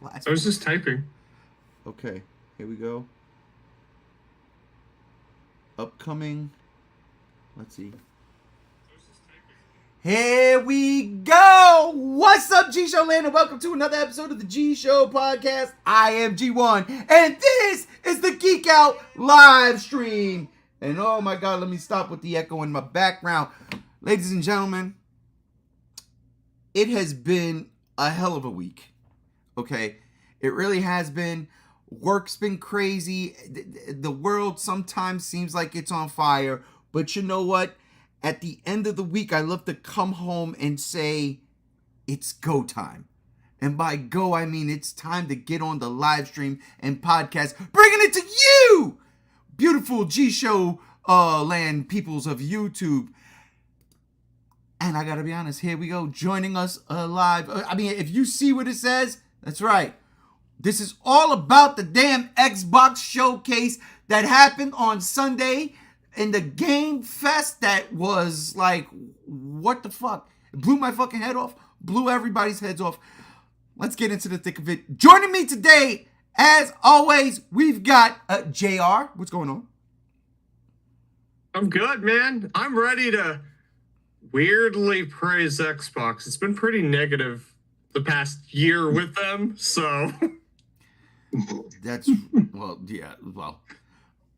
last I was one. just typing. Okay, here we go. Upcoming. Let's see. Here we go. What's up, G Show Land, and welcome to another episode of the G Show Podcast. I am G1, and this is the Geek Out live stream. And oh my God, let me stop with the echo in my background. Ladies and gentlemen, it has been a hell of a week. Okay, it really has been. Work's been crazy. The world sometimes seems like it's on fire, but you know what? At the end of the week, I love to come home and say, it's go time. And by go, I mean it's time to get on the live stream and podcast, bringing it to you, beautiful G-Show land peoples of YouTube. And I gotta be honest, here we go, joining us live. I mean, if you see what it says, that's right. This is all about the damn Xbox showcase that happened on Sunday in the Game Fest that was like, what the fuck? It blew my fucking head off, blew everybody's heads off. Let's get into the thick of it. Joining me today, as always, we've got JR. What's going on? I'm good, man. I'm ready to weirdly praise Xbox. It's been pretty negative the past year with them, so... That's, well, yeah, well.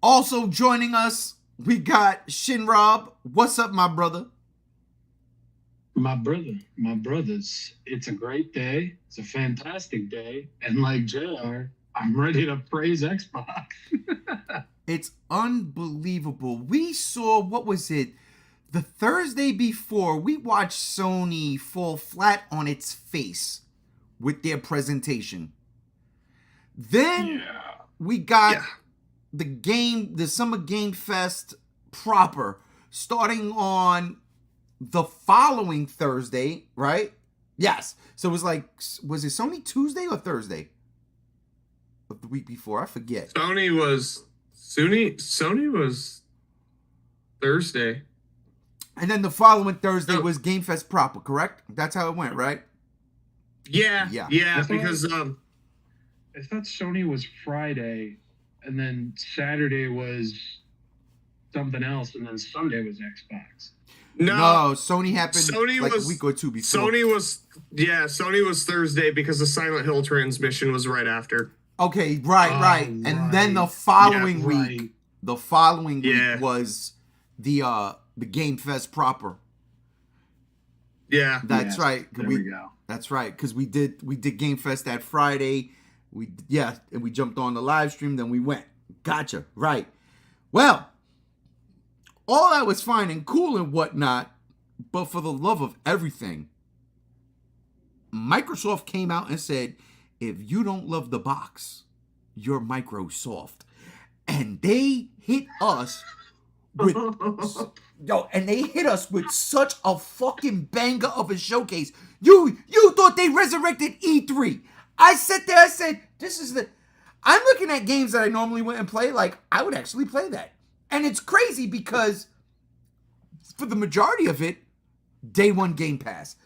Also joining us, we got Shin Rob. What's up, my brother? My brothers, it's a great day. It's a fantastic day. And like JR, I'm ready to praise Xbox. It's unbelievable. We saw, what was it? The Thursday before, we watched Sony fall flat on its face with their presentation. Then we got the Summer Game Fest proper, starting on the following Thursday, right? Yes. So it was like, was it Sony Tuesday or Thursday of the week before? I forget. Sony was Thursday. And then the following Thursday was Game Fest proper, correct? That's how it went, right? Yeah, thought- because I thought Sony was Friday, and then Saturday was something else, and then Sunday was Xbox. No, Sony happened like a week or two before. Sony was Thursday because the Silent Hill transmission was right after. Okay, right. And then the following week, Yeah. was the Game Fest proper. Yeah. That's right. There we go. That's right, because we did Game Fest that Friday. And we jumped on the live stream, then we went. Gotcha. Right. Well, all that was fine and cool and whatnot, but for the love of everything, Microsoft came out and said, if you don't love the box, you're Microsoft. And they hit us with such a fucking banger of a showcase. You thought they resurrected E3. I sat there, I said, I'm looking at games that I normally wouldn't play, like, I would actually play that. And it's crazy because for the majority of it, day one Game Pass.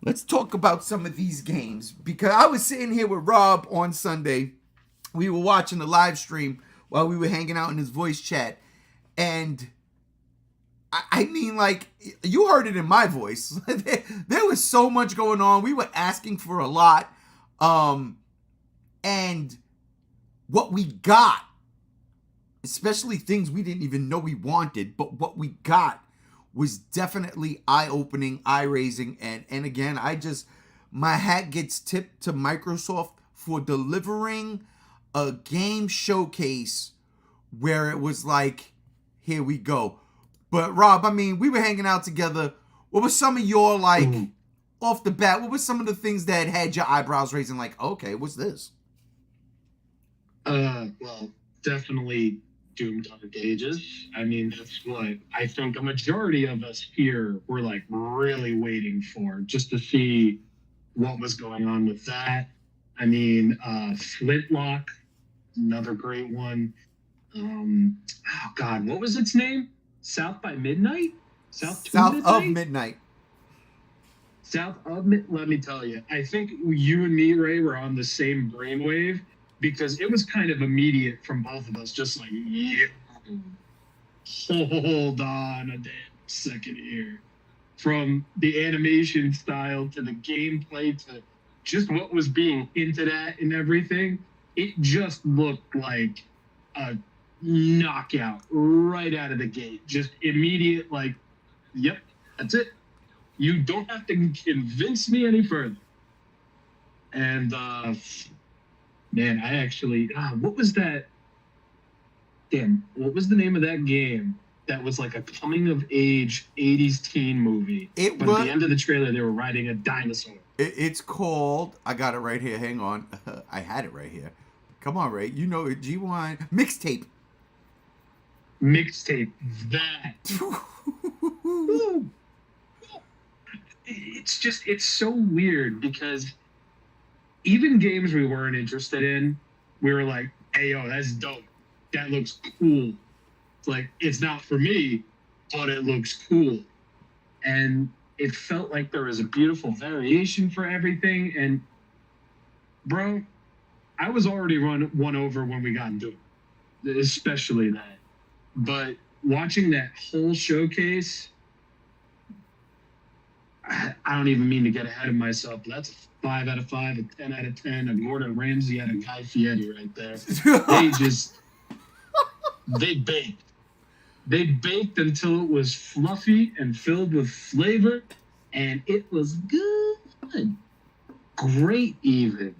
Let's talk about some of these games, because I was sitting here with Rob on Sunday. We were watching the live stream while we were hanging out in his voice chat. And I mean, like, you heard it in my voice. There was so much going on. We were asking for a lot. And what we got, especially things we didn't even know we wanted, but what we got was definitely eye-opening, eye-raising, and again, my hat gets tipped to Microsoft for delivering a game showcase where it was like, here we go. But Rob, I mean, we were hanging out together. What was some of your, like, off the bat, what were some of the things that had your eyebrows raising, like, okay, what's this? Well, definitely Doom Dark Ages. I mean, that's what I think a majority of us here were like really waiting for, just to see what was going on with that. I mean, Flintlock, another great one. Oh God, what was its name? South by Midnight? South of Midnight. South of it, let me tell you, I think you and me, Ray, were on the same brainwave because it was kind of immediate from both of us, just like, yeah, hold on a damn second here. From the animation style to the gameplay to just what was being hinted at and everything, it just looked like a knockout right out of the gate. Just immediate, like, yep, that's it. You don't have to convince me any further. And man, I actually what was that? Damn, what was the name of that game that was like a coming of age 80s teen movie? But at the end of the trailer, they were riding a dinosaur. It's called, I got it right here. Hang on. I had it right here. Come on, Ray. You know it. G1 Mixtape. Mixtape. That. It's so weird because even games we weren't interested in, we were like, hey, yo, that's dope. That looks cool. It's like, it's not for me, but it looks cool. And it felt like there was a beautiful variation for everything. And, bro, I was already won over when we got into it, especially that. But watching that whole showcase, I don't even mean to get ahead of myself, but that's a 5 out of 5, a 10 out of 10, a Gordon Ramsay and a Guy Fieri right there. They baked. They baked until it was fluffy and filled with flavor, and it was good. Great even.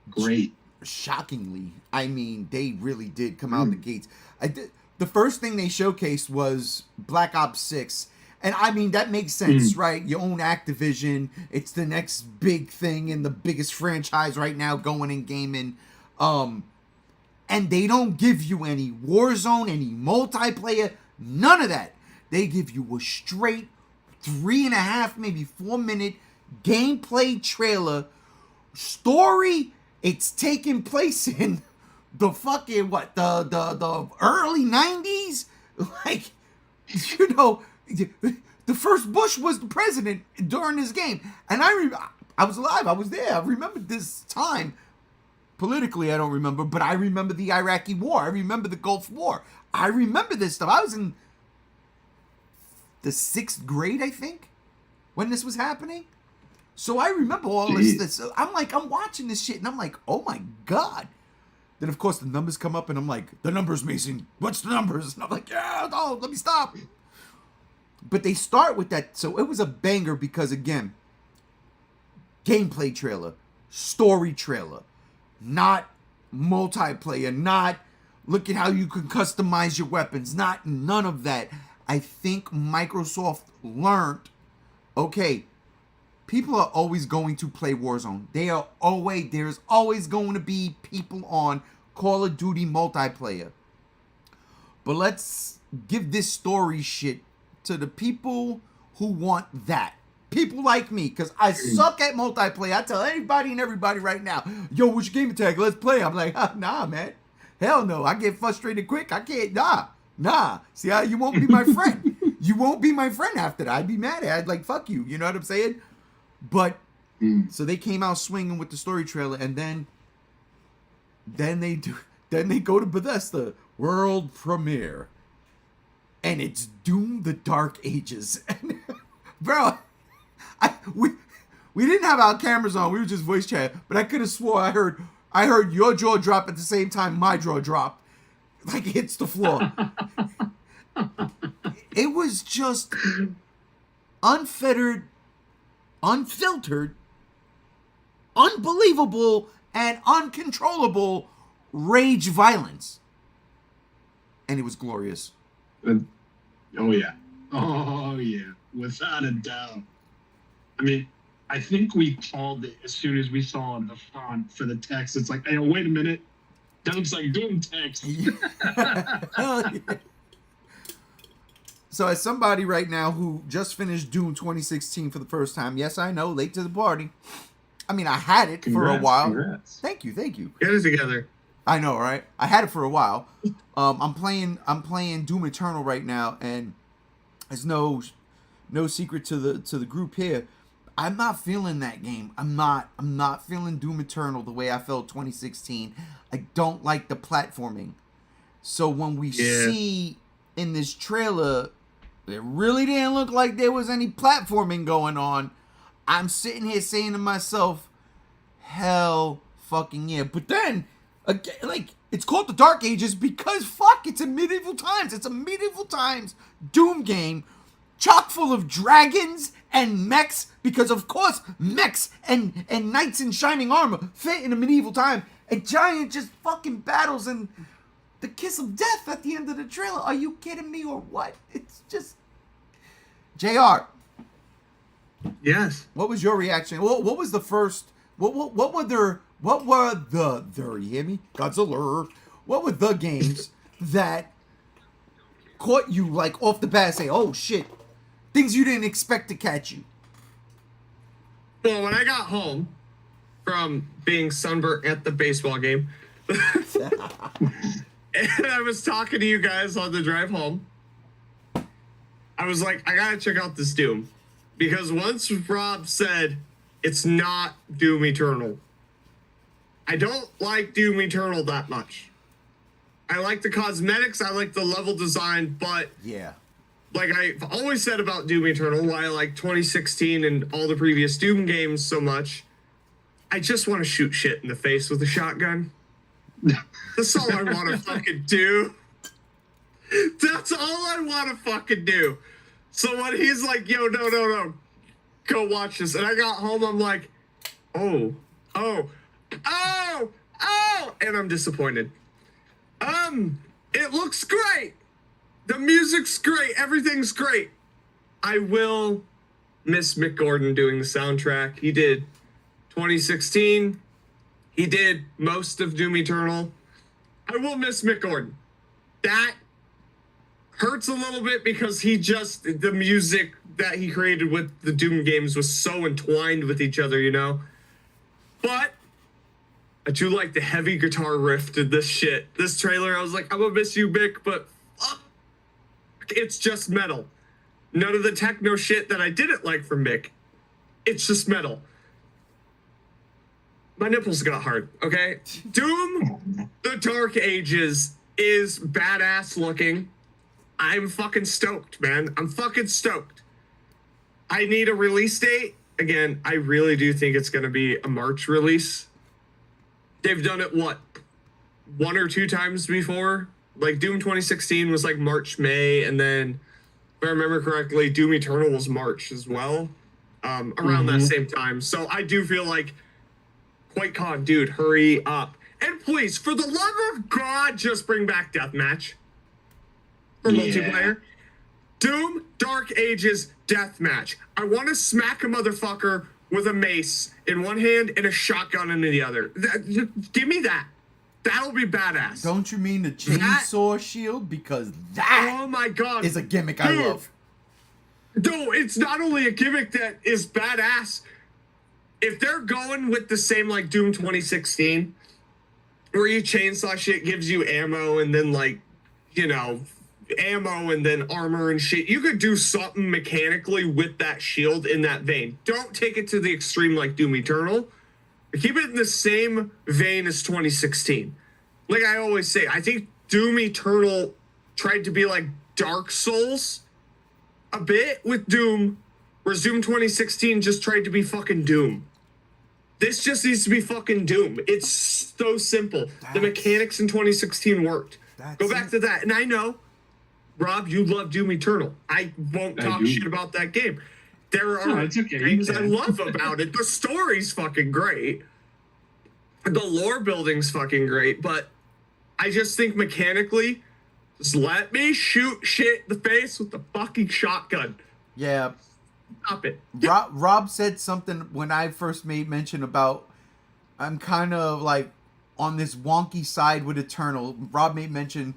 Great. Shockingly, I mean, they really did come out the gates. The first thing they showcased was Black Ops 6. And I mean, that makes sense, right? You own Activision. It's the next big thing and the biggest franchise right now going in gaming. And they don't give you any Warzone, any multiplayer, none of that. They give you a straight 3.5, maybe 4-minute gameplay trailer. Story, it's taking place in the fucking, the early 90s? Like, you know, the first Bush was the president during this game. And I was alive. I was there. I remember this time. Politically, I don't remember, but I remember the Iraqi War. I remember the Gulf War. I remember this stuff. I was in the 6th grade, I think, when this was happening. So I remember all this. So I'm watching this shit, and I'm like, oh my God. Then, of course, the numbers come up, and I'm like, the numbers, Mason. What's the numbers? And I'm like, yeah, no, let me stop. But they start with that. So it was a banger because, again, gameplay trailer, story trailer, not multiplayer, not look at how you can customize your weapons, not none of that. I think Microsoft learned, okay, people are always going to play Warzone. There's always going to be people on Call of Duty multiplayer. But let's give this story shit to the people who want that. People like me, because I suck at multiplayer. I tell anybody and everybody right now, yo, what's your game tag? Let's play. I'm like, nah, man. Hell no. I get frustrated quick. I can't. Nah. See how you won't be my friend. You won't be my friend after that. I'd be mad at it. I'd like, fuck you. You know what I'm saying? But, so they came out swinging with the story trailer, and then they go to Bethesda world premiere, and it's Doom: The Dark Ages. Bro, we didn't have our cameras on. We were just voice chat, but I could have swore I heard your jaw drop at the same time my jaw dropped, like it hits the floor. It was just unfettered, unfiltered, unbelievable, and uncontrollable rage violence. And it was glorious. Oh yeah, without a doubt. I mean, I think we called it as soon as we saw the font for the text. It's like, hey, wait a minute, that looks like Doom text. Hell yeah. So as somebody right now who just finished Doom 2016 for the first time, yes, I know, late to the party. I mean, I had it for a while. Congrats. Thank you. Get it together. I know, right? I had it for a while. I'm playing Doom Eternal right now, and there's no no secret to the group here. I'm not feeling that game. I'm not feeling Doom Eternal the way I felt 2016. I don't like the platforming. So when we see in this trailer, it really didn't look like there was any platforming going on. I'm sitting here saying to myself, hell fucking yeah. But then, again, like, it's called the Dark Ages because fuck, it's in medieval times. It's a medieval times Doom game chock full of dragons and mechs, because of course mechs and knights in shining armor fit in a medieval time, and giant just fucking battles and the kiss of death at the end of the trailer. Are you kidding me or what? It's just... JR. Yes. What was your reaction? What was the first... What were the... You hear me? Godzilla. What were the games that caught you, like, off the bat and say, oh, shit. Things you didn't expect to catch you? Well, when I got home from being sunburnt at the baseball game, and I was talking to you guys on the drive home, I was like, I gotta check out this Doom. Because once Rob said, it's not Doom Eternal, I don't like Doom Eternal that much. I like the cosmetics, I like the level design, but yeah, like I've always said about Doom Eternal, why I like 2016 and all the previous Doom games so much, I just want to shoot shit in the face with a shotgun. That's all I want to fucking do. That's all I want to fucking do. So when he's like, yo, no, go watch this. And I got home, I'm like, oh, and I'm disappointed. It looks great. The music's great. Everything's great. I will miss Mick Gordon doing the soundtrack. He did 2016. He did most of Doom Eternal. I will miss Mick Gordon. That hurts a little bit because the music that he created with the Doom games was so entwined with each other, you know? But I do like the heavy guitar riff to this shit. This trailer, I was like, I'm gonna miss you, Mick, but fuck, it's just metal. None of the techno shit that I didn't like from Mick. It's just metal. My nipples got hard, okay? Doom, the Dark Ages is badass looking. I'm fucking stoked, man. I'm fucking stoked. I need a release date. Again, I really do think it's going to be a March release. They've done it, what, 1 or 2 times before? Like, Doom 2016 was like March, May, and then, if I remember correctly, Doom Eternal was March as well, around that same time. So I do feel like, QuakeCon, dude, hurry up. And please, for the love of God, just bring back Deathmatch for multiplayer. Doom Dark Ages Deathmatch. I want to smack a motherfucker with a mace in one hand and a shotgun in the other. Give me that. That'll be badass. Don't you mean the chainsaw shield? Because that, oh my God, is a gimmick I love. No, it's not only a gimmick that is badass. If they're going with the same like Doom 2016, where you chainsaw shit gives you ammo and then like, you know, ammo and then armor and shit, you could do something mechanically with that shield in that vein. Don't take it to the extreme like Doom Eternal. Keep it in the same vein as 2016. Like I always say, I think Doom Eternal tried to be like Dark Souls a bit with Doom, whereas Doom 2016 just tried to be fucking Doom. This just needs to be fucking Doom. It's so simple. The mechanics in 2016 worked. Go back to that. And I know, Rob, you love Doom Eternal. I won't talk shit about that game. There are things I love about it. The story's fucking great. The lore building's fucking great. But I just think mechanically, just let me shoot shit in the face with the fucking shotgun. Yeah. Stop it. Rob said something when I first made mention about I'm kind of like on this wonky side with Eternal. Rob made mention,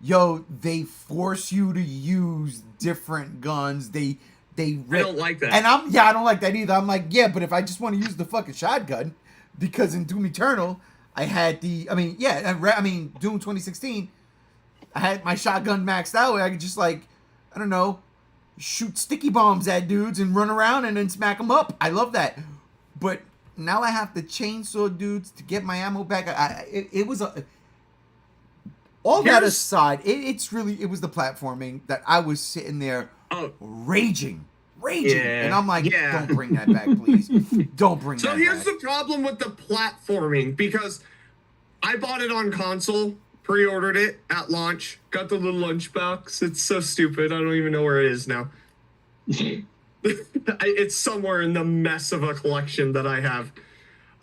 yo, they force you to use different guns. They I don't like that. And I don't like that either. I'm like, yeah, but if I just want to use the fucking shotgun, because in Doom Eternal, I had Doom 2016, I had my shotgun maxed out. I could just like, I don't know, shoot sticky bombs at dudes and run around and then smack them up. I love that. But now I have to chainsaw dudes to get my ammo back. It was a... All that aside, it was the platforming that I was sitting there raging. Yeah, and I'm like, don't bring that back, please. Don't bring that back. So here's the problem with the platforming, because I bought it on console, pre-ordered it at launch, got the little lunchbox. It's so stupid. I don't even know where it is now. It's somewhere in the mess of a collection that I have.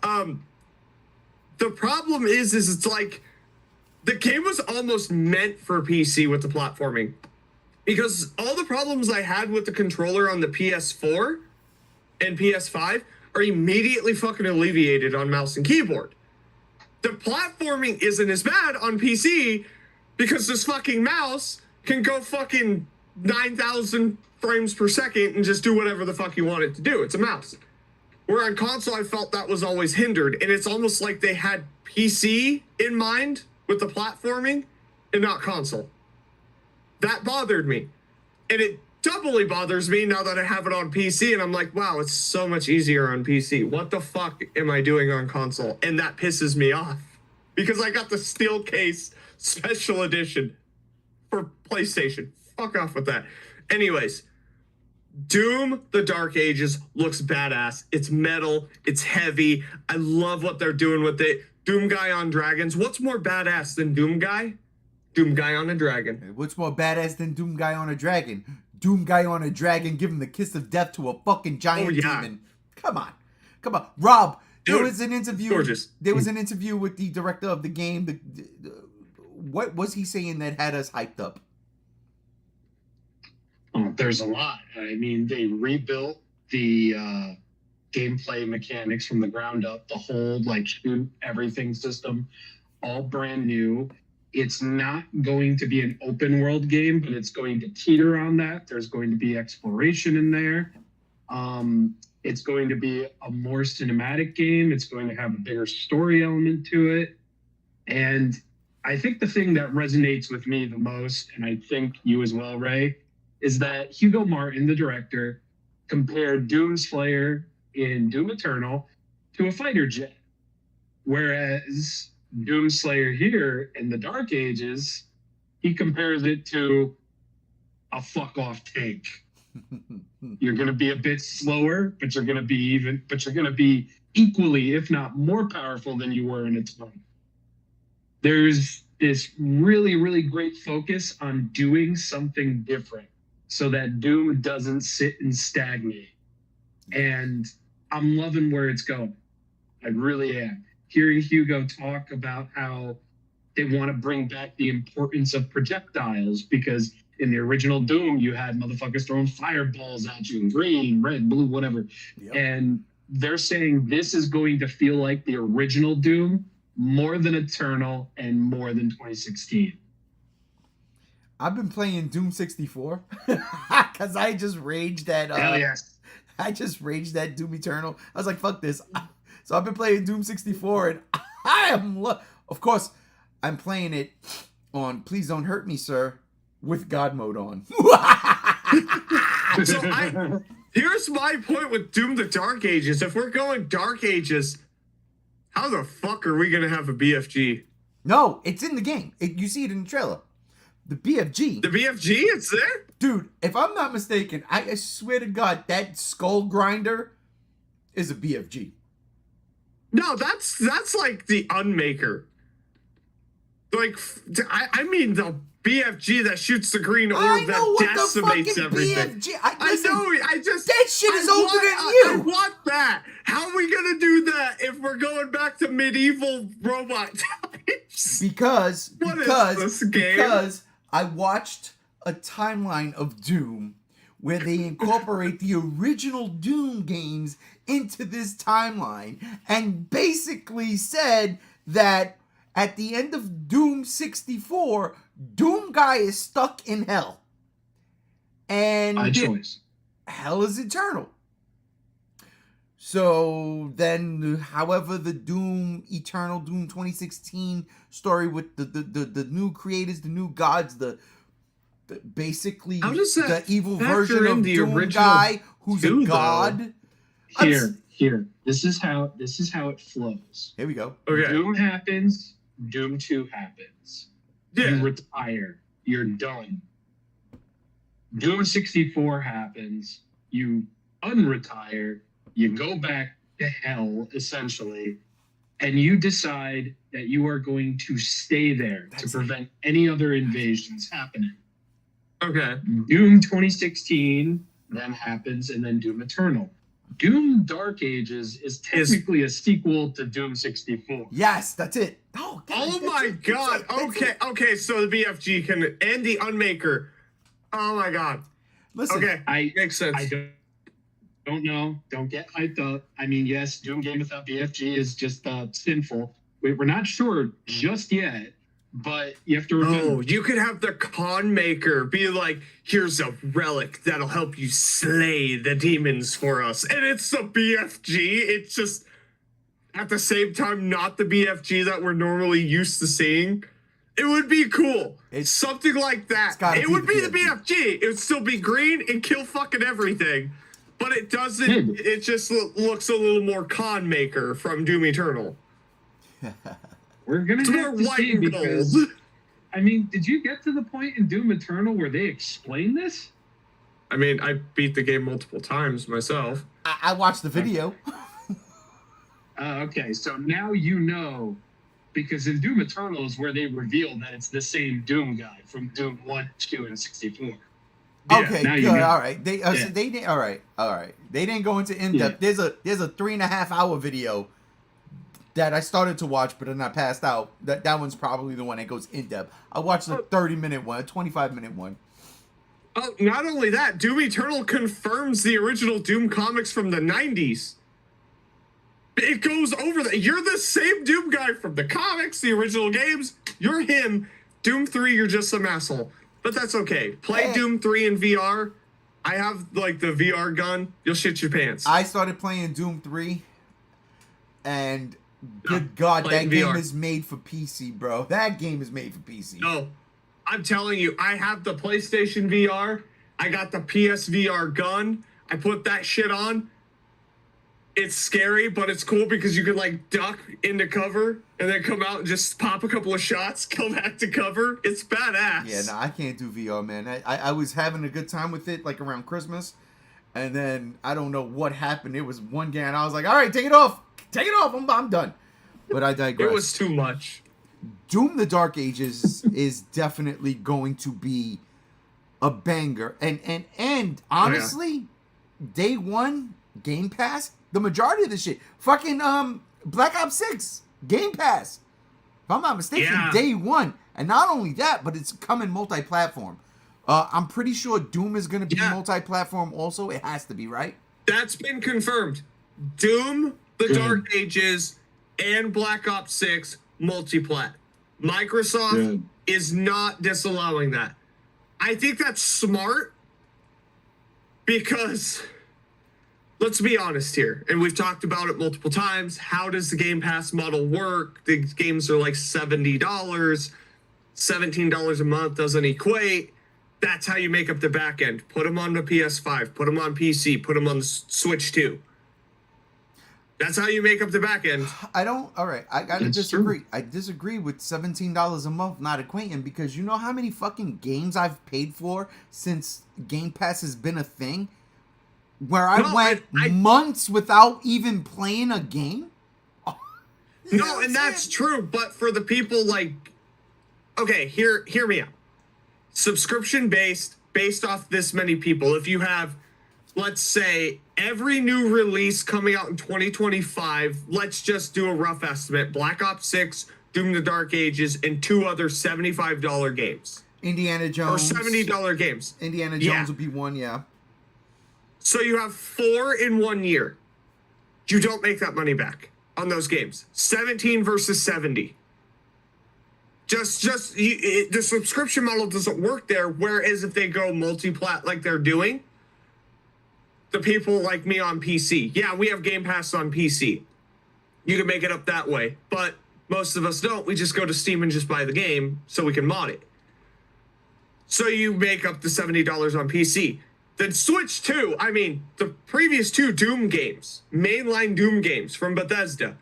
The problem is it's like the game was almost meant for PC with the platforming, because all the problems I had with the controller on the PS4 and PS5 are immediately fucking alleviated on mouse and keyboard. The platforming isn't as bad on PC because this fucking mouse can go fucking 9,000 frames per second and just do whatever the fuck you want it to do. It's a mouse. Where on console, I felt that was always hindered, and it's almost like they had PC in mind with the platforming and not console. That bothered me. And it doubly bothers me now that I have it on PC, and I'm like, wow, it's so much easier on PC. What the fuck am I doing on console? And that pisses me off, because I got the steel case special edition for PlayStation. Fuck off with that. Anyways, Doom, The Dark Ages looks badass. It's metal. It's heavy. I love what they're doing with it. Doom Guy on dragons. What's more badass than Doom Guy? Doom Guy on a dragon. What's more badass than Doom Guy on a dragon? Doom Guy on a dragon giving the kiss of death to a fucking giant demon. Come on. Rob, there was an interview. Gorgeous. There was an interview with the director of the game. What was he saying that had us hyped up? Oh, there's a lot. I mean, they rebuilt the gameplay mechanics from the ground up, the whole shoot everything system, all brand new. It's not going to be an open world game, but it's going to teeter on that. There's going to be exploration in there. It's going to be a more cinematic game. It's going to have a bigger story element to it. And I think the thing that resonates with me the most, and I think you as well, Ray, is that Hugo Martin, the director, compared Doomslayer in Doom Eternal to a fighter jet. Whereas Doomslayer here in the Dark Ages, he compares it to a fuck-off tank. You're going to be a bit slower, but you're going to be equally, if not more powerful than you were in its time. There's this really, really great focus on doing something different so that Doom doesn't sit and stagnate. And I'm loving where it's going. I really am. Hearing Hugo talk about how they want to bring back the importance of projectiles, because in the original Doom, you had motherfuckers throwing fireballs at you, green, red, blue, whatever. Yep. And they're saying this is going to feel like the original Doom more than Eternal and more than 2016. I've been playing Doom 64 because I just raged at... Hell yes. I just raged at Doom Eternal. I was like, fuck this. So I've been playing Doom 64, and I am... Of course, I'm playing it on Please Don't Hurt Me, Sir, with God mode on. So here's my point with Doom the Dark Ages. If we're going Dark Ages, how the fuck are we going to have a BFG? No, it's in the game. You see it in the trailer. The BFG. The BFG? It's there? Dude, if I'm not mistaken, I swear to God, that skull grinder is a BFG. No, that's like the Unmaker. Like, I mean the BFG that shoots the green orb that decimates everything. BFG. That shit is older than you. I want that. How are we gonna do that if we're going back to medieval robot types? Because I watched a timeline of Doom where they incorporate the original Doom games into this timeline and basically said that at the end of Doom 64, Doom Guy is stuck in hell. And by choice. Hell is eternal. So then, however, the Doom Eternal, Doom 2016 story with the new creators, the new gods, the basically How does that the evil factor version in of the Doom original guy who's two, a though? god. Here. This is how it flows. Here we go. Okay. Doom happens, Doom 2 happens. Yeah. You retire. You're done. Doom 64 happens. You unretire. You go back to hell, essentially, and you decide that you are going to stay there to prevent any other invasions happening. Okay. Doom 2016 then happens, and then Doom Eternal. Doom Dark Ages is technically a sequel to Doom 64. Yes, that's it. Oh, Oh my god. Okay, so the BFG can and the Unmaker. Oh my god. Listen, Okay. Makes sense. I don't know. Don't get hyped up. I mean, yes, Doom game without BFG is just sinful. We're not sure just yet, but you have to remember. Oh, you could have the Con Maker be like, here's a relic that'll help you slay the demons for us. And it's the BFG. It's just at the same time not the BFG that we're normally used to seeing. It would be cool. It's something like that. gotta It be would the be the BFG. BFG. It would still be green and kill fucking everything. But it doesn't. It just looks a little more Con Maker from Doom Eternal. We're gonna It's more have to white see and because gold. I mean, did you get to the point in Doom Eternal where they explain this? I mean, I beat the game multiple times myself. I watched the video. Okay, so now you know, because in Doom Eternal is where they reveal that it's the same Doom guy from Doom 1, 2, and 64. Okay, now good. you know. All right. They Yeah. so they didn't. All right. They didn't go into in depth. There's a 3.5 hour video that I started to watch, but then I passed out. That one's probably the one that goes in depth. I watched the 30-minute one, a 25-minute one. Oh, not only that, Doom Eternal confirms the original Doom comics from the 90s. It goes over that. You're the same Doom guy from the comics, the original games. You're him. Doom 3, you're just some asshole. But that's okay. Play Hey. Doom 3 in VR. I have, like, the VR gun. You'll shit your pants. I started playing Doom 3, and good God, play that in game VR. is made for PC, bro. That game is made for PC. No, I'm telling you, I have the PlayStation VR. I got the PSVR gun. I put that shit on. It's scary, but it's cool because you can like duck into cover and then come out and just pop a couple of shots, come back to cover. It's badass. Yeah, no, I can't do VR, man. I was having a good time with it, like around Christmas, and then I don't know what happened. It was one game, and I was like, all right, take it off. I'm done. But I digress. It was too much. Doom the Dark Ages is definitely going to be a banger. And honestly, day one, Game Pass, the majority of the shit. Fucking Black Ops 6, Game Pass. If I'm not mistaken, Yeah. day one. And not only that, but it's coming multi-platform. I'm pretty sure Doom is going to be Yeah. multi-platform also. It has to be, right? That's been confirmed. Doom, The Good. Dark Ages, and Black Ops 6 multiplat. Microsoft Good. is not disallowing that. I think that's smart because, let's be honest here, and we've talked about it multiple times. How does the Game Pass model work? The games are like $70, $17 a month doesn't equate. That's how you make up the back end. Put them on the PS5, put them on PC, put them on the Switch 2. That's how you make up the back end. All right, I gotta It's disagree. true. I disagree with $17 a month not equating, because you know how many fucking games I've paid for since Game Pass has been a thing? Where I No, went I- months without even playing a game? You know No, what I'm and that's saying? true, but for the people like, okay, hear me out. Subscription based off this many people. If you have, let's say, every new release coming out in 2025, let's just do a rough estimate. Black Ops 6, Doom the Dark Ages, and 2 other $75 games. Indiana Or Jones. $70 games. Indiana Yeah. Jones would be one, yeah. So you have 4 in 1 year. You don't make that money back on those games. 17 versus 70. The subscription model doesn't work there. Whereas if they go multi-plat like they're doing, the people like me on PC, yeah, we have Game Pass on PC. You can make it up that way, but most of us don't. We just go to Steam and just buy the game so we can mod it. So you make up the $70 on PC. Then Switch 2, I mean, the previous 2 Doom games, mainline Doom games from Bethesda,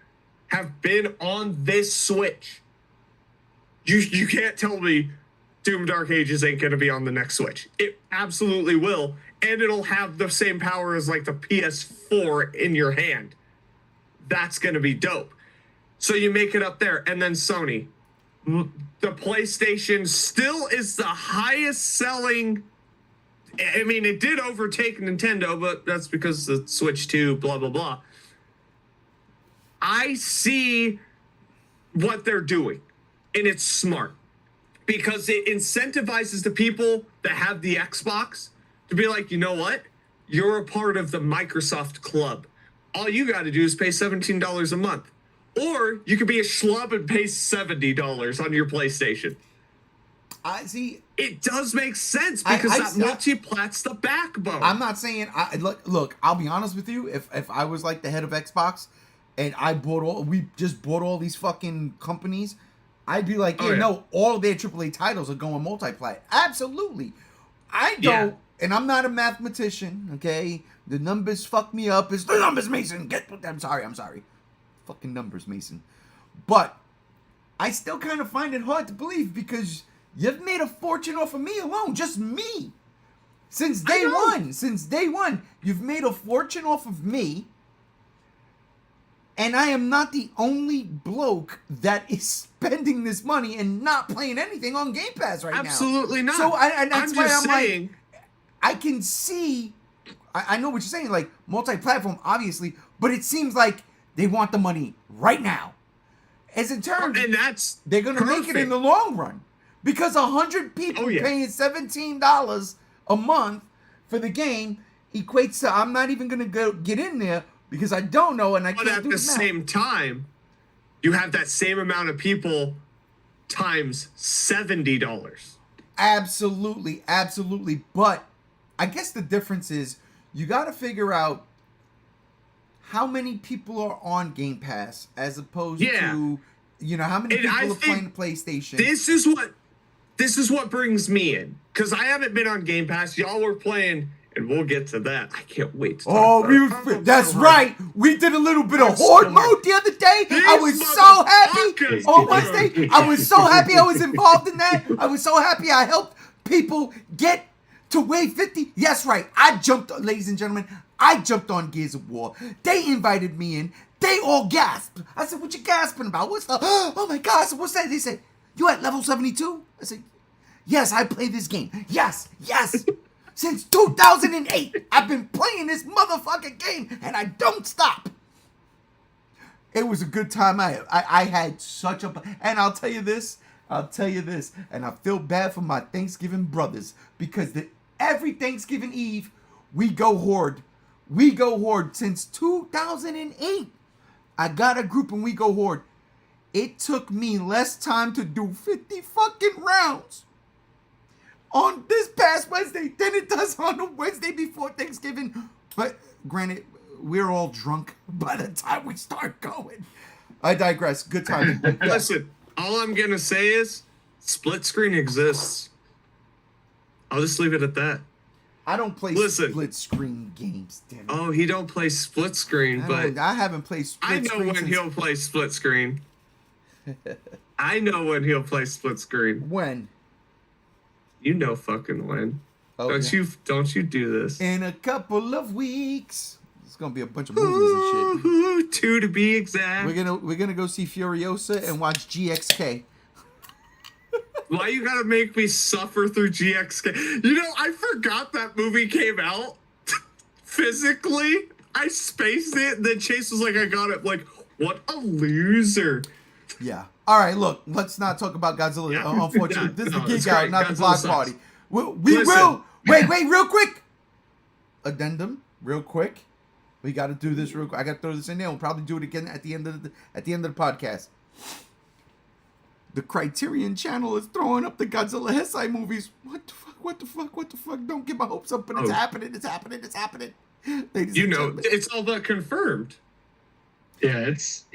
have been on this Switch. You can't tell me Doom Dark Ages ain't gonna be on the next Switch. It absolutely will, and it'll have the same power as like the PS4 in your hand. That's gonna be dope. So you make it up there, and then Sony. The PlayStation still is the highest selling. I mean, it did overtake Nintendo, but that's because the Switch 2, blah, blah, blah. I see what they're doing, and it's smart because it incentivizes the people that have the Xbox to be like, you know what? You're a part of the Microsoft club. All you got to do is pay $17 a month. Or you could be a schlub and pay $70 on your PlayStation. I see. It does make sense because that multi-plat's the backbone. I'm not saying. Look, I'll be honest with you. If I was like the head of Xbox, and we just bought all these fucking companies, I'd be like, no, all their AAA titles are going multi-plat. Absolutely. I don't, and I'm not a mathematician. Okay, the numbers fuck me up. It's the numbers, Mason. I'm sorry. Fucking numbers, Mason. But I still kind of find it hard to believe because you've made a fortune off of me alone, just me. Since day one, you've made a fortune off of me. And I am not the only bloke that is spending this money and not playing anything on Game Pass right now. Absolutely not. So that's why I'm saying, like, I can see, I know what you're saying, like multi-platform, obviously, but it seems like they want the money right now. As in terms, and that's they're going to make it in the long run. Because 100 people paying $17 a month for the game equates to, I'm not even going to get in there because I don't know and I can't do it. But at the same time, you have that same amount of people times $70. Absolutely. But I guess the difference is you got to figure out how many people are on Game Pass as opposed to, how many people are playing the PlayStation. This is what brings me in. Because I haven't been on Game Pass. Y'all were playing, and we'll get to that. I can't wait to talk about it. That's right. We did a little bit of Horde mode the other day. I was so happy on Wednesday. I was so happy I was involved in that. I was so happy I helped people get to wave 50. Yes, right. Ladies and gentlemen, I jumped on Gears of War. They invited me in. They all gasped. I said, what you gasping about? What's the, oh my God, so what's that? They said, you at level 72? I said, yes, I play this game. Yes. Since 2008, I've been playing this motherfucking game, and I don't stop. It was a good time. I had such a, and I'll tell you this, and I feel bad for my Thanksgiving brothers, because every Thanksgiving Eve, we go Horde. We go Horde since 2008. I got a group and we go Horde. It took me less time to do 50 fucking rounds on this past Wednesday than it does on the Wednesday before Thanksgiving. But granted, we're all drunk by the time we start going. I digress. Good time. Listen, all I'm going to say is split screen exists. I'll just leave it at that. I don't play split screen games, damn it. Oh, he don't play split screen, but I haven't played split screen. I know when he'll play split screen. I know when he'll play split screen. When? You know fucking when. Okay. Don't you do this. In a couple of weeks. It's gonna be a bunch of movies and shit. 2 to be exact. We're gonna go see Furiosa and watch GXK. Why you gotta make me suffer through GXK? You know, I forgot that movie came out. Physically, I spaced it, and then Chase was like, I got it. Like, what a loser. Yeah. All right, look, let's not talk about Godzilla. Yeah. Unfortunately, this is the Geek Out, not the Block Party. We will. Wait, real quick. Addendum, real quick. We got to do this real quick. I got to throw this in there. We'll probably do it again at the end of the podcast. The Criterion Channel is throwing up the Godzilla Heisei movies. What the fuck? Don't get my hopes up, but it's happening. Ladies and gentlemen. It's all but confirmed. Yeah, it's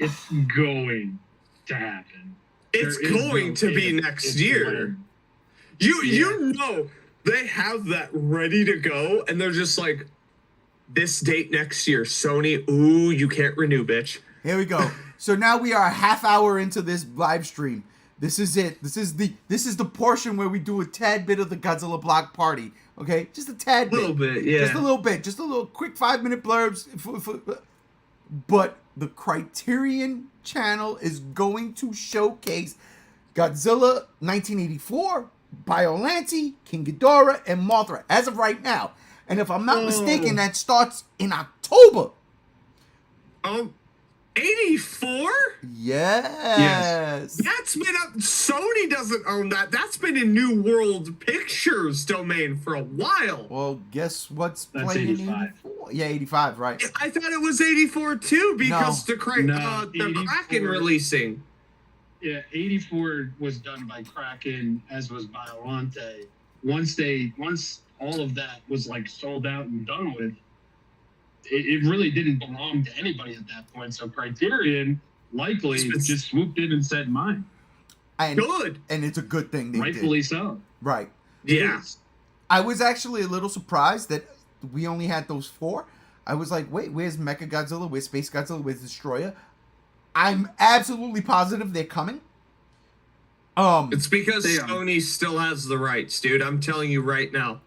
going to happen. It's going to be next year. You know they have that ready to go, and they're just like, this date next year, Sony. Ooh, you can't renew, bitch. Here we go. So now we are a half hour into this live stream. This is it. This is the portion where we do a tad bit of the Godzilla block party. Okay, just a tad bit. A little bit, yeah. Just a little bit. Just a little quick 5-minute blurbs. But the Criterion channel is going to showcase Godzilla 1984, Biollante, King Ghidorah, and Mothra as of right now. And if I'm not mistaken, that starts in October. 84? Yes. That's been up. Sony doesn't own that. That's been in New World Pictures domain for a while. Well, guess what's That's playing 85. in 84? Yeah, 85, right. I thought it was 84 too because No. the No, Kraken 84. releasing. Yeah, 84 was done by Kraken, as was Biollante. Once all of that was like sold out and done with, it really didn't belong to anybody at that point. So Criterion likely just swooped in and said mine. And, Good. and it's a good thing they Rightfully did. so. Right. Yeah. I was actually a little surprised that we only had those 4. I was like, wait, where's Mechagodzilla? Where's Space Godzilla? Where's Destroyer? I'm absolutely positive they're coming. It's because They are. Sony still has the rights, dude. I'm telling you right now.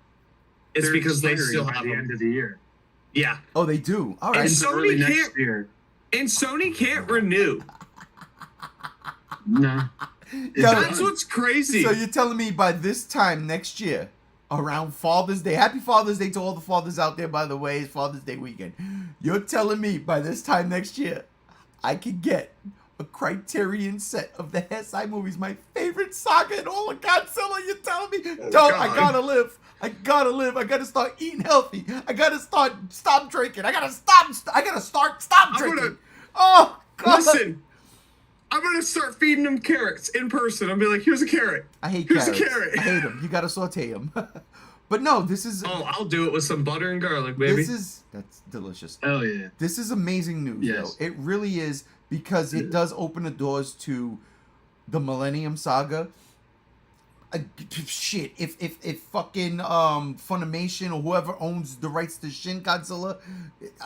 It's They're because they expiring still by have the them. end of the year. Yeah. Oh, they do. All right. And Into Sony early next can't- year. And Sony can't renew. No. Yo, That's what's crazy. So you're telling me by this time next year, around Father's Day, happy Father's Day to all the fathers out there, by the way, it's Father's Day weekend. You're telling me by this time next year, I could get a Criterion set of the Heisei movies, my favorite saga in all of Godzilla. You're telling me? Oh, No, I God. gotta live. I gotta live. I gotta start eating healthy. I gotta stop drinking. I gotta stop I'm gonna- drinking. Oh, God. Listen, I'm gonna start feeding them carrots in person. I'll be like, here's a carrot. I hate Here's a carrots. carrot. I hate them. You gotta saute them. But no, this is Oh, I'll do it with some butter and garlic, baby. that's delicious. Oh yeah. This is amazing news, Yes. though. It really is, because it does open the doors to the Millennium Saga. Shit, if fucking Funimation or whoever owns the rights to Shin Godzilla,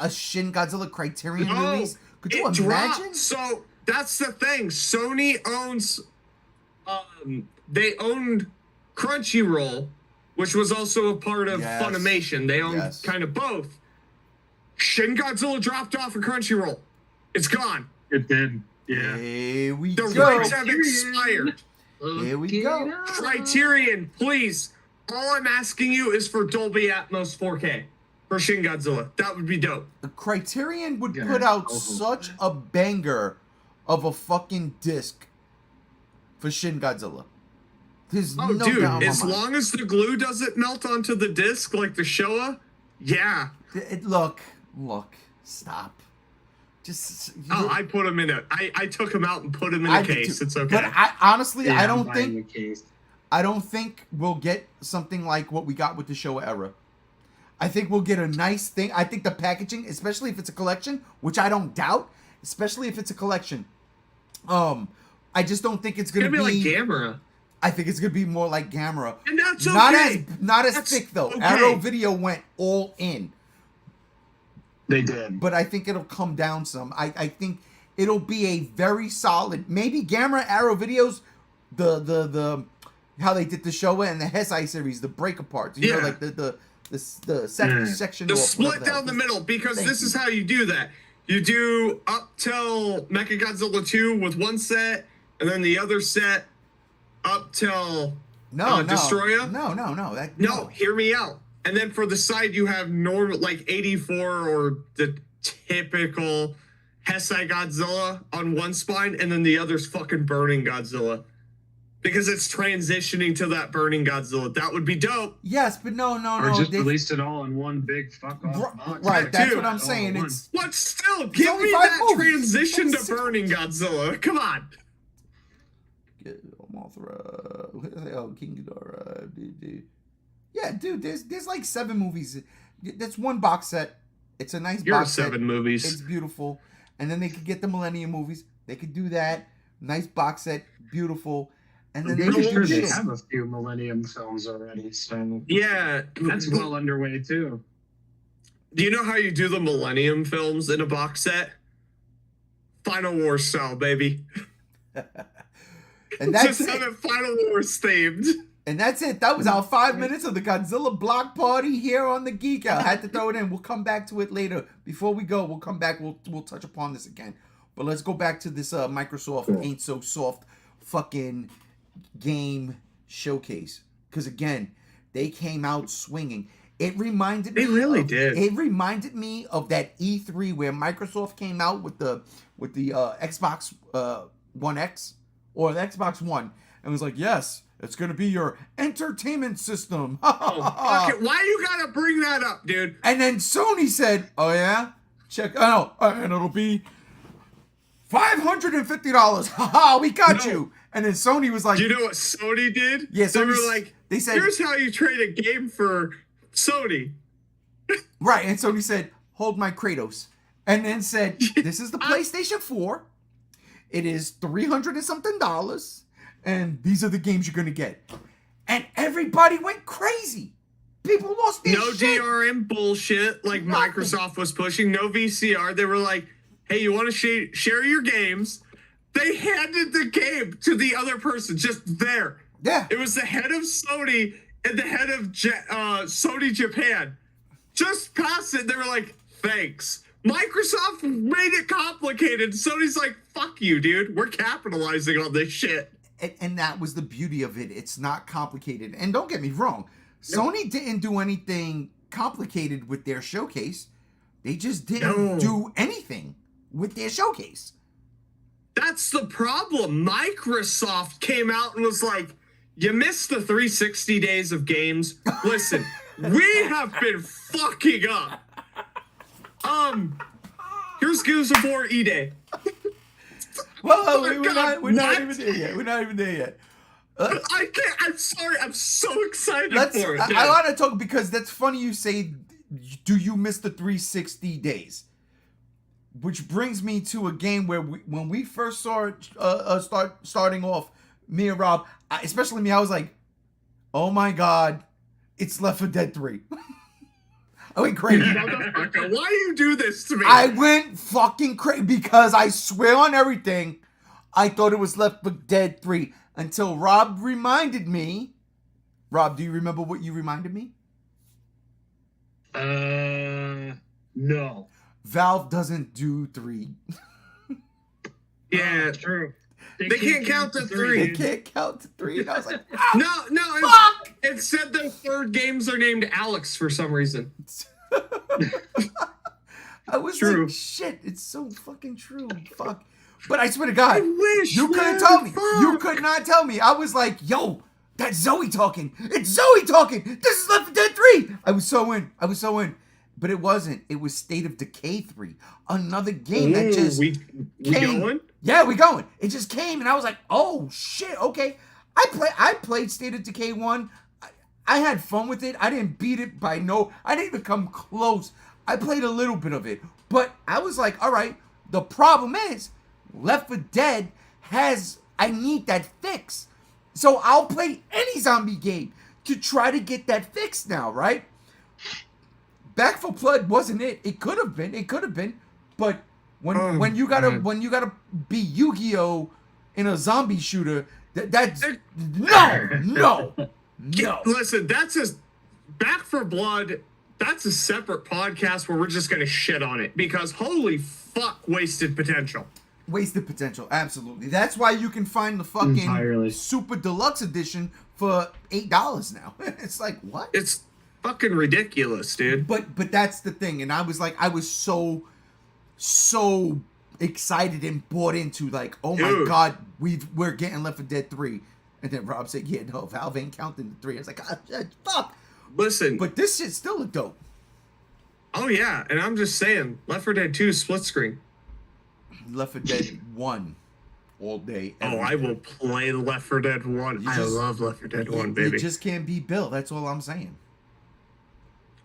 a Shin Godzilla Criterion No, release, could you it imagine? dropped. So that's the thing. Sony owns. They owned Crunchyroll, which was also a part of Yes. Funimation. They owned Yes. kind of both. Shin Godzilla dropped off of Crunchyroll. It's gone. It did. Yeah. Here we The go. rights have expired. Here we go. Criterion, please. All I'm asking you is for Dolby Atmos 4K for Shin Godzilla. That would be dope. The Criterion would Yeah, put out I'll hold such that. a banger of a fucking disc for Shin Godzilla. There's Oh, no dude, doubt in my as mind. long as the glue doesn't melt onto the disc like the Showa, yeah. Look, stop. Just Oh, I put him in I took him out and put him in I a did case. too. It's okay. But I honestly, Yeah, I I'm don't buying think the case. we'll get something like what we got with the Showa era. I think we'll get a nice thing. I think the packaging, especially if it's a collection, which I don't doubt, especially if it's a collection. I just don't think it's It's gonna gonna be like Gamera. I think it's gonna be more like Gamera. And that's Not okay. as That's thick though. okay. Arrow Video went all in, They did. but I think it'll come down some. I think it'll be a very solid. Maybe Gamera Arrow Videos, the how they did the Showa and the Heisei series, the break apart. You know, Yeah. like the section. The off, split whatever down the hell. middle, because Thank this you. is how you do that. You do up till Mechagodzilla 2 with one set, and then the other set up till No, Destroyer? No. No, hear me out. And then for the side, you have normal, like 84 or the typical Heisei Godzilla on one spine, and then the other's fucking Burning Godzilla. Because it's transitioning to that Burning Godzilla. That would be dope. Yes, but no. Or just they- released it all in one big fuck off box. Right, that's Dude. what I'm All saying. at It's But still, give only me 5 that movies. transition Only to 6 Burning Godzilla. Come on. Mothra, oh, King Ghidorah, dude. Yeah, dude, there's like 7 movies. That's one box set. It's a nice You're box 7 set. movies. It's beautiful. And then they could get the Millennium movies. They could do that. Nice box set, beautiful. And then I'm they pretty sure did they shit. have a few Millennium films already, so Yeah, that's well underway too. Do you know how you do the Millennium films in a box set? Final War style, baby. And that's Just have it. it Final Wars themed. And that's it. That was our 5 minutes of the Godzilla block party here on the Geek Out. Had to throw it in. We'll come back to it later. Before we go, we'll come back. We'll touch upon this again. But let's go back to this Microsoft Ain't So Soft fucking game showcase. Because again, they came out swinging. It reminded me. They really did. It reminded me of that E3 where Microsoft came out with the Xbox One X or the Xbox One and was like, yes, it's gonna be your entertainment system. Oh, fuck it. Why you gotta bring that up, dude? And then Sony said, oh yeah, check. Oh no, and it'll be $550. Haha, we got No. you. And then Sony was like, Do you know what Sony did? Yeah, they were Sony- like, they said, here's how you trade a game for Sony. right, and Sony said, hold my Kratos. And then said, this is the PlayStation 4. It is $300 and something, and these are the games you're gonna get. And everybody went crazy. People lost their No shit. DRM bullshit like Nothing. Microsoft was pushing. No VCR. They were like, hey, you want to share your games? They handed the game to the other person just there. Yeah. It was the head of Sony and the head of Sony Japan. Just pass it. They were like, thanks. Microsoft made it complicated. Sony's like, fuck you, dude. We're capitalizing on this shit. And that was the beauty of it. It's not complicated. And don't get me wrong, Sony didn't do anything complicated with their showcase. They just didn't do anything with their showcase. That's the problem. Microsoft came out and was like, you missed the 360 days of games. Listen, we have been fucking up. Here's Gears of War E-Day. Well, my we're God, not what? even there yet. We're not even there yet. I can't. I'm sorry. I'm so excited for it. I want to talk because that's funny you say, do you miss the 360 days? Which brings me to a game where when we first saw it starting off, me and Rob, especially me, I was like, oh my God, it's Left 4 Dead 3. I went crazy. Motherfucker, why you do this to me? I went fucking crazy because I swear on everything, I thought it was Left 4 Dead 3 until Rob reminded me. Rob, do you remember what you reminded me? No. Valve doesn't do 3. Yeah. True. They can't count to 3. They can't count to 3. And I was like, No. fuck! It said the third games are named Alex for some reason. I was True. like, shit, it's so fucking true. Fuck. But I swear to God, I wish. you couldn't man, tell me. fuck. You could not tell me. I was like, yo, that's Zoe talking. It's Zoe talking. This is Left 4 Dead 3. I was so in. But it wasn't. It was State of Decay 3. Another game that just we came. going? Yeah, we going. It just came, and I was like, oh, shit, okay. I played State of Decay 1. I had fun with it. I didn't beat it I didn't even come close. I played a little bit of it. But I was like, all right, the problem is, Left 4 Dead I need that fix. So I'll play any zombie game to try to get that fix now, right? Back 4 Blood wasn't it. It could have been. But when you gotta be Yu-Gi-Oh! In a zombie shooter, that's no. Listen, Back 4 Blood. That's a separate podcast where we're just gonna shit on it because holy fuck, wasted potential. Wasted potential, absolutely. That's why you can find the fucking Entirely. Super Deluxe Edition for $8 now. It's like, what? It's fucking ridiculous, dude. But that's the thing, and I was so excited and bought into like, oh my Dude. God, we're getting Left 4 Dead 3. And then Rob said, yeah, no, Valve ain't counting the 3. I was like, fuck. Listen, But this shit still look dope. oh yeah, and I'm just saying, Left 4 Dead 2 split screen. Left 4 Dead 1 all day. Oh, I will play Left 4 Dead 1. You I just- love Left 4 Dead 1, baby. You just can't beat Bill. That's all I'm saying.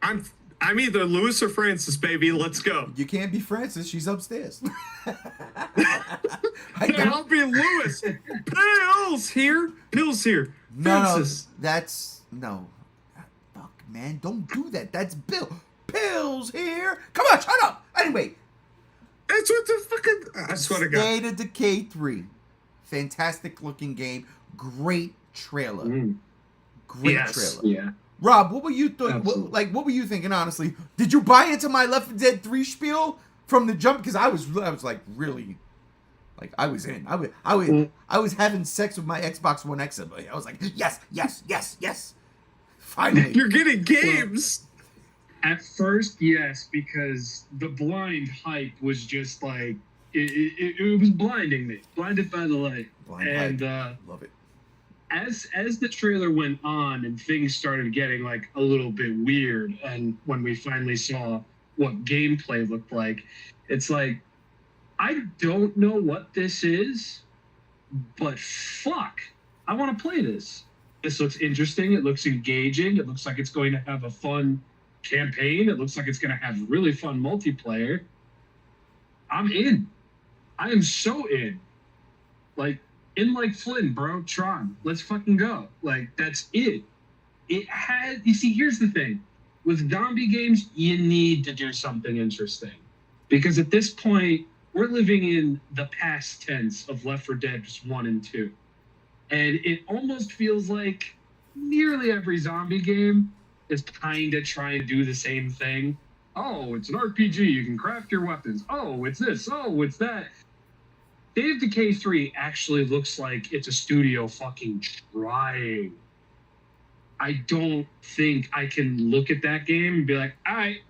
I'm either Lewis or Francis, baby. Let's go. You can't be Francis. She's upstairs. I'll be Lewis. Bill's here. Bill pills here. No, Francis. that's no. Fuck, man, don't do that. That's Bill. Pills here. Come on, shut up. Anyway, That's what the fucking. I swear to God. State of Decay 3. Fantastic looking game. Great trailer. Great Yes. trailer. Yeah. Rob, what were you Absolutely. what were you thinking? Honestly, did you buy into my Left 4 Dead 3 spiel from the jump? Because I was like really, like I was in. I was having sex with my Xbox One X. I was like, yes. Finally, You're getting games. At first, yes, because the blind hype was just like it was blinding me, blinded by the light. Blind and love it. as the trailer went on and things started getting like a little bit weird, and when we finally saw what gameplay looked like, it's like I don't know what this is, but fuck, I want to play this. This looks interesting. It looks engaging. It looks like it's going to have a fun campaign. It looks like it's going to have really fun multiplayer. I'm in. I am so in. Like Flynn, bro. Tron. Let's fucking go. Like, that's it. It had, you see, here's the thing. With zombie games, you need to do something interesting. Because at this point, we're living in the past tense of Left 4 Dead 1 and 2. And it almost feels like nearly every zombie game is kind of trying to do the same thing. Oh, it's an RPG. You can craft your weapons. Oh, it's this. Oh, it's that. State of Decay 3 actually looks like it's a studio fucking trying. I don't think I can look at that game and be like, all right,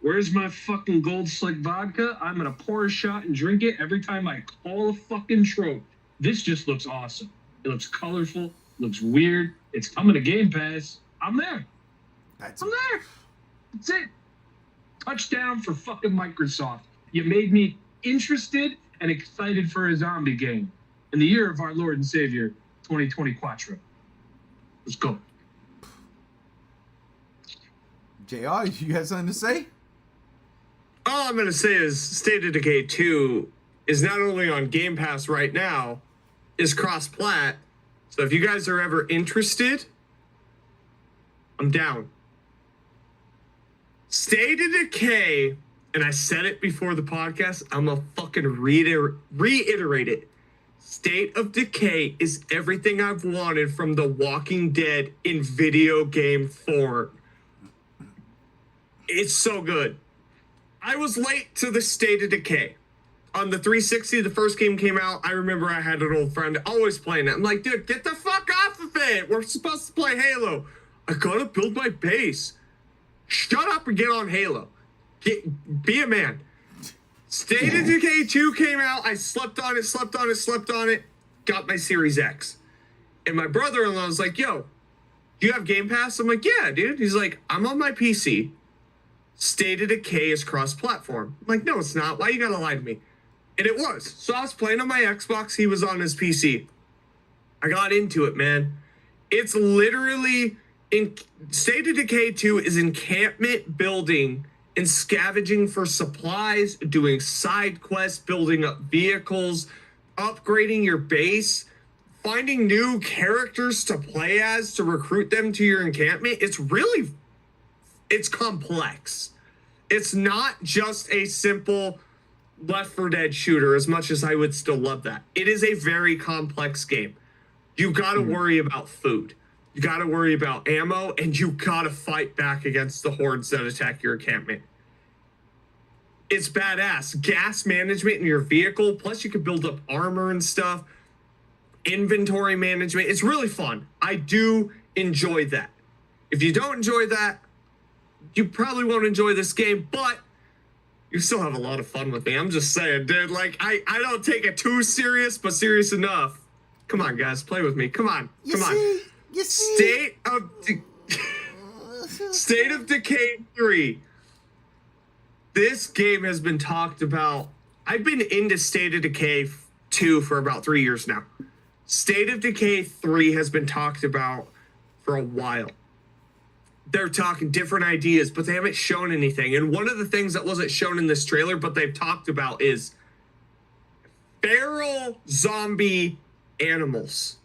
where's my fucking Gold Slick vodka? I'm going to pour a shot and drink it every time I call a fucking trope. This just looks awesome. It looks colorful. Looks weird. It's coming to Game Pass. I'm there. I'm there. That's it. Touchdown for fucking Microsoft. You made me interested and excited for a zombie game in the year of our Lord and Savior, 2024. Let's go. JR, you have something to say? All I'm going to say is State of Decay 2 is not only on Game Pass right now, is cross-plat. So if you guys are ever interested, I'm down. State of Decay, and I said it before the podcast, I'm going to fucking reiterate it. State of Decay is everything I've wanted from The Walking Dead in video game form. It's so good. I was late to the State of Decay. On the 360, the first game came out. I remember I had an old friend always playing it. I'm like, dude, get the fuck off of it. We're supposed to play Halo. I gotta build my base. Shut up and get on Halo. Be a man. State of Decay 2 came out. I slept on it. Got my Series X. And my brother-in-law was like, yo, do you have Game Pass? I'm like, yeah, dude. He's like, I'm on my PC. State of Decay is cross-platform. I'm like, no, it's not. Why you gotta lie to me? And it was. So I was playing on my Xbox. He was on his PC. I got into it, man. It's literally... State of Decay 2 is encampment building and scavenging for supplies, doing side quests, building up vehicles, upgrading your base, finding new characters to play as to recruit them to your encampment. It's complex. It's not just a simple Left 4 Dead shooter, as much as I would still love that. It is a very complex game. You gotta worry about food. You gotta worry about ammo, and you gotta fight back against the hordes that attack your encampment. It's badass. Gas management in your vehicle, plus you can build up armor and stuff. Inventory management. It's really fun. I do enjoy that. If you don't enjoy that, you probably won't enjoy this game, but you still have a lot of fun with me. I'm just saying, dude, like, I don't take it too serious, but serious enough. Come on, guys, play with me. Come on. You see? State of Decay 3. This game has been talked about. I've been into State of Decay 2 for about 3 years now. State of Decay 3 has been talked about for a while. They're talking different ideas, but they haven't shown anything. And one of the things that wasn't shown in this trailer, but they've talked about, is feral zombie animals.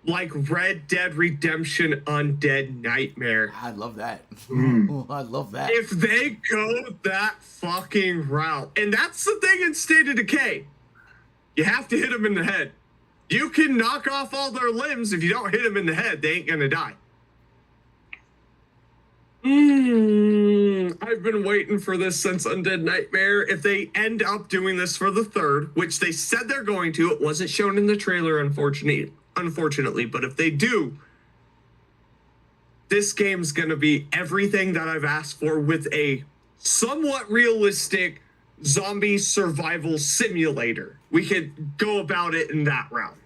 like Red Dead Redemption Undead Nightmare. I love that. Mm. I love that. If they go that fucking route, and that's the thing in State of Decay, you have to hit them in the head. You can knock off all their limbs. If you don't hit them in the head, they ain't gonna die. I've been waiting for this since Undead Nightmare. If they end up doing this for the third, which they said they're going to, it wasn't shown in the trailer, unfortunately, but if they do, this game's gonna be everything that I've asked for with a somewhat realistic zombie survival simulator. We could go about it in that route.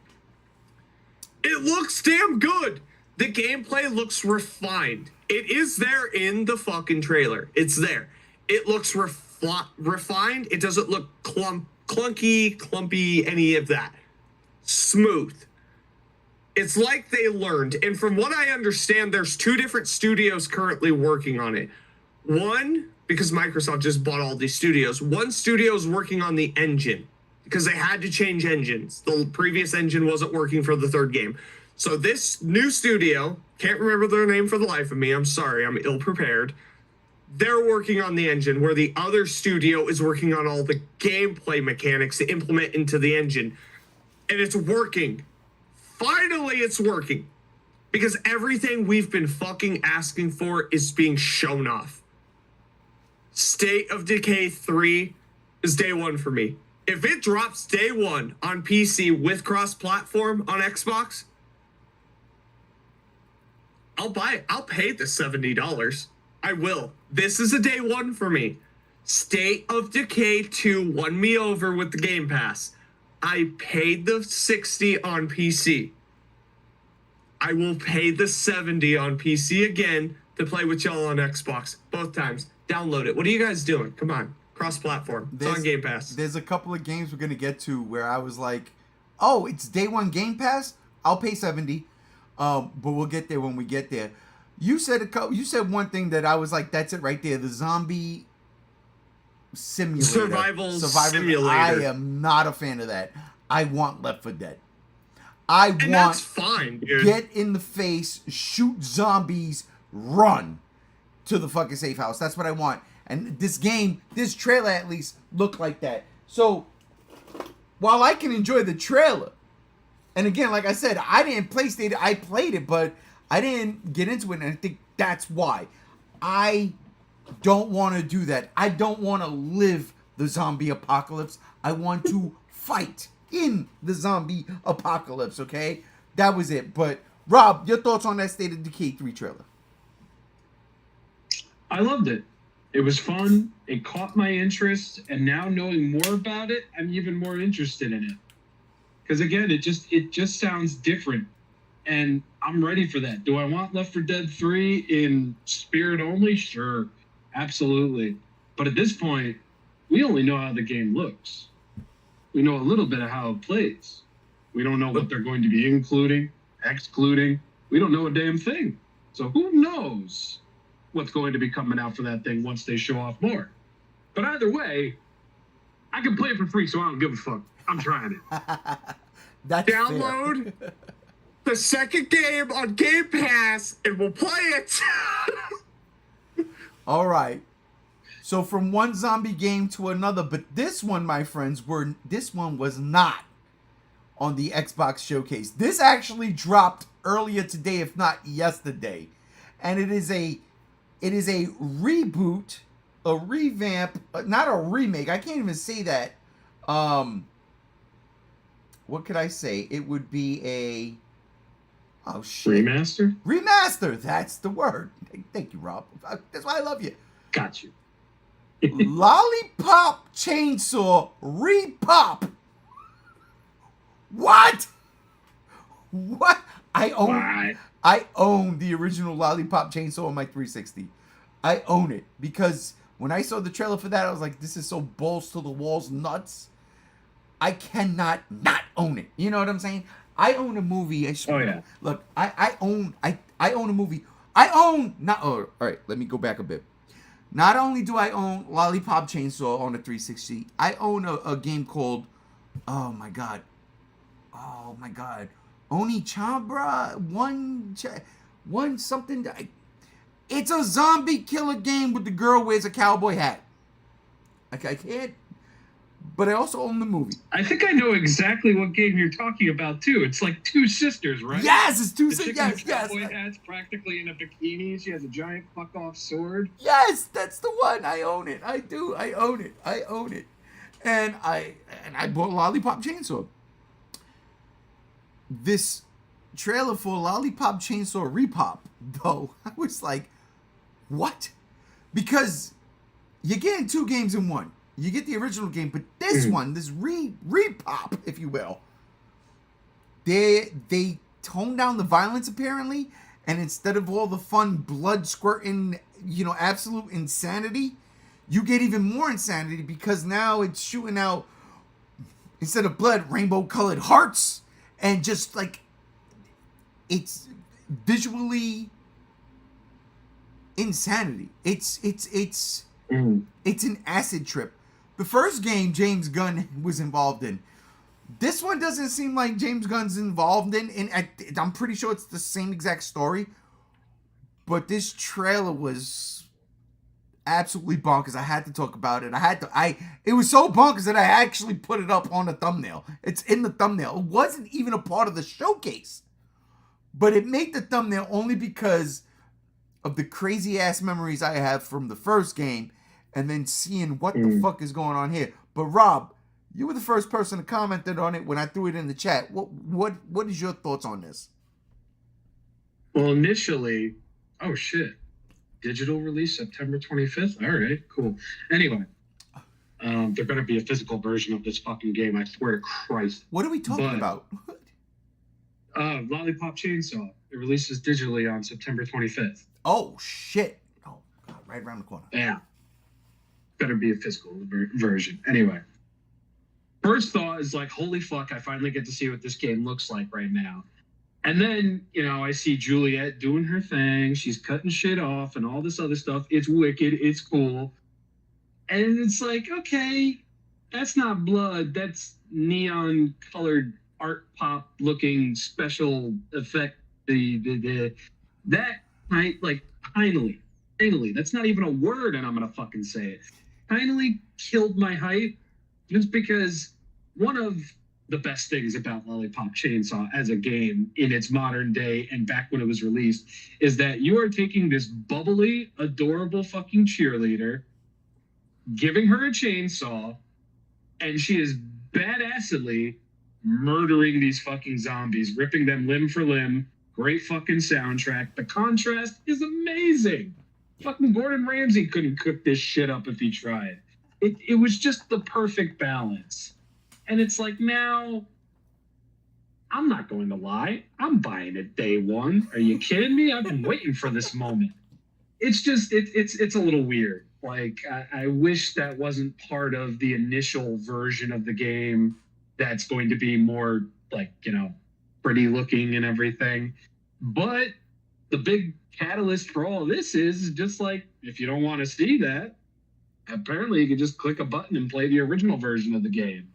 It looks damn good. The gameplay looks refined. It is there in the fucking trailer. It's there. It looks refined. It doesn't look clunky, clumpy, any of that. Smooth. It's like they learned. And from what I understand, there's 2 different studios currently working on it. One, because Microsoft just bought all these studios, one studio is working on the engine because they had to change engines. The previous engine wasn't working for the third game. So this new studio, can't remember their name for the life of me. I'm sorry, I'm ill-prepared. They're working on the engine, where the other studio is working on all the gameplay mechanics to implement into the engine. And it's working. Finally, it's working. Because everything we've been fucking asking for is being shown off. State of Decay 3 is day one for me. If it drops day one on PC with cross-platform on Xbox, I'll buy it. I'll pay the $70. I will. This is a day one for me. State of Decay 2 won me over with the Game Pass. I paid the $60 on PC. I will pay the $70 on PC again to play with y'all on Xbox. Both times. Download it. What are you guys doing? Come on. Cross-platform. It's on Game Pass. There's a couple of games we're going to get to where I was like, oh, it's day one Game Pass? I'll pay $70. But we'll get there when we get there. You said one thing that I was like, that's it right there. The zombie simulator. Survival simulator. I am not a fan of that. I want Left 4 Dead. I and want that's fine, dude. Get in the face, shoot zombies, run to the fucking safe house. That's what I want. And this game, this trailer at least, looked like that. So, while I can enjoy the trailer, and again, like I said, I didn't play State. I played it, but I didn't get into it, and I think that's why. I don't want to do that. I don't want to live the zombie apocalypse. I want to fight in the zombie apocalypse, okay? That was it. But, Rob, your thoughts on that State of Decay 3 trailer? I loved it. It was fun. It caught my interest, and now knowing more about it, I'm even more interested in it. Because again, it just sounds different, and I'm ready for that. Do I want Left 4 Dead 3 in spirit only? Sure, absolutely. But at this point, we only know how the game looks. We know a little bit of how it plays. We don't know what they're going to be including, excluding. We don't know a damn thing. So who knows what's going to be coming out for that thing once they show off more. But either way, I can play it for free, so I don't give a fuck. I'm trying it. That's Download the second game on Game Pass, and we'll play it. All right. So from one zombie game to another, but this one, my friends, this one was not on the Xbox showcase. This actually dropped earlier today, if not yesterday, and it is a reboot, a revamp, not a remake. I can't even say that. What could I say? It would be a Remaster? Remaster. That's the word. Thank you, Rob. That's why I love you. Got you. Lollipop Chainsaw Repop. What? I own the original Lollipop Chainsaw on my 360. I own it because when I saw the trailer for that, I was like, this is so balls to the walls nuts. I cannot not own it. You know what I'm saying? I own a movie. Oh yeah. Look, I own a movie. All right, let me go back a bit. Not only do I own Lollipop Chainsaw on the 360, I own a game called, oh my god. Oni Chambra, one something. It's a zombie killer game with the girl wears a cowboy hat. I can't. But I also own the movie. I think I know exactly what game you're talking about too. It's like two sisters, right? Yes, it's two The chick sisters. in the Yes, cowboy hat's practically in a bikini. She has a giant fuck off sword. yes, that's the one. I own it. I do. I own it. And I bought Lollipop Chainsaw. This trailer for Lollipop Chainsaw Repop, though, I was like, what? Because you're getting two games in one. You get the original game, but this one, this repop, if you will, they toned down the violence apparently, and instead of all the fun blood squirting, absolute insanity, you get even more insanity because now it's shooting out, instead of blood, rainbow colored hearts, and just like, it's visually insanity. It's an acid trip. The first game James Gunn was involved in. This one doesn't seem like James Gunn's involved in, and I'm pretty sure it's the same exact story. But this trailer was absolutely bonkers. I had to talk about it. It was so bonkers that I actually put it up on the thumbnail. It's in the thumbnail. It wasn't even a part of the showcase. But it made the thumbnail only because of the crazy ass memories I have from the first game, and then seeing what the fuck is going on here. But Rob, you were the first person to comment on it when I threw it in the chat. What is your thoughts on this? Well, initially, oh shit, digital release September 25th. All right, cool. Anyway, there's gonna be a physical version of this fucking game. I swear to Christ. What are we talking about? Lollipop Chainsaw. It releases digitally on September 25th. Oh shit! Oh God, right around the corner. Yeah. Better be a physical version. Anyway, first thought is like, holy fuck, I finally get to see what this game looks like right now. And then, I see Juliet doing her thing. She's cutting shit off and all this other stuff. It's wicked. It's cool. And it's like, okay, that's not blood. That's neon colored art pop looking special effect. Finally, that's not even a word, and I'm going to fucking say it. Finally killed my hype just because one of the best things about Lollipop Chainsaw as a game in its modern day and back when it was released is that you are taking this bubbly, adorable fucking cheerleader, giving her a chainsaw, and she is badassedly murdering these fucking zombies, ripping them limb for limb. Great fucking soundtrack. The contrast is amazing. Fucking Gordon Ramsay couldn't cook this shit up if he tried. It was just the perfect balance. And it's like, now, I'm not going to lie. I'm buying it day one. Are you kidding me? I've been waiting for this moment. It's just, it's a little weird. Like, I wish that wasn't part of the initial version of the game that's going to be more, like, pretty looking and everything. But the big catalyst for all of this is just like, if you don't want to see that, apparently you can just click a button and play the original version of the game,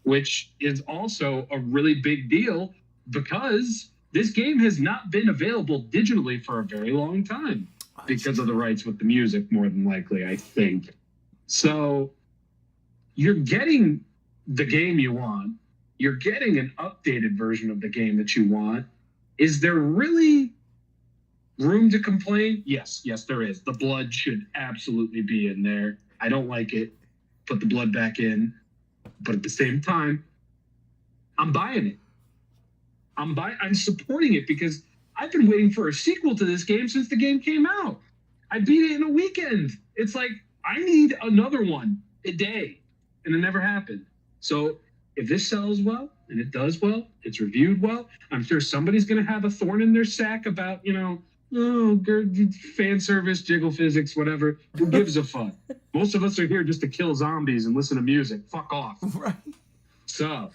which is also a really big deal because this game has not been available digitally for a very long time because of the rights with the music, more than likely, I think. So you're getting the game you want. You're getting an updated version of the game that you want. Is there really room to complain? Yes, there is. The blood should absolutely be in there. I don't like it. Put the blood back in. But at the same time, I'm buying it. I'm supporting it because I've been waiting for a sequel to this game since the game came out. I beat it in a weekend. It's like, I need another one a day. And it never happened. So if this sells well, and it does well, it's reviewed well, I'm sure somebody's going to have a thorn in their sack about, fan service, jiggle physics, whatever. Who gives a fuck? Most of us are here just to kill zombies and listen to music. Fuck off. Right. So,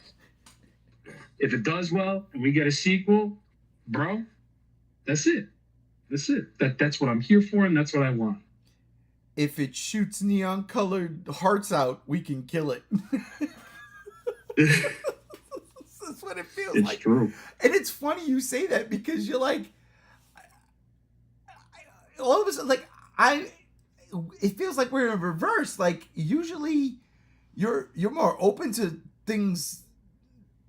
if it does well and we get a sequel, bro, that's it. That's what I'm here for, and that's what I want. If it shoots neon colored hearts out, we can kill it. That's what it feels It's like. true. And it's funny you say that because you're like, all of a sudden, like, it feels like we're in reverse. Like, usually you're more open to things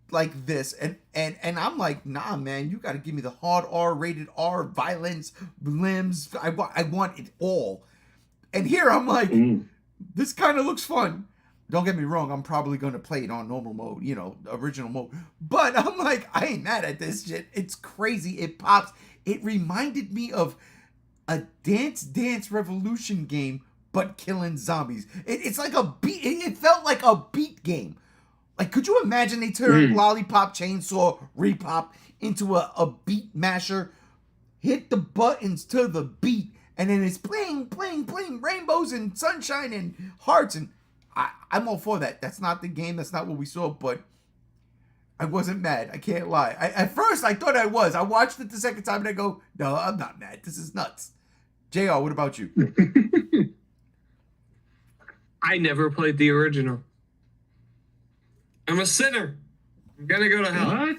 like this, and I'm like, nah, man, you got to give me the hard R, rated R, violence, limbs. I want it all. And here I'm like, this kind of looks fun. Don't get me wrong, I'm probably going to play it on normal mode, original mode. But I'm like, I ain't mad at this shit. It's crazy. It pops. It reminded me of a Dance Revolution game, but killing zombies. It's like a beat. It felt like a beat game. Like, could you imagine they turned Lollipop Chainsaw Repop into a beat masher? Hit the buttons to the beat, and then it's playing rainbows and sunshine and hearts, and I'm all for that. That's not the game. That's not what we saw, but I wasn't mad. I can't lie. At first, I thought I was. I watched it the second time, and I go, no, I'm not mad. This is nuts. JR, what about you? I never played the original. I'm a sinner. I'm gonna go to hell. What?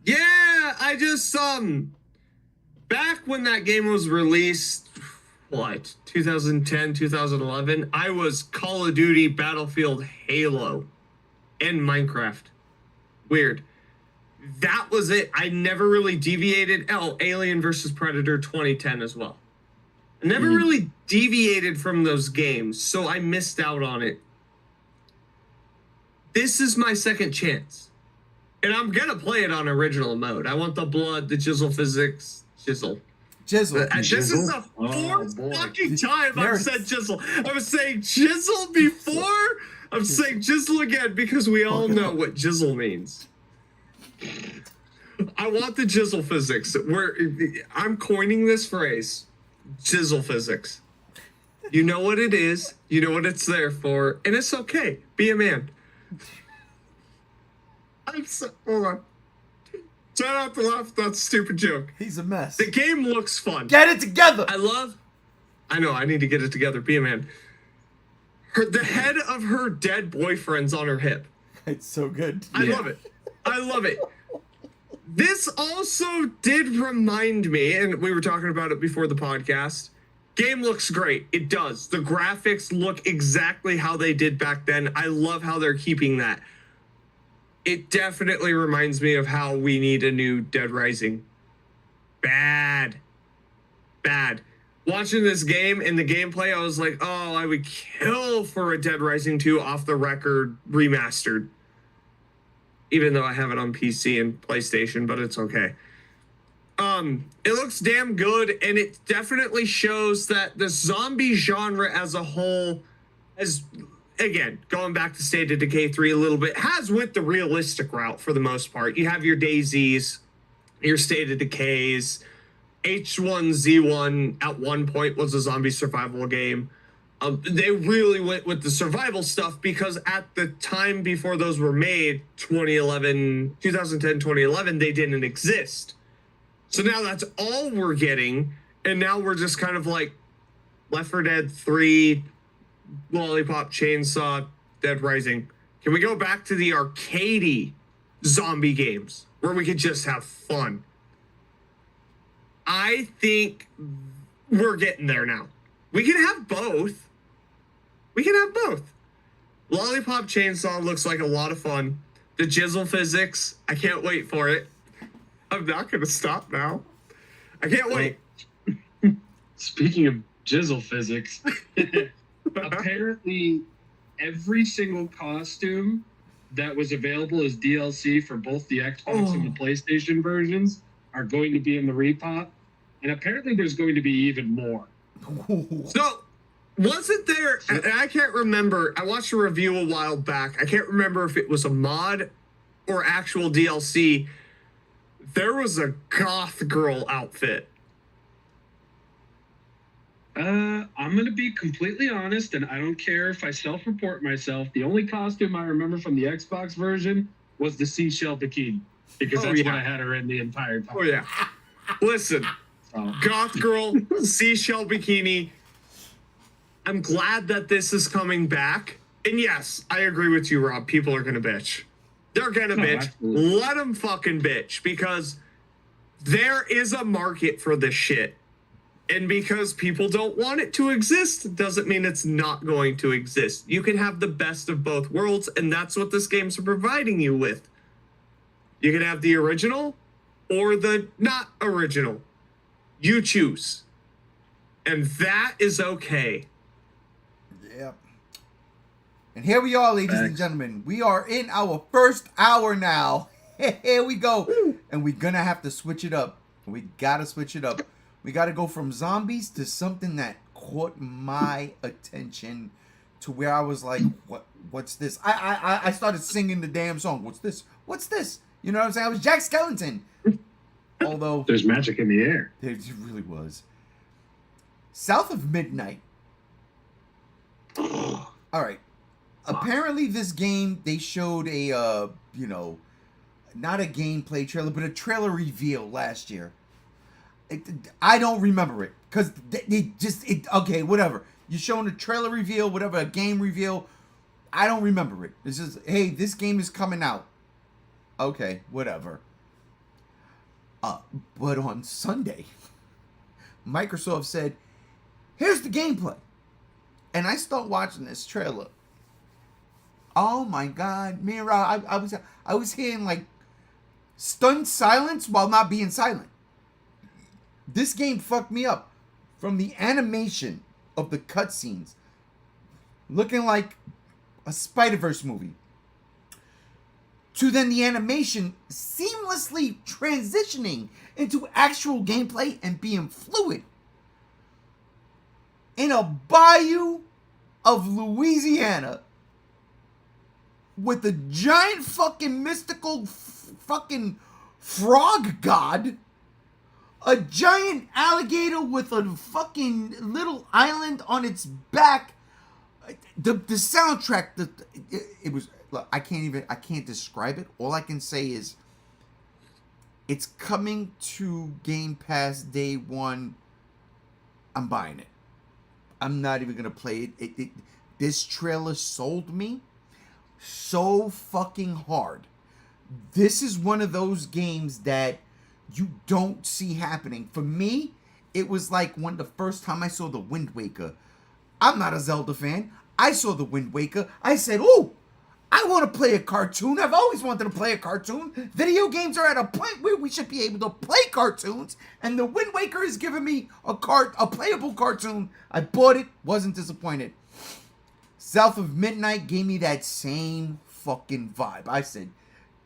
Yeah, I just back when that game was released, 2010, 2011, I was Call of Duty, Battlefield, Halo, and Minecraft. Weird. That was it. I never really deviated. Alien vs. Predator 2010 as well. I never really deviated from those games, so I missed out on it. This is my second chance. And I'm going to play it on original mode. I want the blood, the jizzle physics. Jizzle. Jizzle. This is the fourth fucking time I've said jizzle. I was saying jizzle before. I'm saying jizzle again because we all know what jizzle means. I want the jizzle physics. I'm coining this phrase. Jizzle physics. You know what it is. You know what it's there for. And it's okay. Be a man. Hold on. Try not to laugh at that stupid joke. He's a mess. The game looks fun. Get it together. I know, I need to get it together. Be a man. The head of her dead boyfriend's on her hip. It's so good. I love it. I love it. This also did remind me, and we were talking about it before the podcast. Game looks great. It does. The graphics look exactly how they did back then. I love how they're keeping that. It definitely reminds me of how we need a new Dead Rising. Bad. Watching this game and the gameplay, I was like, oh, I would kill for a Dead Rising 2 off the record remastered. Even though I have it on PC and PlayStation, but it's okay. It looks damn good, and it definitely shows that the zombie genre as a whole has, again, going back to State of Decay 3 a little bit, has went the realistic route for the most part. You have your DayZs, your State of Decays. H1Z1 at one point was a zombie survival game. They really went with the survival stuff because at the time before those were made, 2010, 2011, they didn't exist. So now that's all we're getting, and now we're just kind of like Left 4 Dead 3, Lollipop Chainsaw, Dead Rising. Can we go back to the arcadey zombie games where we could just have fun? I think we're getting there now. We can have both. Lollipop Chainsaw looks like a lot of fun. The jizzle physics, I can't wait for it. I'm not going to stop now. I can't wait. Speaking of jizzle physics, apparently every single costume that was available as DLC for both the Xbox and the PlayStation versions are going to be in the repop. And apparently there's going to be even more. So, wasn't there, and I can't remember, I watched a review a while back. I can't remember if it was a mod or actual DLC. There was a goth girl outfit. I'm going to be completely honest, and I don't care if I self-report myself. The only costume I remember from the Xbox version was the seashell bikini, because that's what I had her in the entire time. Oh, yeah. Listen, goth girl, seashell bikini. I'm glad that this is coming back. And yes, I agree with you, Rob. People are going to bitch. They're gonna No, bitch. absolutely. Let them fucking bitch, because there is a market for this shit. And because people don't want it to exist doesn't mean it's not going to exist. You can have the best of both worlds, and that's what this game's providing you with. You can have the original or the not original. You choose. And that is okay. Yep. And here we are, ladies and gentlemen. We are in our first hour now. Here we go. And we're going to have to switch it up. We got to switch it up. We got to go from zombies to something that caught my attention to where I was like, what's this? I started singing the damn song. What's this? What's this? You know what I'm saying? I was Jack Skellington. Although There's magic in the air. it really was. South of Midnight. All right. Apparently this game, they showed a, not a gameplay trailer, but a trailer reveal last year. I don't remember it because okay, whatever. You're showing a trailer reveal, whatever, a game reveal. I don't remember it. This is, hey, this game is coming out. Okay, whatever. But on Sunday, Microsoft said, here's the gameplay. And I start watching this trailer. Oh my God, me and Rob, I was hearing like stunned silence while not being silent. This game fucked me up. From the animation of the cutscenes, looking like a Spider-Verse movie, to then the animation seamlessly transitioning into actual gameplay and being fluid. In a bayou of Louisiana, with a giant fucking mystical fucking frog god, a giant alligator with a fucking little island on its back. The soundtrack, it was, look, I can't describe it. All I can say is it's coming to Game Pass day one. I'm buying it. I'm not even gonna play it. This trailer sold me so fucking hard. This is one of those games that you don't see happening. For me, it was like when the first time I saw the Wind Waker. I'm not a Zelda fan. I saw the Wind Waker. I said, "Oh, I want to play a cartoon. I've always wanted to play a cartoon. Video games are at a point where we should be able to play cartoons, and the Wind Waker is giving me a playable cartoon." I bought it, wasn't disappointed. South of Midnight gave me that same fucking vibe. I said,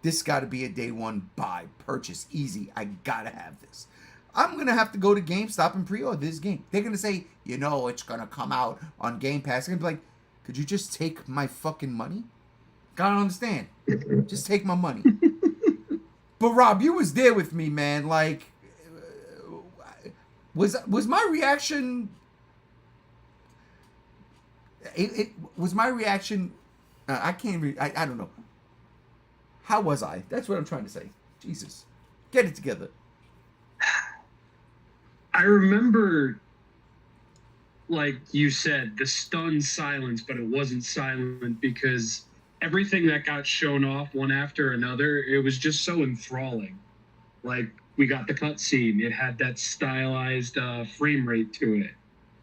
this got to be a day one buy, purchase, easy. I gotta have this. I'm gonna have to go to GameStop and pre-order this game. They're gonna say, it's gonna come out on Game Pass. I'm gonna be like, could you just take my fucking money? Gotta understand. Just take my money. But Rob, you was there with me, man. Like, was my reaction? It was my reaction. I can't. I don't know. How was I? That's what I'm trying to say. Jesus, get it together. I remember, like you said, the stunned silence, but it wasn't silent because everything that got shown off one after another, it was just so enthralling. Like, we got the cutscene. It had that stylized frame rate to it.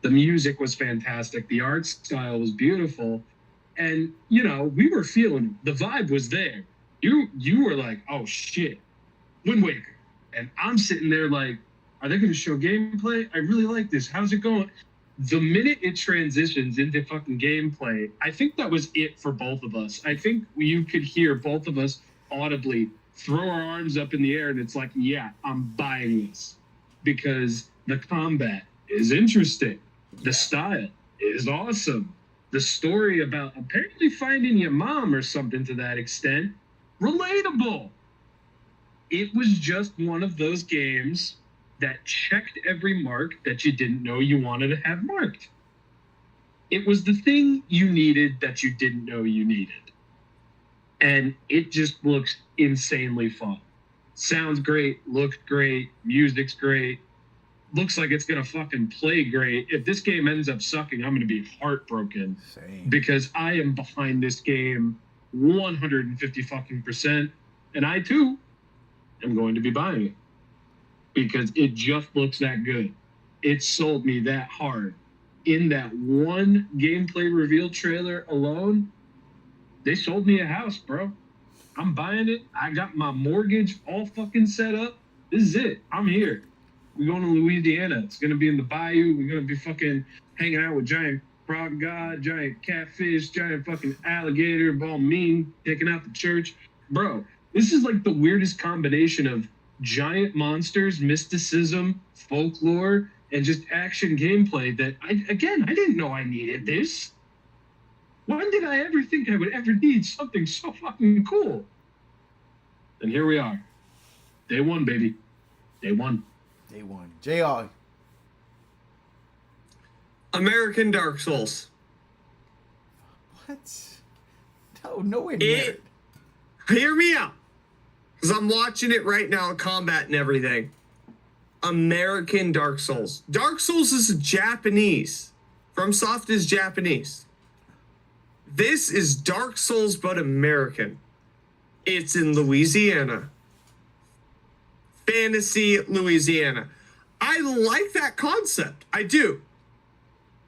The music was fantastic. The art style was beautiful. And, we were feeling it. The vibe was there. You were like, oh, shit, Wind Waker. And I'm sitting there like, are they going to show gameplay? I really like this. How's it going? The minute it transitions into fucking gameplay, I think that was it for both of us. I think you could hear both of us audibly throw our arms up in the air, and it's like, yeah, I'm buying this. Because the combat is interesting. The style is awesome. The story about apparently finding your mom or something to that extent, relatable. It was just one of those games that checked every mark that you didn't know you wanted to have marked. It was the thing you needed that you didn't know you needed. And it just looks insanely fun. Sounds great, looks great, music's great, looks like it's gonna fucking play great. If this game ends up sucking, I'm gonna be heartbroken. Same. Because I am behind this game 150 fucking %. And I too am going to be buying it because it just looks that good. It sold me that hard. In that one gameplay reveal trailer alone, they sold me a house, bro. I'm buying it. I got my mortgage all fucking set up. This is it. I'm here. We're going to Louisiana. It's going to be in the bayou. We're going to be fucking hanging out with giant frog god, giant catfish, giant fucking alligator, all mean, taking out the church. Bro, this is like the weirdest combination of giant monsters, mysticism, folklore, and just action gameplay that, I didn't know I needed this. When did I ever think I would ever need something so fucking cool? And here we are. Day one, baby. Day one. Day one. JR. American Dark Souls. What? No, nowhere near it. Hear me out. Because I'm watching it right now, combat and everything. American Dark Souls. Dark Souls is Japanese. FromSoft is Japanese. This is Dark Souls, but American. It's in Louisiana. Fantasy Louisiana. I like that concept. I do.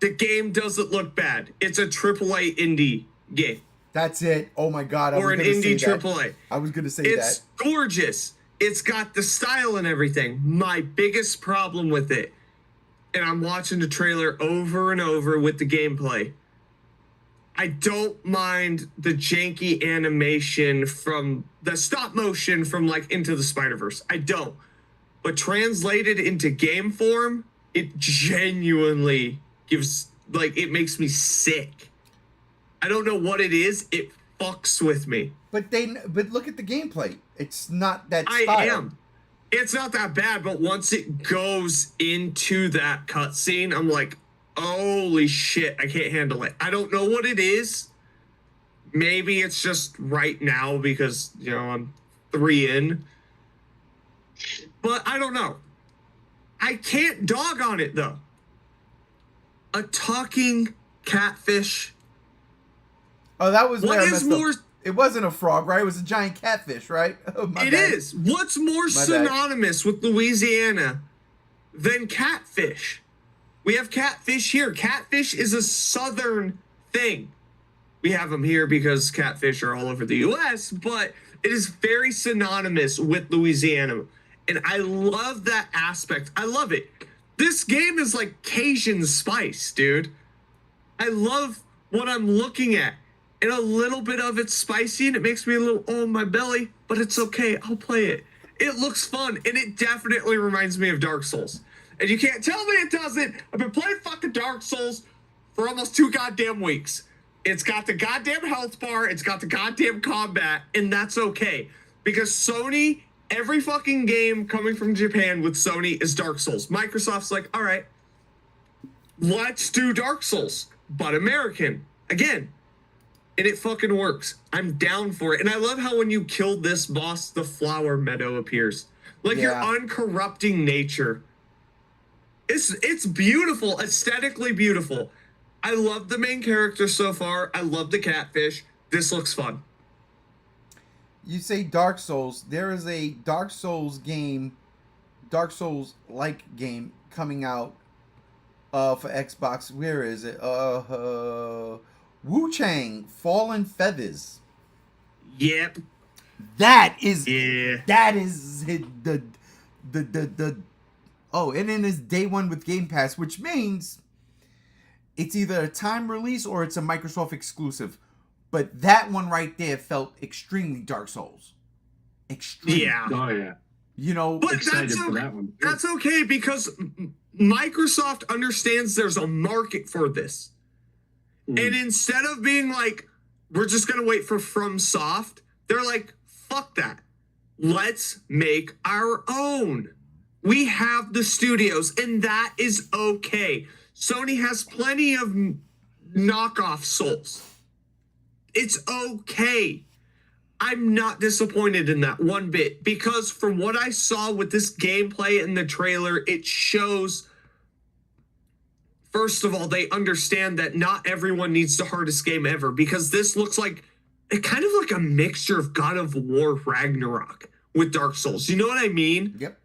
The game doesn't look bad. It's a AAA indie game. That's it. Oh my God. Or an indie AAA. I was going to say that. It's gorgeous. It's got the style and everything. My biggest problem with it, and I'm watching the trailer over and over with the gameplay, I don't mind the janky animation from the stop motion from like Into the Spider-Verse. I don't. But translated into game form, it genuinely gives, like, it makes me sick. I don't know what it is. It fucks with me. But look at the gameplay. It's not that style. I am. It's not that bad, but once it goes into that cutscene, I'm like, holy shit, I can't handle it. I don't know what it is. Maybe it's just right now because, you know, I'm 3 in. But I don't know. I can't dog on it, though. A talking catfish. Oh, that was what where I is messed more? up. It wasn't a frog, right? It was a giant catfish, right? Oh, my It bad. is. What's more synonymous with Louisiana than catfish? We have catfish here. Catfish is a southern thing. We have them here because catfish are all over the U.S., but it is very synonymous with Louisiana. And I love that aspect. I love it. This game is like Cajun spice, dude. I love what I'm looking at. And a little bit of it's spicy and it makes me a little, oh, my belly, but it's okay. I'll play it. It looks fun. And it definitely reminds me of Dark Souls. And you can't tell me it doesn't. I've been playing fucking Dark Souls for almost 2 goddamn weeks. It's got the goddamn health bar. It's got the goddamn combat. And that's okay. Because Sony, every fucking game coming from Japan with Sony is Dark Souls. Microsoft's like, all right, let's do Dark Souls, but American. Again. And it fucking works. I'm down for it. And I love how when you kill this boss, the flower meadow appears. Like your uncorrupting nature. It's beautiful, aesthetically beautiful. I love the main character so far. I love the catfish. This looks fun. You say Dark Souls. There is a Dark Souls game, Dark Souls-like game coming out for Xbox. Where is it? Wu Chang Fallen Feathers. Yep. That is the oh, and then it's day one with Game Pass, which means it's either a time release or it's a Microsoft exclusive. But that one right there felt extremely Dark Souls. Extremely. Yeah. Oh yeah. You know, but excited for that one. That's okay because Microsoft understands there's a market for this. And instead of being like, we're just going to wait for FromSoft, they're like, fuck that. Let's make our own. We have the studios, and that is okay. Sony has plenty of knockoff Souls. It's okay. I'm not disappointed in that one bit, because from what I saw with this gameplay in the trailer, it shows... First of all, they understand that not everyone needs the hardest game ever, because this looks like kind of like a mixture of God of War Ragnarok with Dark Souls. You know what I mean? Yep.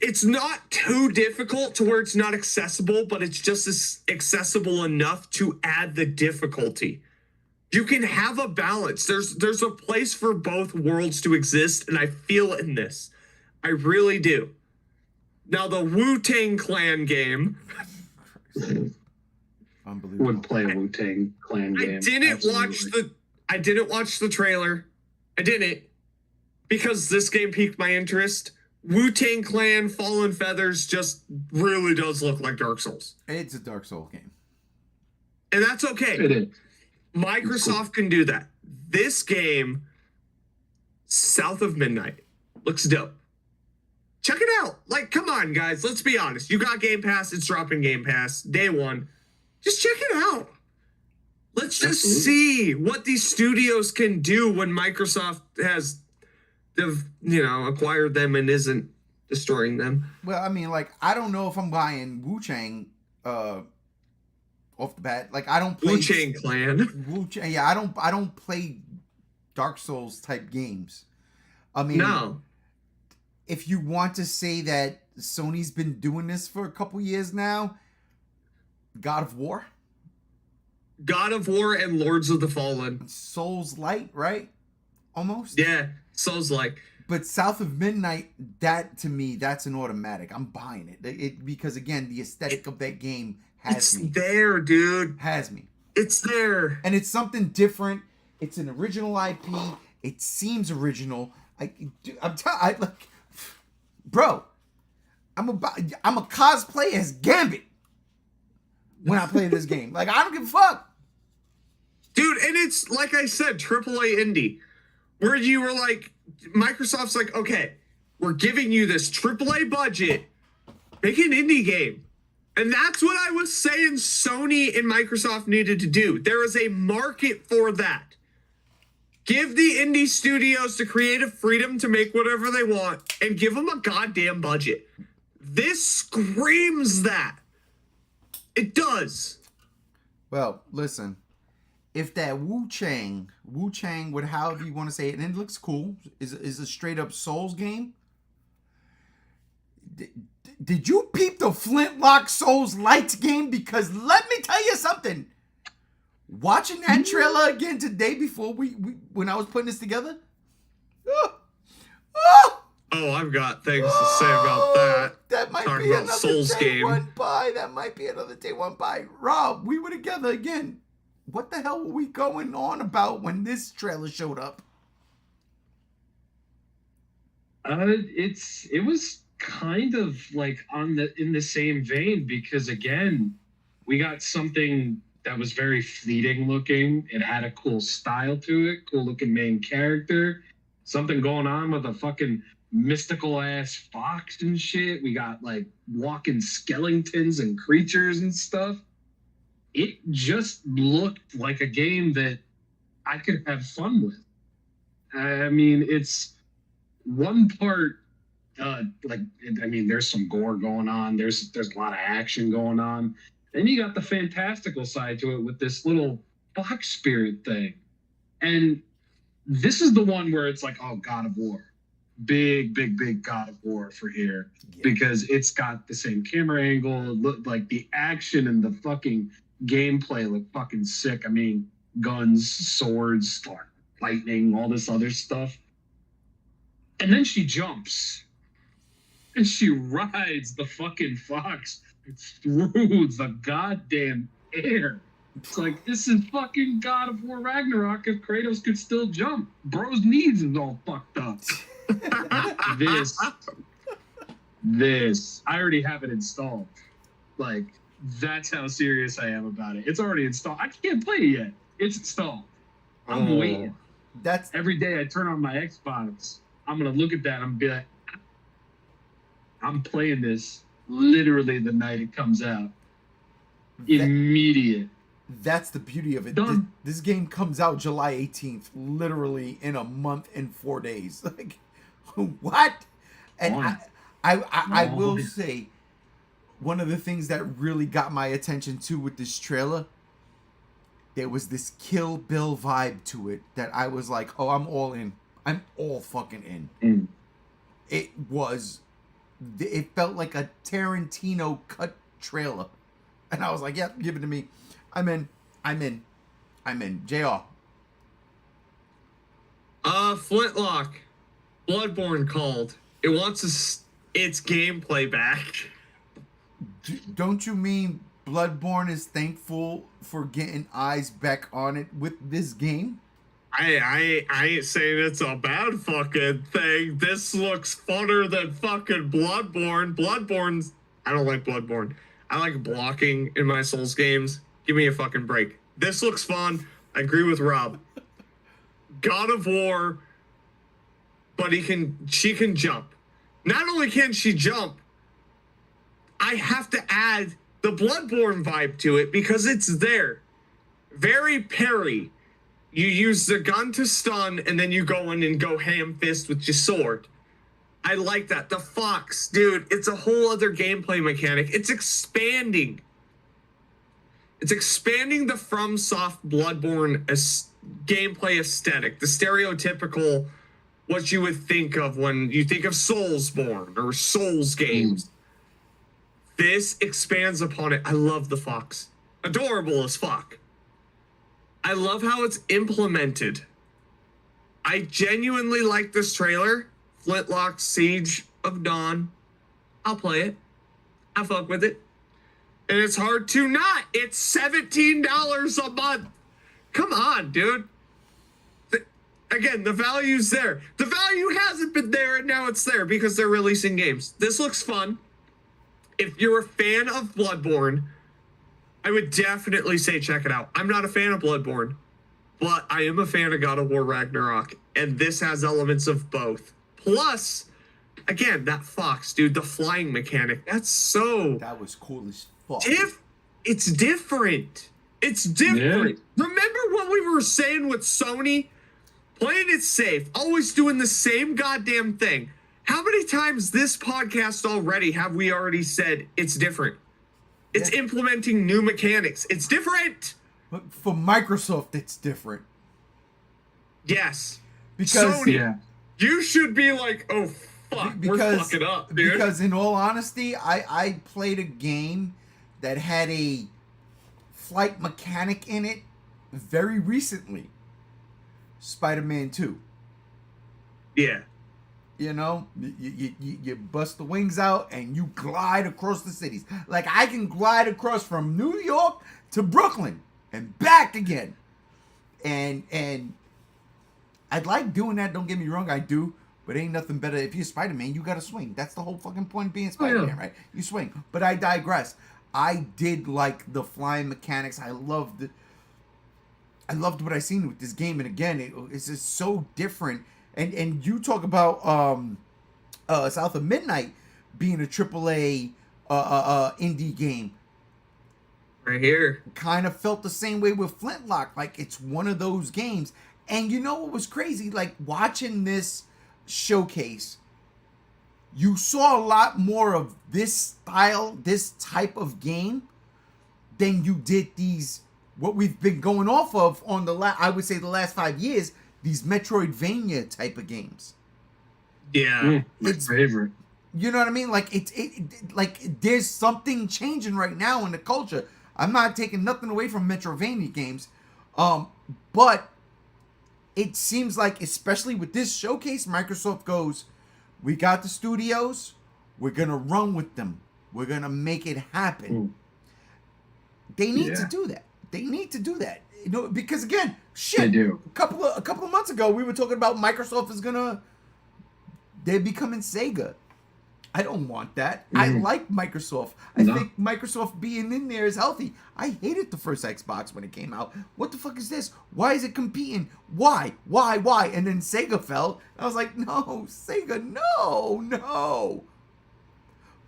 It's not too difficult to where it's not accessible, but it's just as accessible enough to add the difficulty. You can have a balance. There's a place for both worlds to exist, and I feel it in this. I really do. Now, the Wu-Tang Clan game. Unbelievable. Would play a Wu-Tang Clan game. I didn't watch the trailer. I didn't, because this game piqued my interest. Wu-Tang Clan Fallen Feathers just really does look like Dark Souls. It's a Dark Souls game. And that's okay. It is. Microsoft can do that. This game, South of Midnight, looks dope. Check it out. Like, come on, guys. Let's be honest. You got Game Pass. It's dropping Game Pass day one. Just check it out. Let's just see what these studios can do when Microsoft has, acquired them and isn't destroying them. Well, I mean, like, I don't know if I'm buying Wu-Tang off the bat. Like, I don't play Wu-Tang Clan. Wu-Tang. Yeah, I don't play Dark Souls type games. I mean, No. If you want to say that Sony's been doing this for a couple years now, God of War, God of War and Lords of the Fallen. Souls Light, right? Almost. Yeah, Souls like. But South of Midnight, that to me, that's an automatic. I'm buying it. Because again, the aesthetic of that game has me. It's there, dude. Has me. It's there. And it's something different. It's an original IP. It seems original. Bro, I'm a cosplay as Gambit when I play this game. Like, I don't give a fuck. Dude, and it's, like I said, AAA indie. Where you were like, Microsoft's like, okay, we're giving you this AAA budget. Make an indie game. And that's what I was saying Sony and Microsoft needed to do. There is a market for that. Give the indie studios the creative freedom to make whatever they want and give them a goddamn budget. This screams that. It does. Well, listen. If that Wu-Tang, with however you want to say it, and it looks cool, is a straight up Souls game. Did you peep the Flintlock Souls Lights game? Because let me tell you something. Watching that trailer again today before when I was putting this together. Oh, I've got things to say about that. That might Talking be about another Souls day game. went by. That might be another day went by. Rob, we were together again. What the hell were we going on about when this trailer showed up? It was kind of like in the same vein, because again, we got something that was very fleeting looking. It had a cool style to it, cool looking main character, something going on with a fucking mystical ass fox and shit. We got like walking skeletons and creatures and stuff. It just looked like a game that I could have fun with. I mean, it's one part there's some gore going on. There's a lot of action going on. Then you got the fantastical side to it with this little fox spirit thing. And this is the one where it's like, oh, God of War. Big God of War for here. Yeah. Because it's got the same camera angle. Look, like the action and the fucking gameplay look fucking sick. I mean, guns, swords, lightning, all this other stuff. And then she jumps. And she rides the fucking fox through the goddamn air. It's like, this is fucking God of War Ragnarok if Kratos could still jump. Bro's knees is all fucked up. This, I already have it installed. Like, that's how serious I am about it. It's already installed. I can't play it yet. It's installed. I'm waiting. That's every day I turn on my Xbox. I'm going to look at that and be like, I'm playing this literally the night it comes out. Immediate. That's the beauty of it. This game comes out July 18th, literally in a month and 4 days. Like, what? And I will say, one of the things that really got my attention too with this trailer there was this Kill Bill vibe to it that I was like, oh, I'm all in. I'm all fucking in. Mm. It felt like a Tarantino cut trailer. And I was like, yep, give it to me. I'm in. JR. Flintlock. Bloodborne called. It wants its gameplay back. Don't you mean Bloodborne is thankful for getting eyes back on it with this game? I ain't saying it's a bad fucking thing. This looks funner than fucking Bloodborne. I don't like Bloodborne. I like blocking in my Souls games. Give me a fucking break. This looks fun. I agree with Rob. God of War, but she can jump. Not only can she jump, I have to add the Bloodborne vibe to it because it's there. Very parry. You use the gun to stun, and then you go in and go ham fist with your sword. I like that. The fox, dude, it's a whole other gameplay mechanic. It's expanding. It's expanding the FromSoft Bloodborne gameplay aesthetic, the stereotypical what you would think of when you think of Soulsborne or Souls games. This expands upon it. I love the fox. Adorable as fuck. I love how it's implemented. I genuinely like this trailer. Flintlock Siege of Dawn. I'll play it. I fuck with it. And it's hard to not. It's $17 a month. Come on, dude. Again, the value's there. The value hasn't been there, and now it's there because they're releasing games. This looks fun. If you're a fan of Bloodborne, I would definitely say check it out. I'm not a fan of Bloodborne, but I am a fan of God of War Ragnarok, and this has elements of both. Plus, again, that fox, dude, the flying mechanic, that was cool as fuck. It's different. It's different. Yeah. Remember what we were saying with Sony? Playing it safe, always doing the same goddamn thing. How many times this podcast already have we already said it's different? It's implementing new mechanics. It's different. But for Microsoft, it's different. Yes. Because Sony, you should be like, oh, fuck, we're fucking up, dude. Because in all honesty, I played a game that had a flight mechanic in it very recently. Spider-Man 2. Yeah. You know, you bust the wings out and you glide across the cities. Like, I can glide across from New York to Brooklyn and back again. And I'd like doing that, don't get me wrong, I do. But ain't nothing better. If you're Spider-Man, you gotta swing. That's the whole fucking point of being Spider-Man, right? You swing. But I digress. I did like the flying mechanics. I loved what I seen with this game. And again, it's just so different. And you talk about South of Midnight being a AAA indie game. Right here. Kind of felt the same way with Flintlock. Like, it's one of those games. And you know what was crazy? Like, watching this showcase, you saw a lot more of this style, this type of game, than you did what we've been going off of on I would say the last 5 years, these Metroidvania type of games. Yeah. It's favorite. You know what I mean? Like, like there's something changing right now in the culture. I'm not taking nothing away from Metroidvania games. But it seems like, especially with this showcase, Microsoft goes, we got the studios, we're going to run with them. We're going to make it happen. Ooh. They need to do that. They need to do that. You know, because again, shit. They do. A couple of months ago, we were talking about Microsoft is they're becoming Sega. I don't want that. I like Microsoft. I think Microsoft being in there is healthy. I hated the first Xbox when it came out. What the fuck is this? Why is it competing? Why? And then Sega fell. I was like, no, Sega, no.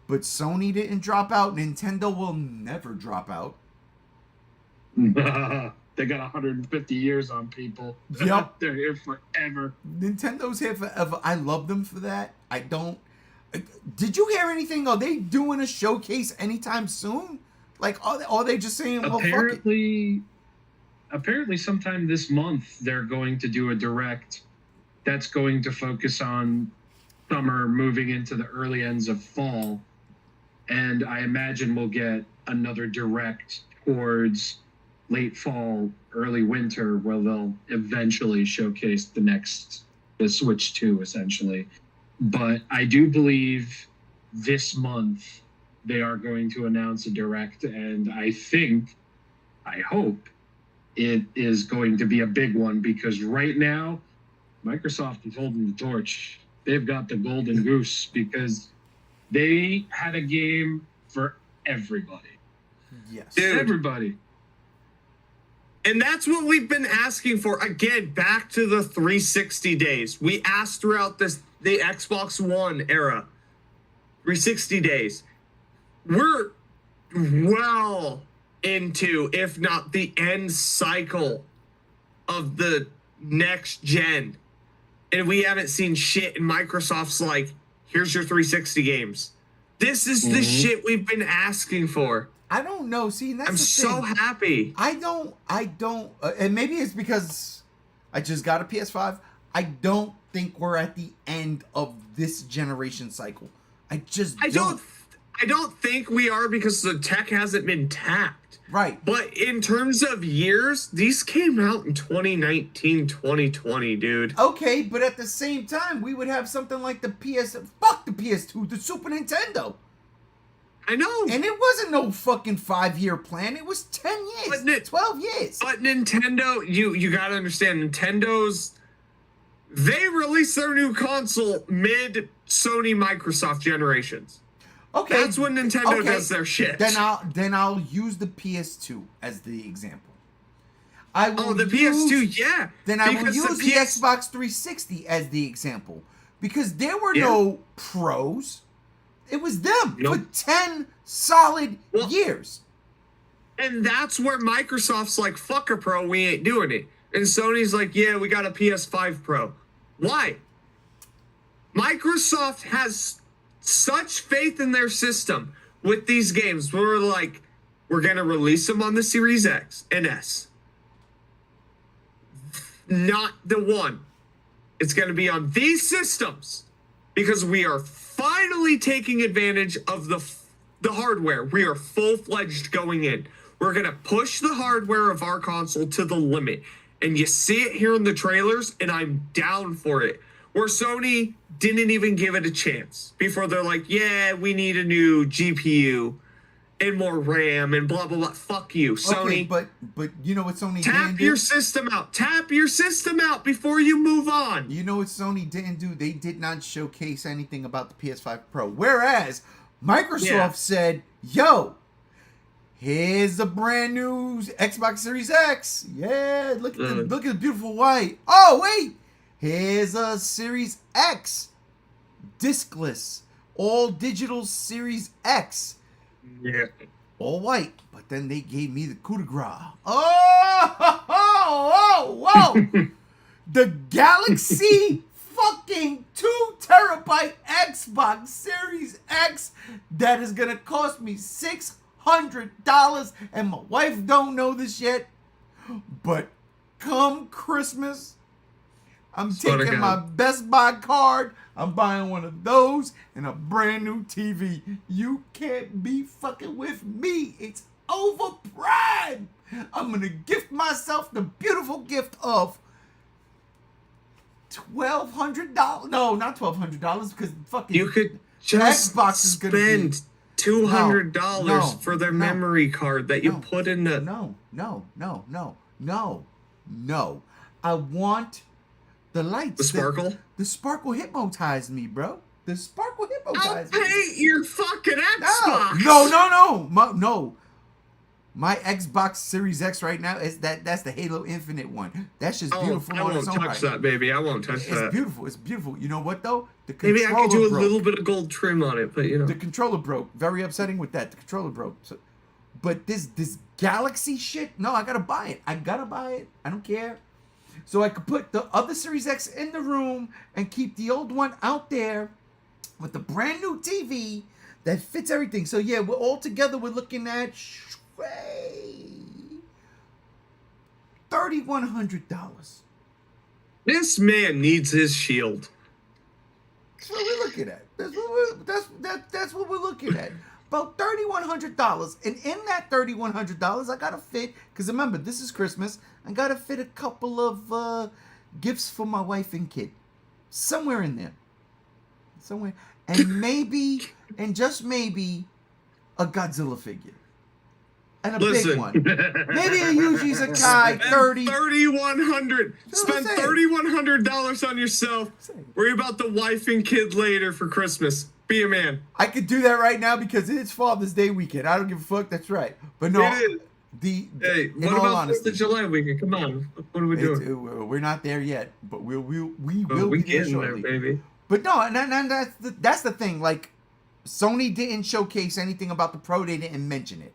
But Sony didn't drop out. Nintendo will never drop out. They got 150 years on people. Yep. They're here forever. Nintendo's here forever. I love them for that. I don't. Did you hear anything? Are they doing a showcase anytime soon? Like, are they just saying, well, apparently, apparently sometime this month they're going to do a direct that's going to focus on summer moving into the early ends of fall. And I imagine we'll get another direct towards late fall, early winter, where they'll eventually showcase the Switch 2, essentially. But I do believe this month they are going to announce a direct, and I hope it is going to be a big one, because right now Microsoft is holding the torch. They've got the golden goose because they had a game for everybody. Yes. Dude. Everybody. And that's what we've been asking for. Again, back to the 360 days. We asked throughout the Xbox One era. 360 days. We're well into, if not the end cycle of the next gen. And we haven't seen shit, and Microsoft's like, here's your 360 games. This is the shit we've been asking for. I don't know. See, that's I'm the so thing. happy. I don't, and maybe it's because I just got a PS5. I don't think we're at the end of this generation cycle. I don't think we are, because the tech hasn't been tapped. Right. But in terms of years, these came out in 2019, 2020, dude. Okay, but at the same time, we would have something like the PS2, the Super Nintendo. I know. And it wasn't no fucking 5-year plan. It was 10 years, 12 years. But Nintendo, you gotta understand, they released their new console mid Sony Microsoft generations. Okay, that's when Nintendo does their shit. Then I'll use the PS2 as the example. The PS2, yeah. Then I will use the Xbox 360 as the example, because there were no pros. It was them for 10 solid years. And that's where Microsoft's like, fuck a pro, we ain't doing it. And Sony's like, yeah, we got a PS5 Pro. Why? Microsoft has such faith in their system with these games. We're like, we're going to release them on the Series X and S. Not the one. It's going to be on these systems, because we are finally taking advantage of the hardware. We are full-fledged going in. We're going to push the hardware of our console to the limit. And you see it here in the trailers, and I'm down for it. Where Sony didn't even give it a chance before they're like, yeah, we need a new GPU and more RAM and blah, blah, blah. Fuck you, Sony. Okay, but you know what Sony didn't do? Tap your system out before you move on. You know what Sony didn't do? They did not showcase anything about the PS5 Pro. Whereas Microsoft said, yo, here's a brand new Xbox Series X. Yeah, look at the beautiful white. Oh, wait. Here's a Series X, discless, all digital Series X. Yeah. All white, but then they gave me the coup de grace. Whoa. The Galaxy fucking 2 terabyte Xbox Series X that is going to cost me $600, and my wife don't know this yet, but come Christmas, I'm taking my Best Buy card. I'm buying one of those and a brand new TV. You can't be fucking with me. It's over prime. I'm going to gift myself the beautiful gift of $1,200. No, not $1,200, because fucking you could just Xbox is spend $200 for their memory card that you put in the... No. I want the lights. The sparkle? The sparkle hypnotized me, bro. The sparkle hypnotized me. I'll pay your fucking Xbox. No. My Xbox Series X right now that's the Halo Infinite one. That's just beautiful. I won't touch that, baby. I won't touch that. It's beautiful. You know what though? Maybe I could do a little bit of gold trim on it, but you know. The controller broke. Very upsetting with that. The controller broke. So, but this Galaxy shit, no, I gotta buy it. I don't care. So I could put the other Series X in the room and keep the old one out there with the brand new TV that fits everything. So yeah, we're all together. We're looking at $3,100. This man needs his shield. That's what we're looking at. That's what we're looking at. About $3,100. And in that $3,100, I gotta fit, because remember, this is Christmas, I gotta fit a couple of gifts for my wife and kid. Somewhere in there. Somewhere. And maybe, and just maybe, a Godzilla figure. And a big one. Maybe a Yuji Sakai 30. $3,100. Spend saying. $3,100 on yourself. Worry about the wife and kid later for Christmas. Be a man. I could do that right now because it's Father's Day weekend. I don't give a fuck. That's right. But no, It is. Hey, what about 4th of July weekend? Come on. What are we doing? We're not there yet, but we will be We there getting there, shortly. baby. But no, and that's the thing. Like, Sony didn't showcase anything about the Pro. They didn't mention it.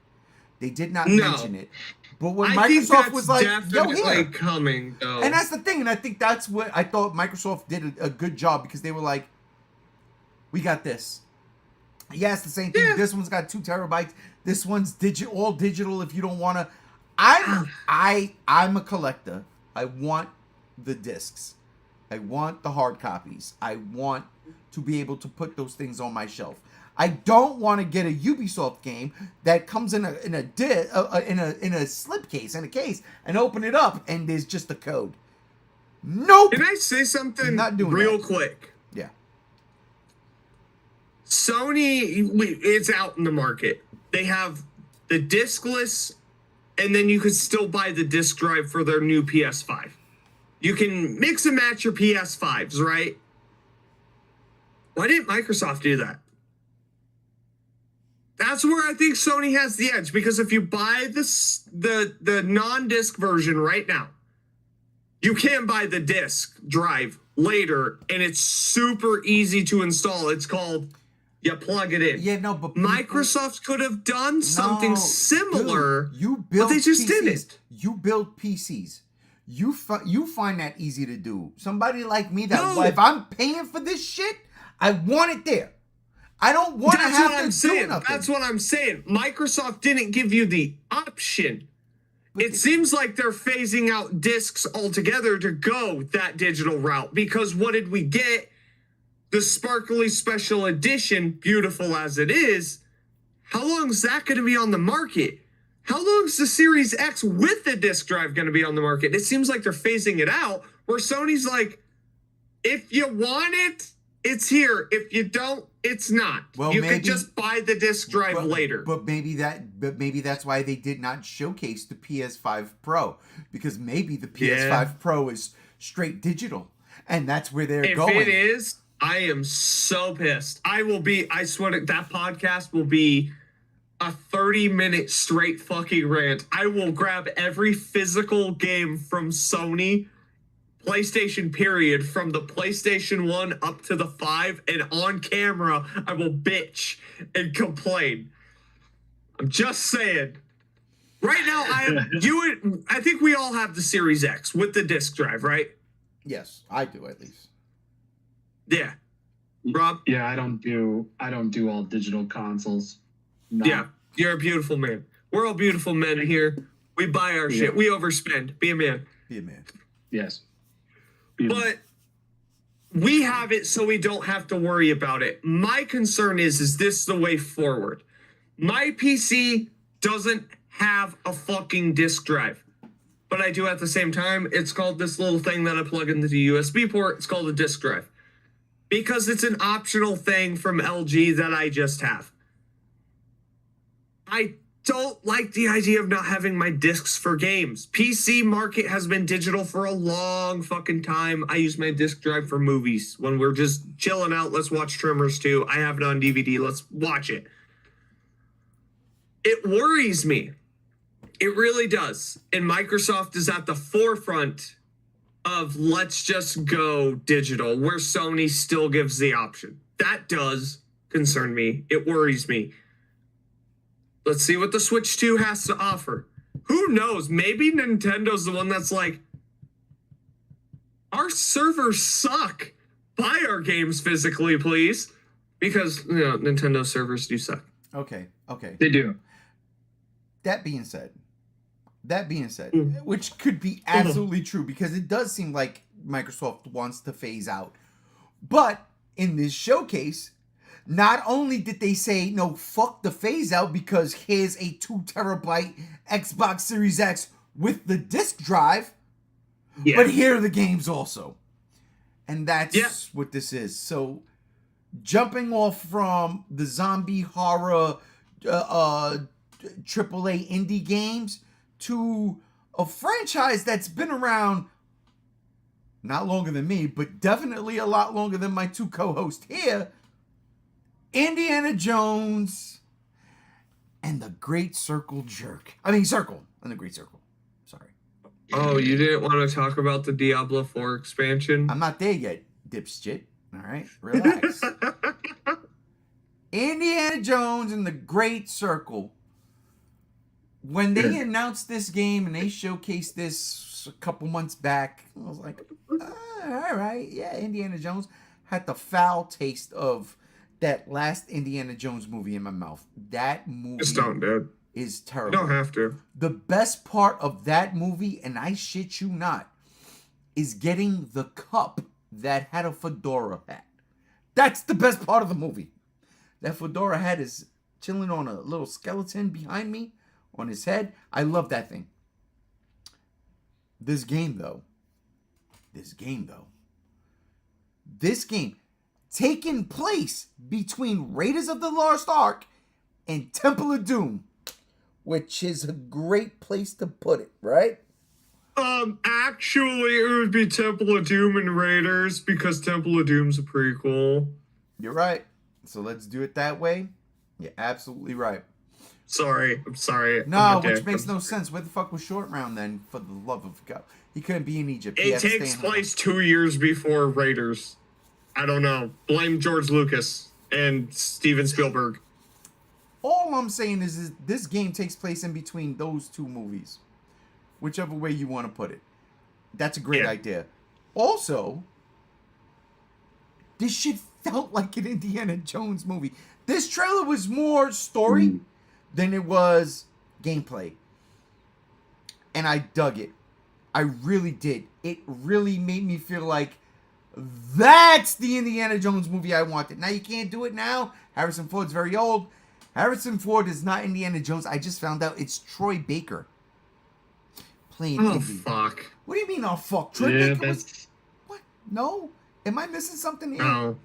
They did not mention it. But when I think Microsoft that's was like, "Yo, definitely here," coming, though. and that's the thing, and I think that's what I thought Microsoft did a good job, because they were like, "We got this." Yeah, it's the same thing. Yeah. This one's got 2 terabytes. This one's all digital. If you don't want to, I'm a collector. I want the discs. I want the hard copies. I want to be able to put those things on my shelf. I don't want to get a Ubisoft game that comes in a slipcase, in a case, and open it up and there's just a code. Nope. Can I say something Not doing real that. quick? Yeah. Sony, it's out in the market. They have the discless, and then you can still buy the disc drive for their new PS5. You can mix and match your PS5s, right? Why didn't Microsoft do that? That's where I think Sony has the edge, because if you buy the non-disc version right now, you can buy the disc drive later, and it's super easy to install. It's called, you plug it in. Yeah, no, but Microsoft could have done something similar, dude, you build but they just PCs. didn't. You build PCs. You find that easy to do. Somebody like me that if I'm paying for this shit, I want it there. I don't want to have to do nothing. That's what I'm saying. Microsoft didn't give you the option. It seems like they're phasing out discs altogether to go that digital route, because what did we get? The sparkly special edition, beautiful as it is. How long is that going to be on the market? How long is the Series X with the disc drive going to be on the market? It seems like they're phasing it out, where Sony's like, if you want it, it's here. If you don't, it's not. Well, you maybe, could just buy the disc drive later. But maybe that's why they did not showcase the PS5 Pro, because maybe the PS5 Pro is straight digital, and that's where they're going. If it is, I am so pissed. I swear to that podcast will be a 30-minute straight fucking rant. I will grab every physical game from Sony, PlayStation period, from the PlayStation 1 up to the 5, and on camera I will bitch and complain. I'm just saying. Right now I think we all have the Series X with the disc drive, right? Yes, I do, at least. Yeah. Rob? Yeah, I don't do all digital consoles. No. Yeah, you're a beautiful man. We're all beautiful men here. We buy our shit. We overspend. Be a man. Be a man. Yes. But we have it so we don't have to worry about it. My concern is this the way forward? My PC doesn't have a fucking disk drive. But I do at the same time. It's called this little thing that I plug into the USB port. It's called a disk drive. Because it's an optional thing from LG that I just have. I don't like the idea of not having my discs for games. PC market has been digital for a long fucking time. I use my disc drive for movies. When we're just chilling out, let's watch Tremors 2. I have it on DVD. Let's watch it. It worries me. It really does. And Microsoft is at the forefront of let's just go digital, where Sony still gives the option. That does concern me. It worries me. Let's see what the Switch 2 has to offer. Who knows? Maybe Nintendo's the one that's like, our servers suck. Buy our games physically, please. Because, Nintendo servers do suck. Okay. They do. That being said, That being said, Mm. which could be absolutely true because it does seem like Microsoft wants to phase out. But in this showcase, not only did they say, no, fuck the phase out because here's a 2 terabyte Xbox Series X with the disk drive, Yeah. but here are the games also. And that's Yeah. what this is. So, jumping off from the zombie horror AAA indie games to a franchise that's been around not longer than me, but definitely a lot longer than my two co-hosts here, Indiana Jones and the Great Circle Jerk. I mean, Circle and the Great Circle. Sorry. Oh, you didn't want to talk about the Diablo 4 expansion? I'm not there yet, dipshit. All right, relax. Indiana Jones and the Great Circle. When they announced this game and they showcased this a couple months back, I was like, all right, yeah, Indiana Jones. Had the foul taste of that last Indiana Jones movie in my mouth. That movie Just don't, dude. is You terrible. don't have to. The best part of that movie, and I shit you not, is getting the cup that had a fedora hat. That's the best part of the movie. That fedora hat is chilling on a little skeleton behind me on his head. I love that thing. This game, taking place between Raiders of the Lost Ark and Temple of Doom, which is a great place to put it, right? Actually, it would be Temple of Doom and Raiders because Temple of Doom's a prequel. You're right. So let's do it that way. You're absolutely right. Sorry, I'm sorry. No, I'm a which dick. makes no sense. Where the fuck was Short Round then, for the love of God? He couldn't be in Egypt. He It had to stay takes in home. place 2 years before Raiders. I don't know. Blame George Lucas and Steven Spielberg. All I'm saying is this game takes place in between those two movies. Whichever way you want to put it. That's a great Yeah. idea. Also, this shit felt like an Indiana Jones movie. This trailer was more story than it was gameplay. And I dug it. I really did. It really made me feel like that's the Indiana Jones movie I wanted. Now you can't do it now. Harrison Ford's very old. Harrison Ford is not Indiana Jones. I just found out it's Troy Baker playing Oh, Indy. fuck. What do you mean, oh fuck? Troy Yeah, Baker was... that's What? No? Am I missing something here? No.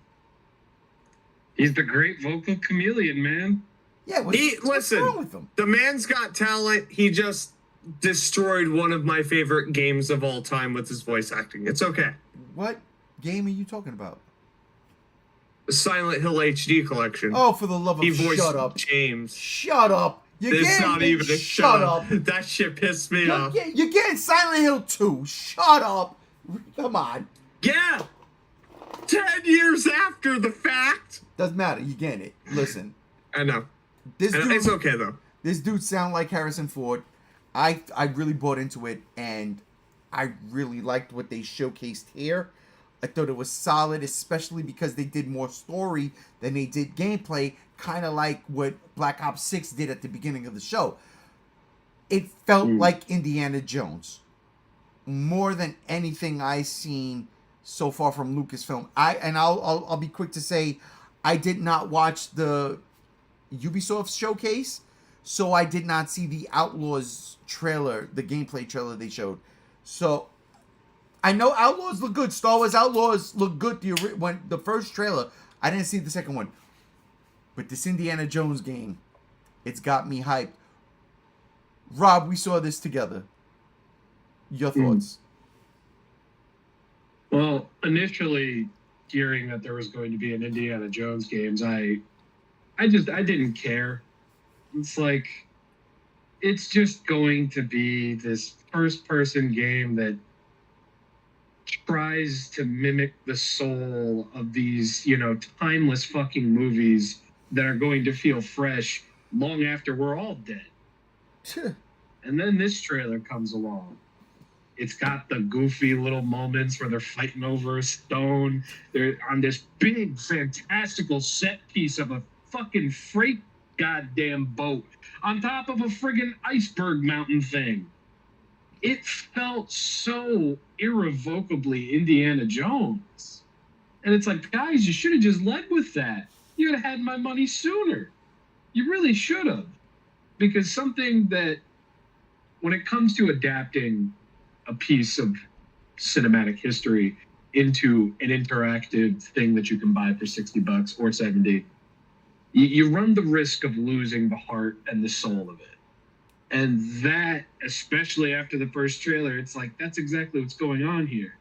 he's the great vocal chameleon, man. Yeah, what's Listen, wrong with him? the man's got talent. He just destroyed one of my favorite games of all time with his voice acting. It's okay. What game are you talking about? The Silent Hill HD collection. Oh, for the love of He voiced shut up. James. Shut up. You're It's getting not even a shut up. That shit pissed me off. You're getting Silent Hill 2. Shut up. Come on. Yeah. 10 years after the fact. Doesn't matter. You get it. Listen. I know. This And dude, it's okay though. This dude sound like Harrison Ford. I really bought into it, and I really liked what they showcased here. I thought it was solid, especially because they did more story than they did gameplay, kind of like what Black Ops 6 did at the beginning of the show. It felt like Indiana Jones. More than anything I've seen so far from Lucasfilm. I'll be quick to say I did not watch the Ubisoft showcase, so I did not see the Outlaws trailer, the gameplay trailer they showed. So I know Outlaws look good. Star Wars Outlaws look good. The first trailer, I didn't see the second one, but this Indiana Jones game, it's got me hyped. Rob, we saw this together. Your thoughts? Well, initially hearing that there was going to be an Indiana Jones games, I didn't care. It's like, it's just going to be this first-person game that tries to mimic the soul of these, timeless fucking movies that are going to feel fresh long after we're all dead. And then this trailer comes along. It's got the goofy little moments where they're fighting over a stone. They're on this big, fantastical set piece of a fucking freight goddamn boat on top of a friggin' iceberg mountain thing. it felt so irrevocably Indiana Jones. And it's like, guys, you should have just led with that. You would have had my money sooner. You really should have. Because something that, when it comes to adapting a piece of cinematic history into an interactive thing that you can buy for $60 or 70, you run the risk of losing the heart and the soul of it. And that, especially after the first trailer, it's like, that's exactly what's going on here.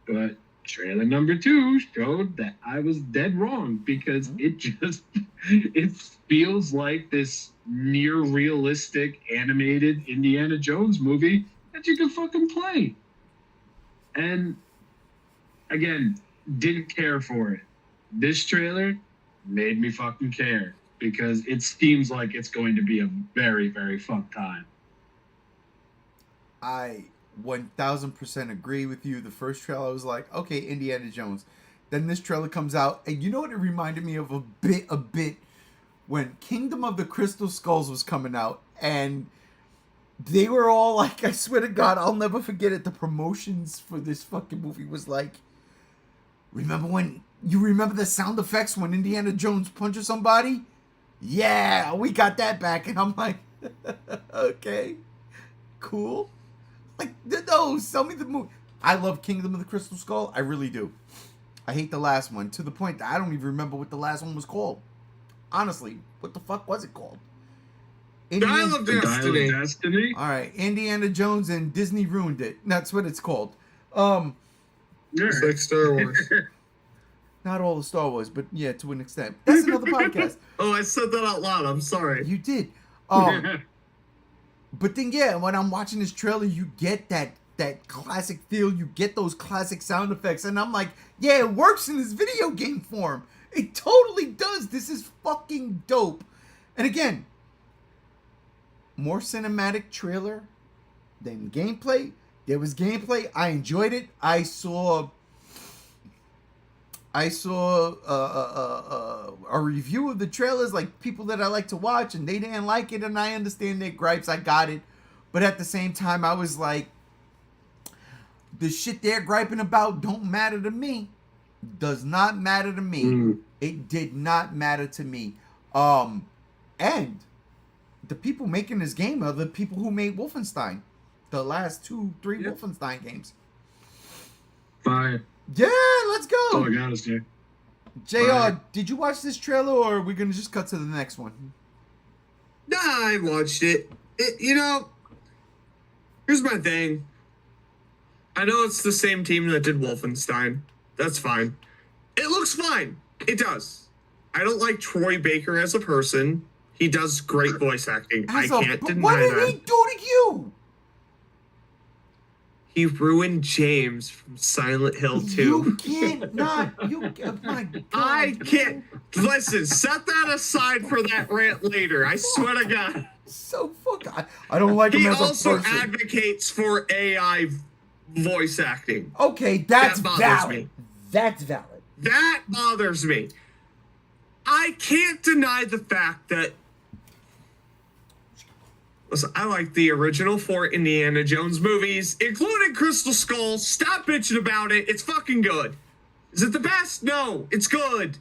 But trailer number 2 showed that I was dead wrong, because it feels like this near realistic animated Indiana Jones movie that you can fucking play. And again, didn't care for it. This trailer made me fucking care, because it seems like it's going to be a very, very fun time. I 1000% agree with you. The first trailer, I was like, okay, Indiana Jones. Then this trailer comes out, and you know what it reminded me of a bit when Kingdom of the Crystal Skulls was coming out, and they were all like, I swear to God, I'll never forget it. The promotions for this fucking movie was like, remember the sound effects when Indiana Jones punches somebody? Yeah, we got that back. And I'm like, okay, cool. Like, no, sell me the movie. I love Kingdom of the Crystal Skull. I really do. I hate the last one, to the point that I don't even remember what the last one was called. Honestly, what the fuck was it called? Dial of Destiny. All right, Indiana Jones and Disney ruined it. That's what it's called. It's like Star Wars. Not all the Star Wars, but yeah, to an extent. That's another podcast. Oh, I said that out loud. I'm sorry. You did. But then, yeah, when I'm watching this trailer, you get that classic feel. You get those classic sound effects. And I'm like, yeah, it works in this video game form. It totally does. This is fucking dope. And again, more cinematic trailer than gameplay. There was gameplay. I enjoyed it. I saw a review of the trailers, like people that I like to watch, and they didn't like it, and I understand their gripes. I got it. But at the same time, I was like, the shit they're griping about don't matter to me. Does not matter to me. It did not matter to me. And the people making this game are the people who made Wolfenstein. The last 2-3 Wolfenstein games. Fire. Yeah, let's go. That's all I gotta say. JR, did you watch this trailer, or are we going to just cut to the next one? Nah, I watched it. Here's my thing. I know it's the same team that did Wolfenstein. That's fine. It looks fine. It does. I don't like Troy Baker as a person. He does great voice acting. I can't deny that. What did he do to you? He ruined James from Silent Hill 2. You can't not. My God. I can't. Listen, set that aside for that rant later. I swear to God. So fuck. I don't like him He as a also person. advocates for AI voice acting. Okay, that's That bothers valid. me. That's valid. That bothers me. I can't deny the fact that. Listen, I like the original 4 Indiana Jones movies, including Crystal Skull. Stop bitching about it. It's fucking good. Is it the best? No, it's good.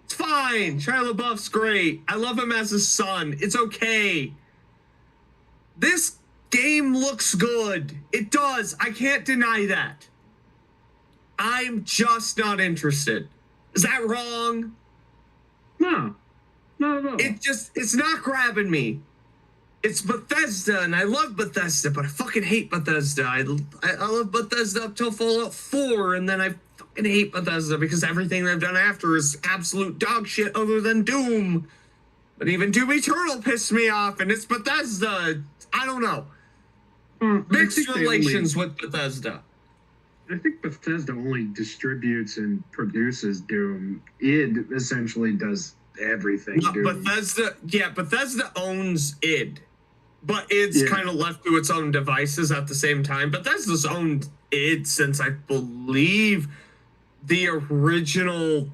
It's fine. Shia LaBeouf's great. I love him as his son. It's okay. This game looks good. It does. I can't deny that. I'm just not interested. Is that wrong? No. Not at all. It's not grabbing me. It's Bethesda, and I love Bethesda, but I fucking hate Bethesda. I love Bethesda up till Fallout 4, and then I fucking hate Bethesda because everything they've done after is absolute dog shit other than Doom. But even Doom Eternal pissed me off, and it's Bethesda. I don't know. Mixed relations with Bethesda. I think Bethesda only distributes and produces Doom. id essentially does everything. No, Bethesda owns id, but id's kind of left to its own devices at the same time. Bethesda's owned id since, I believe, the original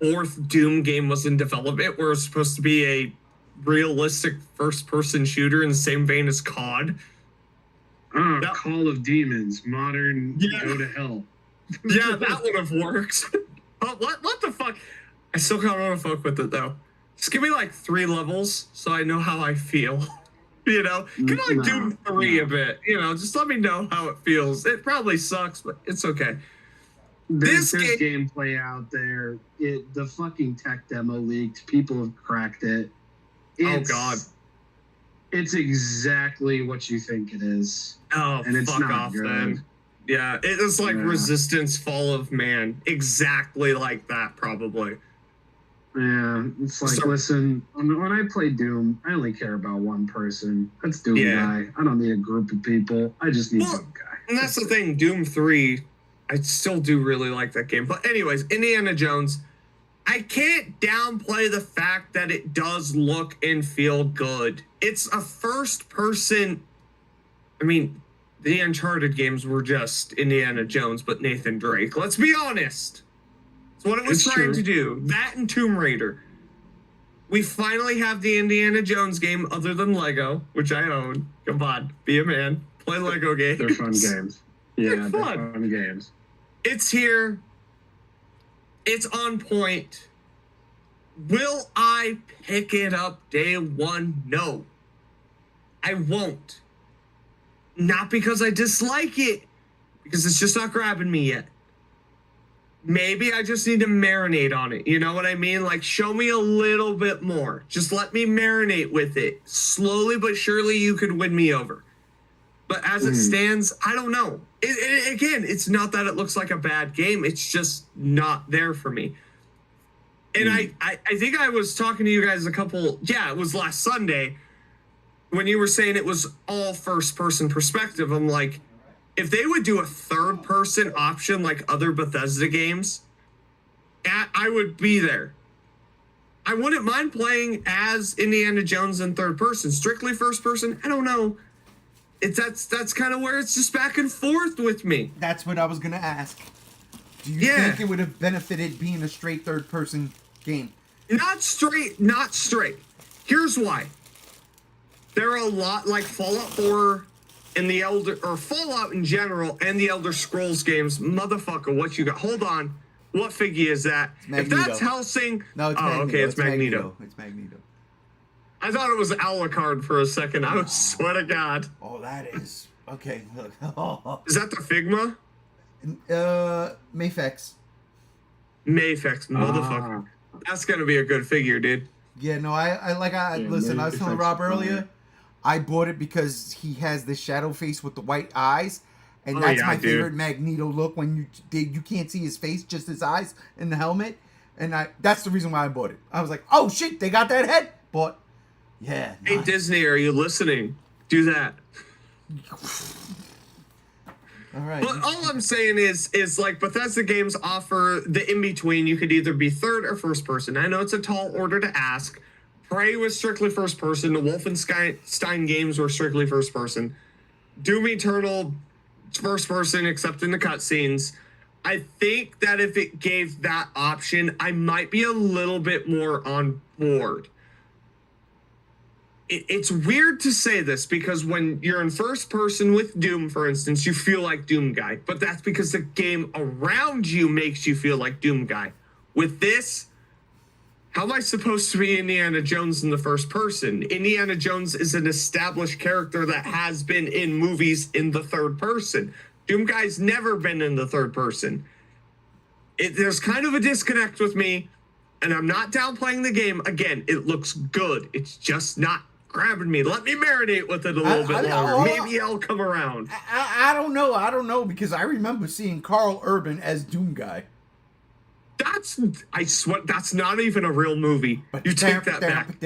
4th Doom game was in development, where it was supposed to be a realistic first-person shooter in the same vein as COD. Yep. Call of Demons, modern Yeah. go to hell. Yeah, that would have worked. Oh, what the fuck? I still kind of want to fuck with it though. Just give me like 3 levels so I know how I feel. You know, kind of like No, Doom 3 a no. bit. You know, just let me know how it feels. It probably sucks, but it's okay. There's This gameplay out there. The fucking tech demo leaked. People have cracked it. It's, God. It's exactly what you think it is. Oh, And it's fuck not off good. then. Yeah, it is like Yeah. Resistance Fall of Man. Exactly like that, probably. Yeah, it's like, So- listen, when I play Doom, I only care about one person. That's Doom Yeah. Guy. I don't need a group of people. I just need Well, Doom Guy. And that's the thing, Doom 3, I still do really like that game. But anyways, Indiana Jones, I can't downplay the fact that it does look and feel good. It's a first person, I mean, the Uncharted games were just Indiana Jones, but Nathan Drake. Let's be honest. It's what it was It's trying true. to do. That and Tomb Raider. We finally have the Indiana Jones game other than Lego, which I own. Come on, be a man. Play Lego games. They're fun games. Yeah, They're they're fun. fun games. It's here. It's on point. Will I pick it up day one? No. I won't. Not because I dislike it, because it's just not grabbing me yet. Maybe I just need to marinate on it. You know what I mean? Like, show me a little bit more. Just let me marinate with it. Slowly but surely, you could win me over. But as it stands, I don't know. Again, it's not that it looks like a bad game. It's just not there for me. And I think I was talking to you guys it was last Sunday, when you were saying it was all first-person perspective. I'm like, if they would do a third-person option like other Bethesda games, I would be there. I wouldn't mind playing as Indiana Jones in third person. Strictly first person, I don't know. That's kind of where it's just back and forth with me. That's what I was gonna ask. Do you Yeah. think it would have benefited being a straight third person game? Not straight. Here's why. There are a lot like Fallout 4 and Fallout in general and the Elder Scrolls games. Motherfucker, what you got? Hold on. What figure is that? If Magneto. that's Helsing. No, it's oh, Magneto. okay, it's Magneto. It's Magneto. I thought it was Alucard for a second. I swear to God. Oh, that is okay. Look, Is that the Figma? Mayfex. Mayfex, motherfucker. That's gonna be a good figure, dude. Yeah, no, I listen. I was telling Rob earlier, I bought it because he has the shadow face with the white eyes, and Oh, that's yeah, my dude. favorite Magneto look. When you can't see his face, just his eyes in the helmet, and that's the reason why I bought it. I was like, oh shit, they got that head, but yeah. Hey, nice. Disney, are you listening? Do that. All right. But all I'm saying is like Bethesda games offer the in-between. You could either be third or first person. I know it's a tall order to ask. Prey was strictly first person. The Wolfenstein games were strictly first person. Doom Eternal, first person, except in the cutscenes. I think that if it gave that option, I might be a little bit more on board. It's weird to say this because when you're in first person with Doom, for instance, you feel like Doom Guy. But that's because the game around you makes you feel like Doom Guy. With this, how am I supposed to be Indiana Jones in the first person? Indiana Jones is an established character that has been in movies in the third person. Doom Guy's never been in the third person. There's kind of a disconnect with me, and I'm not downplaying the game. Again, it looks good. It's just not grabbing me. Let me marinate with it a little bit longer. Maybe I'll come around. I don't know. I don't know because I remember seeing Carl Urban as Doom Guy. I swear, that's not even a real movie. You take that back.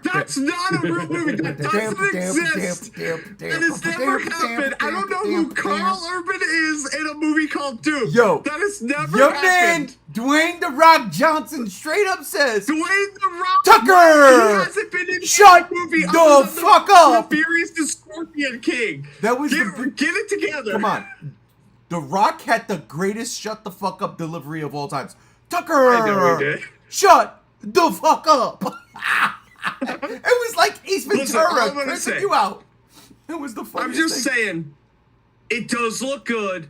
That's not a real movie. That doesn't exist. That has never happened. I don't know who Carl Urban is in a movie called Doom. Yo, that has never your happened. man, Dwayne The Rock Johnson, straight up says, Dwayne The Rock Tucker, he hasn't been in shut a movie the other than fuck up. Furious the Scorpion King. That was get it together. Come on. The Rock had the greatest shut the fuck up delivery of all times. Tucker, I know he did. Shut the fuck up. It was like Ace Listen, all Ventura I'm gonna cursing say- you out. It was the funniest I'm just thing. saying, It does look good.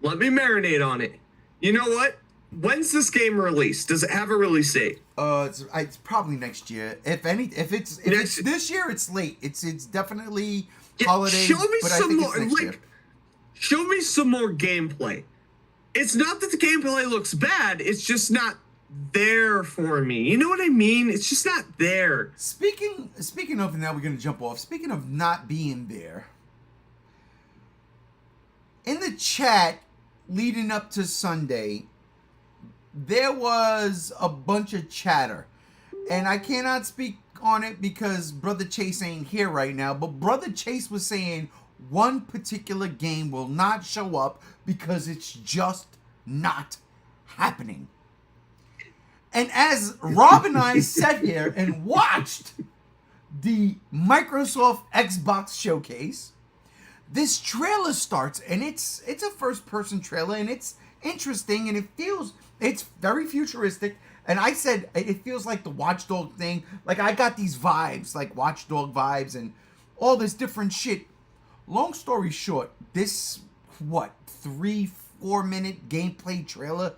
Let me marinate on it. You know what? When's this game released? Does it have a release date? It's probably next year. If it's this year, it's late. It's definitely holiday. Show me but some I think more. it's next year. Show me some more gameplay. It's not that the gameplay looks bad. It's just not there for me. You know what I mean? It's just not there. Speaking of, and now we're gonna jump off. Speaking of not being there, in the chat leading up to Sunday, there was a bunch of chatter, and I cannot speak on it because Brother Chase ain't here right now. But Brother Chase was saying one particular game will not show up because it's just not happening. And as Rob and I sat here and watched the Microsoft Xbox showcase, this trailer starts, and it's a first-person trailer, and it's interesting, and it's very futuristic. And I said it feels like the Watch Dog thing. Like, I got these vibes, like Watch Dog vibes, and all this different shit. Long story short, this 3-4 minute gameplay trailer,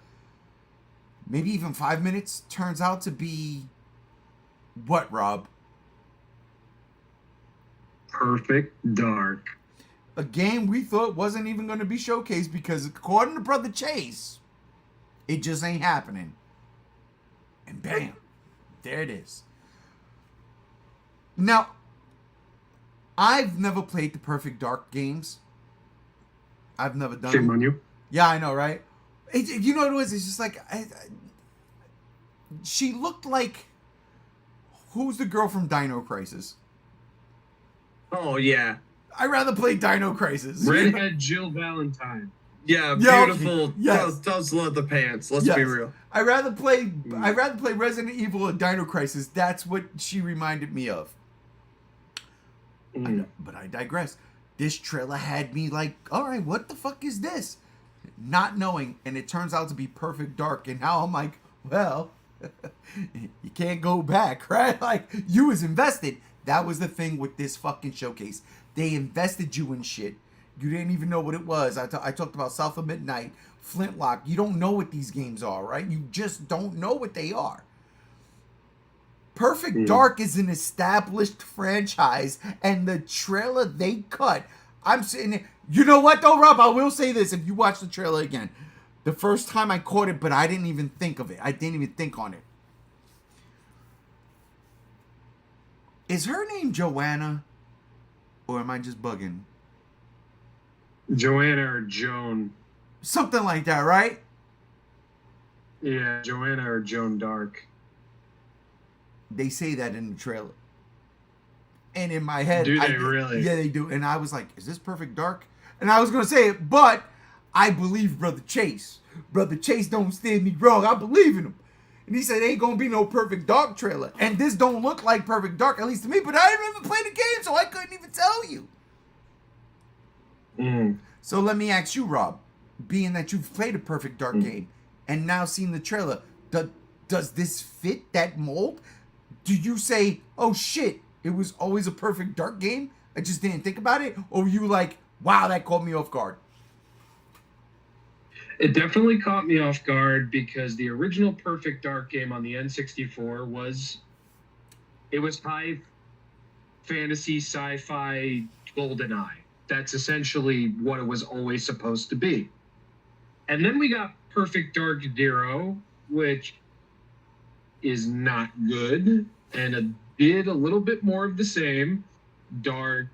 maybe even 5 minutes, turns out to be what, Rob? Perfect Dark. A game we thought wasn't even going to be showcased because, according to Brother Chase, it just ain't happening. And bam, there it is. Now, I've never played the Perfect Dark games. I've never done Shame them. on you. Yeah, I know, right? You know what it was? It's just like, she looked like, who's the girl from Dino Crisis? Oh, yeah. I'd rather play Dino Crisis. Redhead Jill Valentine. Yeah, Yeah, beautiful. okay. Yes. Does love the pants. Let's Yes. be real. I'd rather play Resident Evil or Dino Crisis. That's what she reminded me of. But I digress. This trailer had me like, all right, what the fuck is this? Not knowing, and it turns out to be Perfect Dark, and now I'm like, well, you can't go back, right? Like, you was invested. That was the thing with this fucking showcase. They invested you in shit. You didn't even know what it was. I talked about South of Midnight, Flintlock. You don't know what these games are, right? You just don't know what they are. Perfect Dark is an established franchise, and the trailer they cut, I'm sitting there. You know what, though, Rob? I will say this. If you watch the trailer again, the first time I caught it, but I didn't even think of it. I didn't even think on it. Is her name Joanna? Or am I just bugging? Joanna or Joan. Something like that, right? Yeah, Joanna or Joan Dark. They say that in the trailer. And in my head... Do they really? Yeah, they do. And I was like, is this Perfect Dark? And I was going to say it, but I believe Brother Chase. Brother Chase don't stand me wrong. I believe in him. And he said, ain't going to be no Perfect Dark trailer. And this don't look like Perfect Dark, at least to me. But I didn't even play the game, so I couldn't even tell you. So let me ask you, Rob. Being that you've played a Perfect Dark game and now seen the trailer, does this fit that mold? Do you say, oh shit, it was always a Perfect Dark game? I just didn't think about it? Or were you like, wow, that caught me off guard? It definitely caught me off guard because the original Perfect Dark game on the N64 was high fantasy, sci-fi, GoldenEye. That's essentially what it was always supposed to be. And then we got Perfect Dark Zero, which is not good, and did a little bit more of the same. Dark,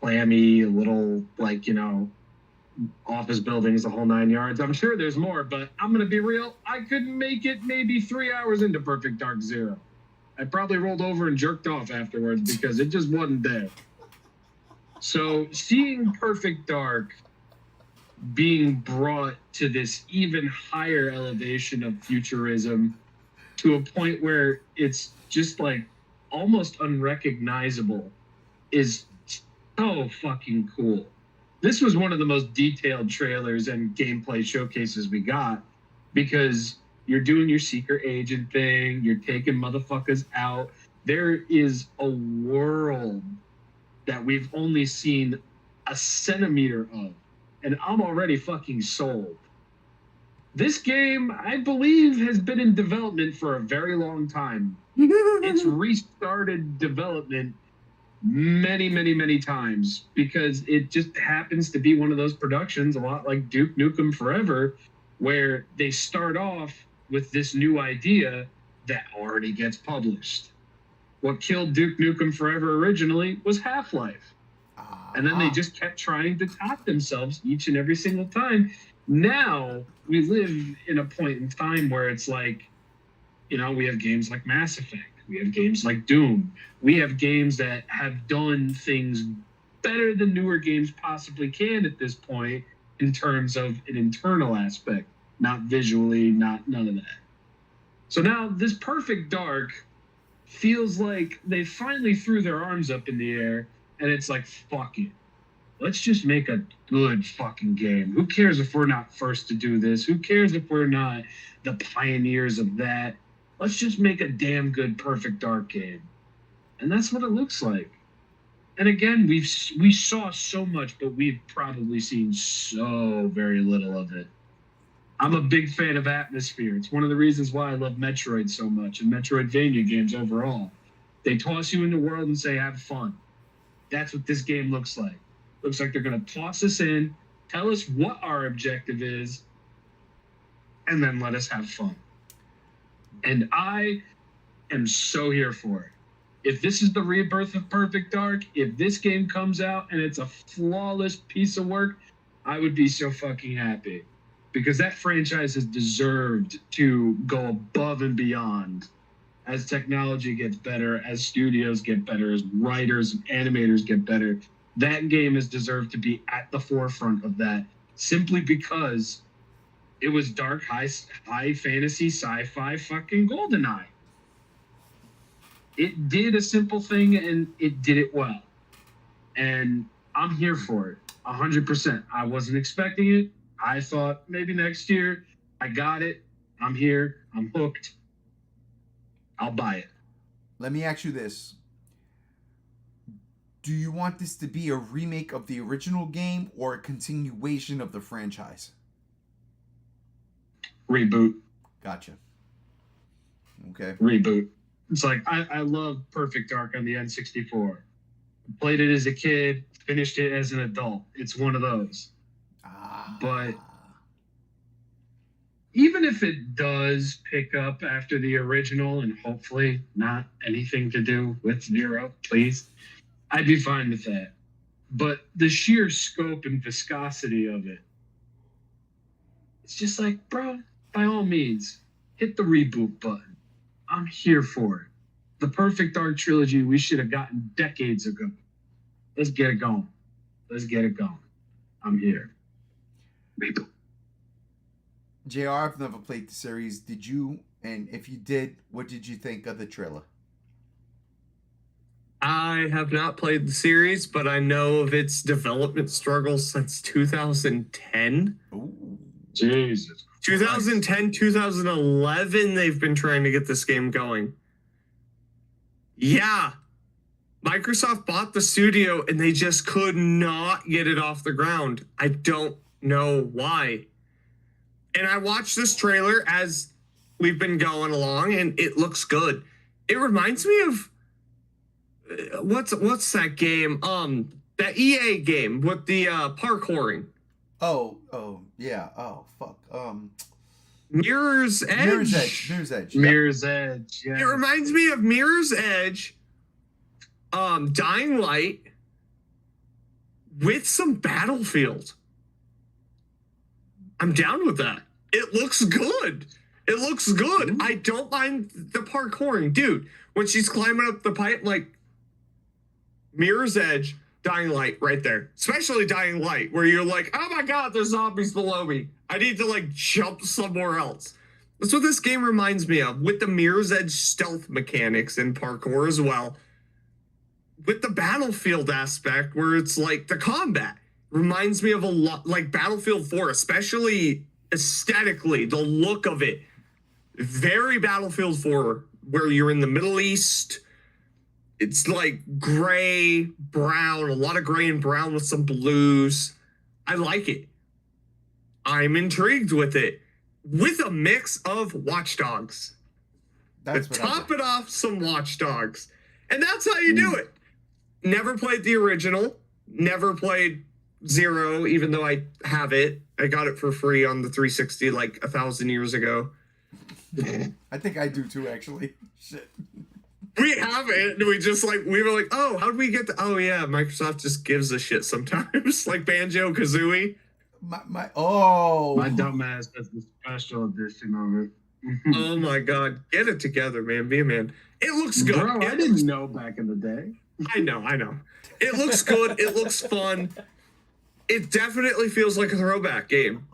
clammy, a little office buildings, the whole 9 yards. I'm sure there's more, but I'm going to be real. I couldn't make it maybe 3 hours into Perfect Dark Zero. I probably rolled over and jerked off afterwards because it just wasn't there. So seeing Perfect Dark being brought to this even higher elevation of futurism to a point where it's just like almost unrecognizable is so fucking cool. This was one of the most detailed trailers and gameplay showcases we got because you're doing your secret agent thing, you're taking motherfuckers out. There is a world that we've only seen a centimeter of, and I'm already fucking sold. This game, I believe, has been in development for a very long time. It's restarted development many times because it just happens to be one of those productions, a lot like Duke Nukem Forever, where they start off with this new idea that already gets published. What killed Duke Nukem Forever originally was Half-Life. And then they just kept trying to top themselves each and every single time. Now we live in a point in time where it's like, we have games like Mass Effect. We have games like Doom. We have games that have done things better than newer games possibly can at this point in terms of an internal aspect, not visually, none of that. So now this Perfect Dark feels like they finally threw their arms up in the air, and it's like, fuck it. Let's just make a good fucking game. Who cares if we're not first to do this? Who cares if we're not the pioneers of that? Let's just make a damn good Perfect Dark game. And that's what it looks like. And again, we saw so much, but we've probably seen so very little of it. I'm a big fan of atmosphere. It's one of the reasons why I love Metroid so much and Metroidvania games overall. They toss you in the world and say, have fun. That's what this game looks like. Looks like they're going to toss us in, tell us what our objective is, and then let us have fun. And I am so here for it. If this is the rebirth of Perfect Dark, if this game comes out and it's a flawless piece of work, I would be so fucking happy. Because that franchise has deserved to go above and beyond as technology gets better, as studios get better, as writers and animators get better. That game has deserved to be at the forefront of that simply because it was dark, high fantasy, sci-fi fucking GoldenEye. It did a simple thing and it did it well. And I'm here for it, 100%. I wasn't expecting it. I thought maybe next year. I got it. I'm here. I'm hooked. I'll buy it. Let me ask you this. Do you want this to be a remake of the original game or a continuation of the franchise? Reboot. Gotcha. Okay. Reboot. It's like, I love Perfect Dark on the N64. Played it as a kid, finished it as an adult. It's one of those. But even if it does pick up after the original and hopefully not anything to do with Zero, please, I'd be fine with that. But the sheer scope and viscosity of it, it's just like, bro, by all means, hit the reboot button. I'm here for it. The Perfect Dark trilogy we should have gotten decades ago. Let's get it going. Let's get it going. I'm here. Reboot. JR, I've never played the series. Did you? And if you did, what did you think of the trailer? I have not played the series, but I know of its development struggles since 2010. Ooh. Jesus. 2010, 2011, they've been trying to get this game going. Yeah. Microsoft bought the studio and they just could not get it off the ground. I don't know why. And I watched this trailer as we've been going along and it looks good. It reminds me of what's that game? That EA game with the parkouring. Oh, yeah. Oh, fuck. Mirror's Edge. Mirror's Edge. Mirror's Edge. Yeah. It reminds me of Mirror's Edge, Dying Light, with some Battlefield. I'm down with that. It looks good. It looks good. I don't mind the parkouring. Dude, when she's climbing up the pipe, like, Mirror's Edge, Dying Light right there. Especially Dying Light, where you're like, oh my god, there's zombies below me. I need to, like, jump somewhere else. That's what this game reminds me of, with the Mirror's Edge stealth mechanics and parkour as well. With the Battlefield aspect, where it's like the combat. Reminds me of a lot, like Battlefield 4, especially aesthetically, the look of it. Very Battlefield 4, where you're in the Middle East, It's like gray, brown, a lot of gray and brown with some blues. I like it. I'm intrigued with it. With a mix of Watch Dogs. That's To what I top think. it off, some Watch Dogs. And that's how you do it. Never played the original. Never played Zero, even though I have it. I got it for free on the 360 like 1,000 years ago. I think I do too, actually. Shit. We have it. And we were like, oh, how'd we get the... Oh, yeah, Microsoft just gives a shit sometimes. Like Banjo-Kazooie. My dumbass has the special edition of it. Oh, my God. Get it together, man. Be a man. It looks good. Bro, I didn't know back in the day. I know. It looks good. It looks fun. It definitely feels like a throwback game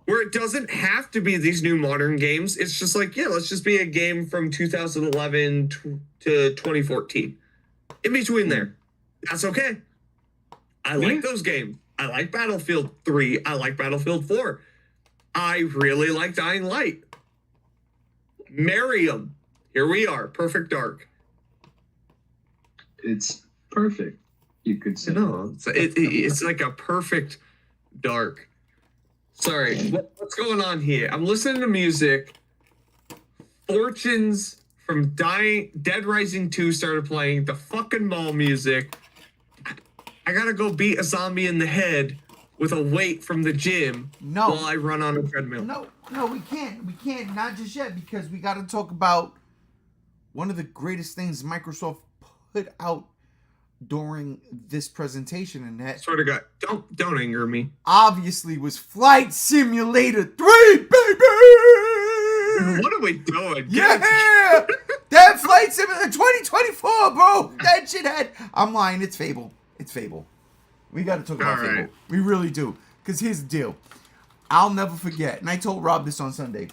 where it doesn't have to be these new modern games. It's just like, yeah, let's just be a game from 2011 to 2014. In between there. That's okay. I like those games. I like Battlefield 3. I like Battlefield 4. I really like Dying Light. Marry 'em. Here we are. Perfect Dark. It's perfect, you could say. No, it's like a perfect dark. Sorry, what's going on here? I'm listening to music. Fortunes from Dead Rising 2 started playing. The fucking mall music. I gotta go beat a zombie in the head with a weight from the gym while I run on a treadmill. No, we can't. We can't, not just yet, because we got to talk about one of the greatest things Microsoft put out during this presentation, and that Swear to God, don't anger me. obviously was Flight Simulator 3, baby! What are we doing? Yeah! That Flight Simulator 2024, bro! That shit had... I'm lying, it's Fable. It's Fable. We got to talk about All right. Fable. We really do. Because here's the deal. I'll never forget, and I told Rob this on Sunday.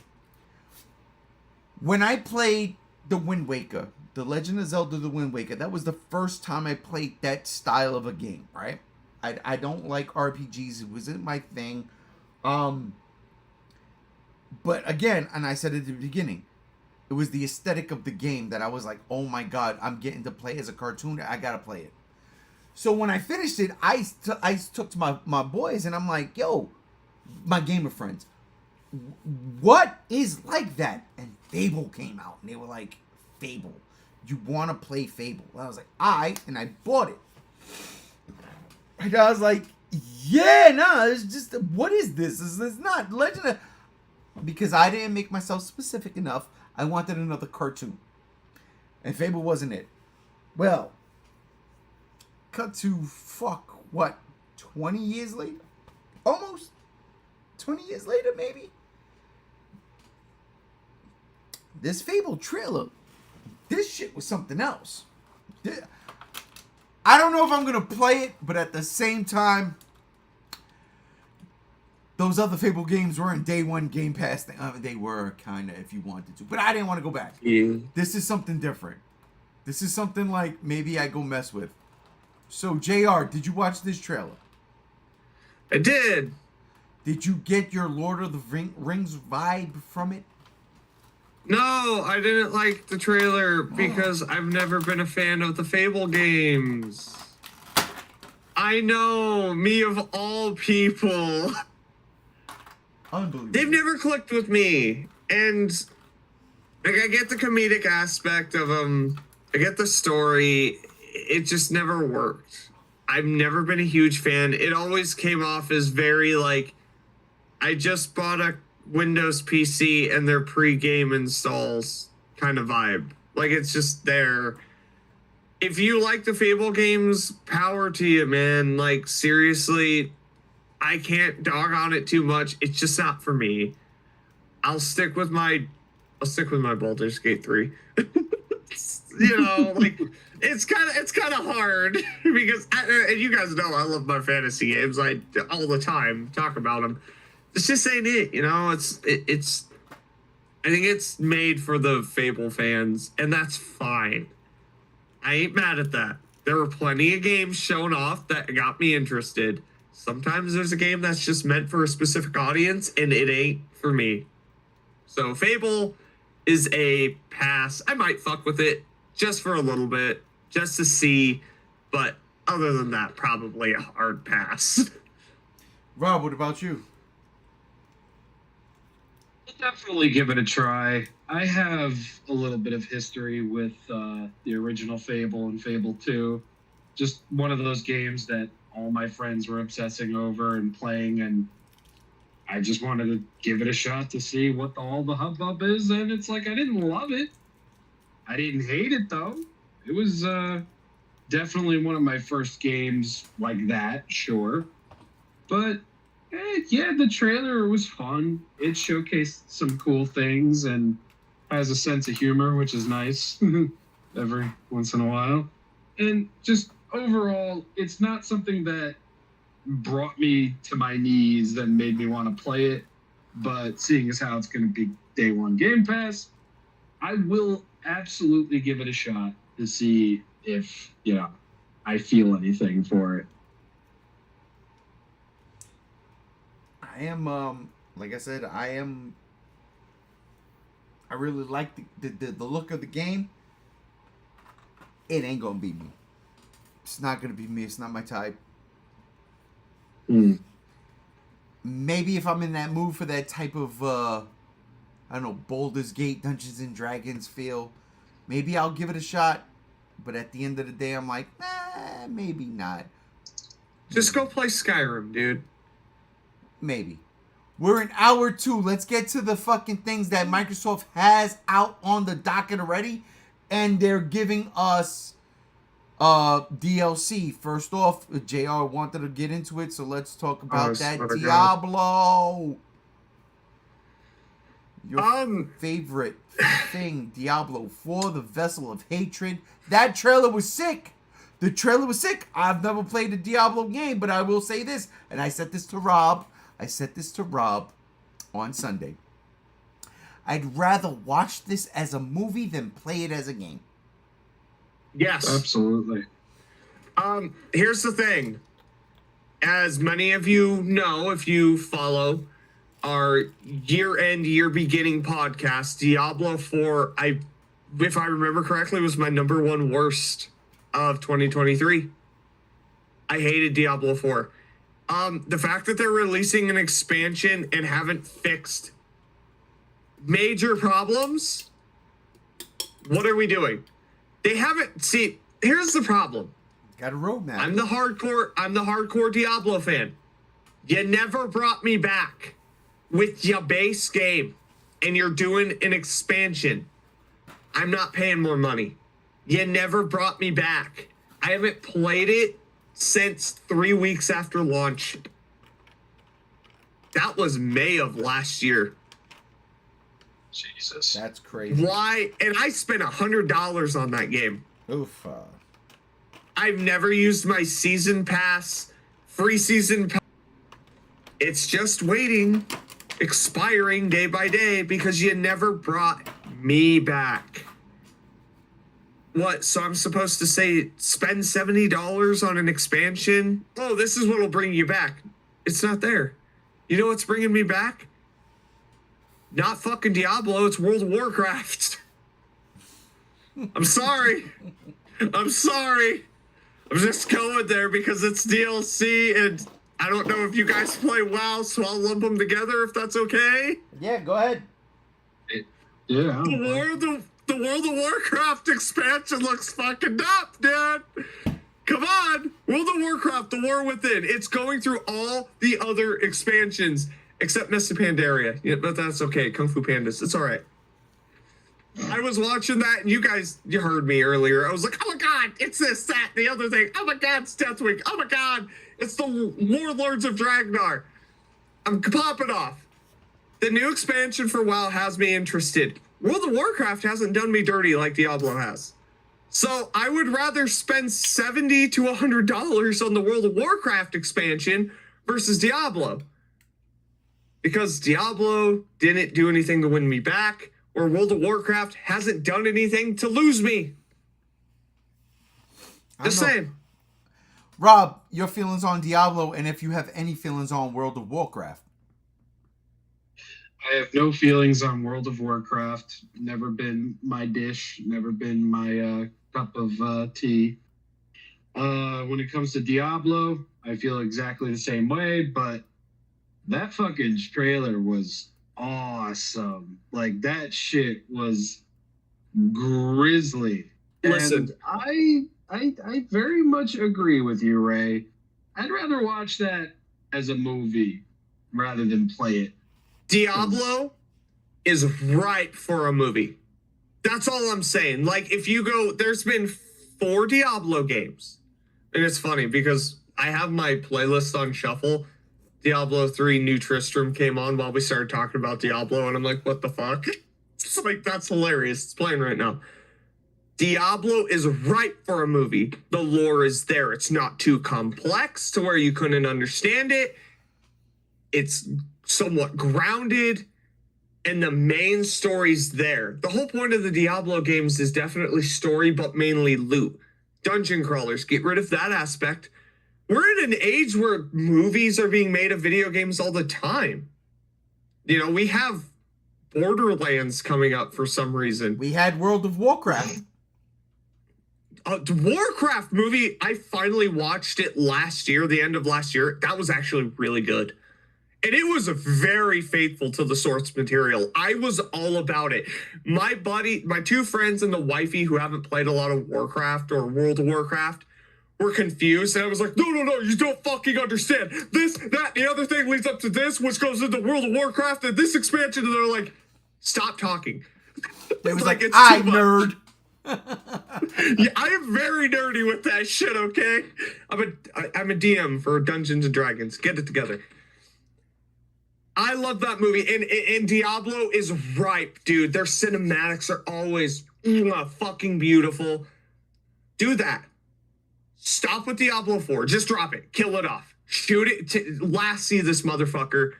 When I played The Wind Waker, The Legend of Zelda The Wind Waker, that was the first time I played that style of a game, right? I don't like RPGs. It wasn't my thing. But again, and I said at the beginning, it was the aesthetic of the game that I was like, oh my God, I'm getting to play as a cartoon. I got to play it. So when I finished it, I took to my boys and I'm like, yo, my gamer friends, what is like that? And Fable came out and they were like, Fable, you want to play Fable? And I was like, and I bought it. And I was like, yeah, no, it's just, what is this? It's not Legend of... Because I didn't make myself specific enough. I wanted another cartoon. And Fable wasn't it. Well, cut to, 20 years later? Almost 20 years later, maybe? This Fable trailer, this shit was something else. I don't know if I'm going to play it, but at the same time, those other Fable games were in day one Game Pass. They were kind of, if you wanted to. But I didn't want to go back. Yeah. This is something different. This is something like maybe I go mess with. So, JR, did you watch this trailer? I did. Did you get your Lord of the Rings vibe from it? No, I didn't like the trailer because I've never been a fan of the Fable games. I know, me of all people. Unbelievable. They've never clicked with me. And like, I get the comedic aspect of them. I get the story. It just never worked. I've never been a huge fan. It always came off as very like, I just bought a Windows PC and their pre-game installs kind of vibe. Like, it's just there. If you like the Fable games, power to you, man. Like, seriously, I can't dog on it too much. It's just not for me. I'll stick with my Baldur's Gate 3. You know, like, it's kind of hard because and you guys know I love my fantasy games. I all the time talk about them. This just ain't it, you know. It's I think it's made for the Fable fans, and that's fine. I ain't mad at that. There were plenty of games shown off that got me interested. Sometimes there's a game that's just meant for a specific audience, and it ain't for me. So Fable is a pass. I might fuck with it just for a little bit, just to see. But other than that, probably a hard pass. Rob, what about you? I'll definitely give it a try. I have a little bit of history with the original Fable and Fable 2. Just one of those games that all my friends were obsessing over and playing, and I just wanted to give it a shot to see what all the hubbub is, and it's like I didn't love it. I didn't hate it, though. It was definitely one of my first games like that, sure. But, yeah, the trailer was fun. It showcased some cool things and has a sense of humor, which is nice every once in a while. And just overall, it's not something that brought me to my knees and made me want to play it. But seeing as how it's going to be day one Game Pass, I will absolutely give it a shot to see if, I feel anything for it. I am, like I said, I really like the look of the game. It ain't gonna be me. It's not gonna be me. It's not my type. Maybe if I'm in that mood for that type of, I don't know, Baldur's Gate, Dungeons and Dragons feel, maybe I'll give it a shot. But at the end of the day, I'm like, nah, maybe not. Just go play Skyrim, dude. Maybe. We're in hour 2. Let's get to the fucking things that Microsoft has out on the docket already. And they're giving us DLC. First off, JR wanted to get into it, so let's talk about that. Diablo. Your favorite thing, Diablo 4, the Vessel of Hatred. That trailer was sick. The trailer was sick. I've never played a Diablo game, but I will say this, and I said this to Rob. On Sunday. I'd rather watch this as a movie than play it as a game. Yes. Absolutely. Here's the thing. As many of you know, if you follow our year-end, year-beginning podcast, Diablo 4, if I remember correctly, was my number one worst of 2023. I hated Diablo 4. The fact that they're releasing an expansion and haven't fixed major problems, what are we doing? They haven't. See, here's the problem. Got a roadmap. I'm the hardcore Diablo fan. You never brought me back with your base game, and you're doing an expansion. I'm not paying more money. You never brought me back. I haven't played it since 3 weeks after launch. That was May of last year. Jesus. That's crazy. Why? And I spent $100 on that game. Oof. I've never used my season pass, free season pass. It's just waiting, expiring day by day because you never brought me back. What? So I'm supposed to say spend $70 on an expansion? Oh, this is what'll bring you back. It's not there. You know what's bringing me back? Not fucking Diablo, it's World of Warcraft. I'm sorry. I'm just going there because it's DLC, and I don't know if you guys play WoW, so I'll lump them together if that's okay. Yeah, go ahead. Yeah. The World of Warcraft expansion looks fucking up, dude. Come on. World of Warcraft, The War Within. It's going through all the other expansions except Mists of Pandaria. Yeah, but that's okay. Kung Fu Pandas. It's all right. I was watching that, and you heard me earlier. I was like, oh my God, it's this, that, the other thing. Oh my God, it's Deathwing. Oh my God, it's the Warlords of Dragnar. I'm popping off. The new expansion for WoW has me interested. World of Warcraft hasn't done me dirty like Diablo has. So I would rather spend $70 to $100 on the World of Warcraft expansion versus Diablo. Because Diablo didn't do anything to win me back, or World of Warcraft hasn't done anything to lose me. Just saying. Rob, your feelings on Diablo, and if you have any feelings on World of Warcraft. I have no feelings on World of Warcraft. Never been my dish. Never been my cup of tea. When it comes to Diablo, I feel exactly the same way, but that fucking trailer was awesome. Like, that shit was grisly. Listen. And I very much agree with you, Ray. I'd rather watch that as a movie rather than play it. Diablo is ripe for a movie. That's all I'm saying. Like, if you go, there's been 4 Diablo games. And it's funny because I have my playlist on shuffle. Diablo 3 New Tristram came on while we started talking about Diablo, and I'm like, what the fuck? It's like, that's hilarious. It's playing right now. Diablo is ripe for a movie. The lore is there. It's not too complex to where you couldn't understand it. It's somewhat grounded, and the main story's there. The whole point of the Diablo games is definitely story, but mainly loot. Dungeon crawlers, get rid of that aspect. We're in an age where movies are being made of video games all the time. You know, we have Borderlands coming up for some reason. We had World of Warcraft. The Warcraft movie, I finally watched it last year, the end of last year. That was actually really good. And it was very faithful to the source material. I was all about it. My buddy, my 2 friends and the wifey who haven't played a lot of Warcraft or World of Warcraft were confused. And I was like, no, you don't fucking understand. This, that, the other thing leads up to this, which goes into World of Warcraft and this expansion. And they're like, stop talking. It was like it's I too much. nerd. Yeah, I am very nerdy with that shit, okay? I'm a DM for Dungeons and Dragons. Get it together. I love that movie, and Diablo is ripe, dude. Their cinematics are always fucking beautiful. Do that. Stop with Diablo 4. Just drop it. Kill it off. Shoot it. Last see this motherfucker.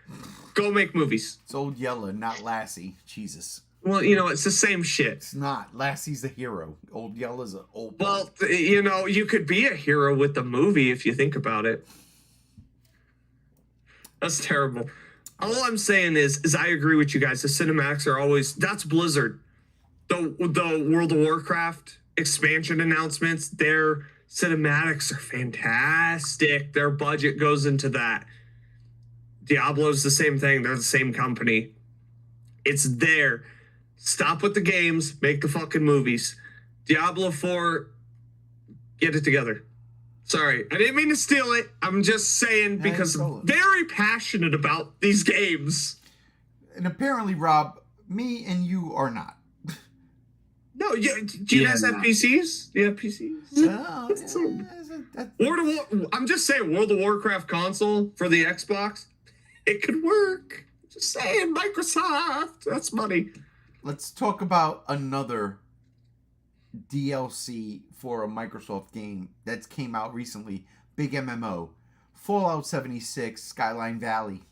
Go make movies. It's Old Yeller, not Lassie. Jesus. Well, you know, it's the same shit. It's not. Lassie's the hero. Old Yeller's an old. Well, you know, you could be a hero with the movie if you think about it. That's terrible. All I'm saying is I agree with you guys. The cinematics are always, that's Blizzard. The World of Warcraft expansion announcements, their cinematics are fantastic. Their budget goes into that. Diablo's the same thing. They're the same company. It's there. Stop with the games. Make the fucking movies. Diablo 4, get it together. Sorry, I didn't mean to steal it. I'm just saying because I'm very passionate about these games. And apparently, Rob, me and you are not. No, do you guys have PCs? Do you have PCs? I'm just saying, World of Warcraft console for the Xbox, it could work. Just saying, Microsoft, that's money. Let's talk about another DLC for a Microsoft game that came out recently. Big MMO. Fallout 76, Skyline Valley.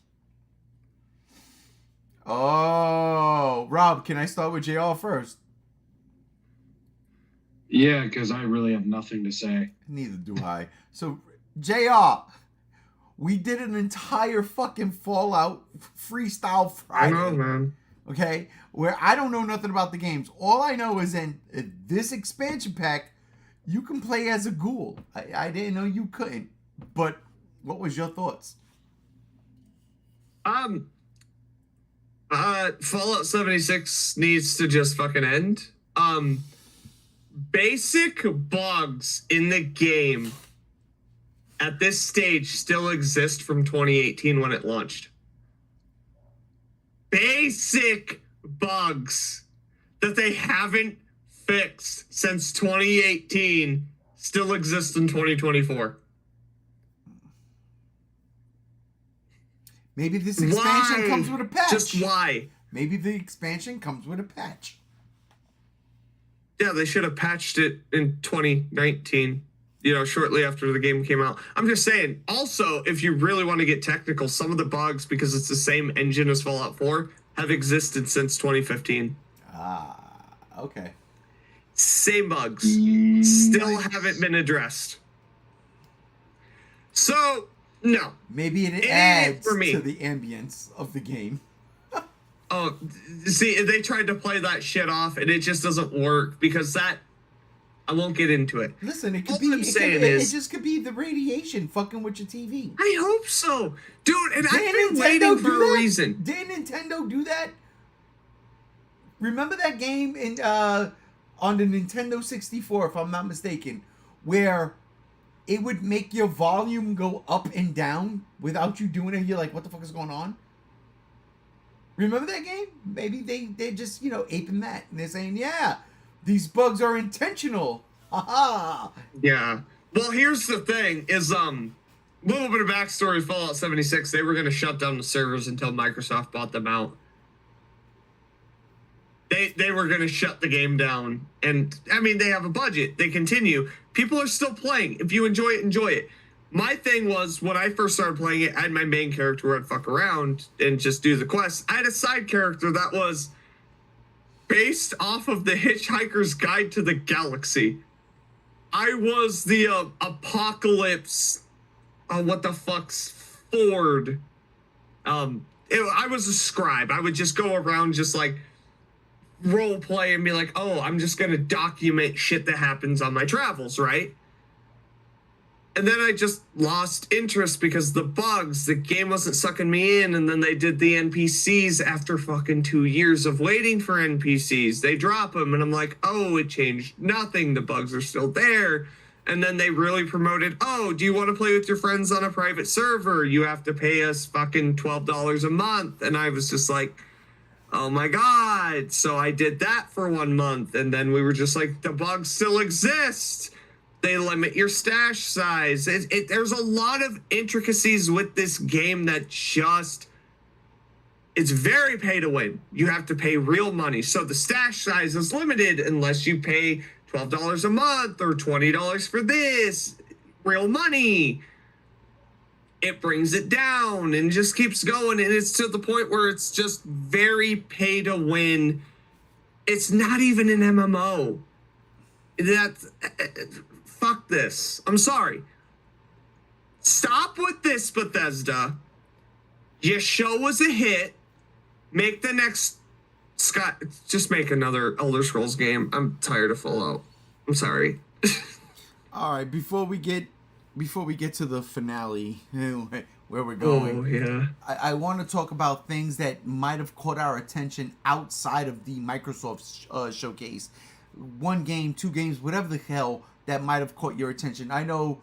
Oh, Rob, can I start with JR first? Yeah, because I really have nothing to say. Neither do I. So, JR, we did an entire fucking Fallout Freestyle Friday. I know, man. Okay? Where I don't know nothing about the games. All I know is in this expansion pack, you can play as a ghoul. I didn't know you couldn't. But what was your thoughts? Fallout 76 needs to just fucking end. Basic bugs in the game at this stage still exist from 2018 when it launched. Basic bugs that they haven't fixed since 2018 still exist in 2024. Maybe this expansion comes with a patch. Just why? Maybe the expansion comes with a patch. Yeah, they should have patched it in 2019, shortly after the game came out. I'm just saying, also, if you really want to get technical, some of the bugs, because it's the same engine as Fallout 4, have existed since 2015. Okay. Same bugs. Still haven't been addressed. So, no. Maybe it adds to the ambience of the game. Oh, see, they tried to play that shit off, and it just doesn't work because I won't get into it. Listen, it All could be. I'm It, saying could, is- it just could be the radiation fucking with your TV. I hope so, dude. And I've Didn't been Nintendo waiting do for a that? reason. Didn't Nintendo do that? Remember that game in on the Nintendo 64, if I'm not mistaken, where it would make your volume go up and down without you doing it. You're like, what the fuck is going on? Remember that game? Maybe they're just, aping that. And they're saying, yeah, these bugs are intentional. Haha. Yeah. Well, here's the thing: is little bit of backstory. Fallout 76. They were going to shut down the servers until Microsoft bought them out. They were going to shut the game down, and I mean they have a budget. They continue. People are still playing. If you enjoy it, enjoy it. My thing was when I first started playing it, I had my main character where I'd fuck around and just do the quests. I had a side character that was based off of the Hitchhiker's Guide to the Galaxy. I was the Apocalypse. What the fuck's Ford? I was a scribe. I would just go around just like role play and be like, oh, I'm just gonna document shit that happens on my travels, right? And then I just lost interest because the bugs, the game wasn't sucking me in, and then they did the NPCs after fucking 2 years of waiting for NPCs. They drop them, and I'm like, oh, it changed nothing. The bugs are still there. And then they really promoted, oh, do you want to play with your friends on a private server? You have to pay us fucking $12 a month. And I was just like, oh my God. So I did that for 1 month. And then we were just like, the bugs still exist. They limit your stash size. There's a lot of intricacies with this game that just, it's very pay to win. You have to pay real money. So the stash size is limited unless you pay $12 a month or $20 for this real money. It brings it down and just keeps going. And it's to the point where it's just very pay to win. It's not even an MMO. Fuck this. I'm sorry. Stop with this, Bethesda. Your show was a hit. Make the next Scott. Just make another Elder Scrolls game. I'm tired of Fallout. I'm sorry. All right, before we get to the finale, where we're going, Oh yeah. I want to talk about things that might have caught our attention outside of the Microsoft showcase. 1 game, 2 games, whatever the hell that might have caught your attention. I know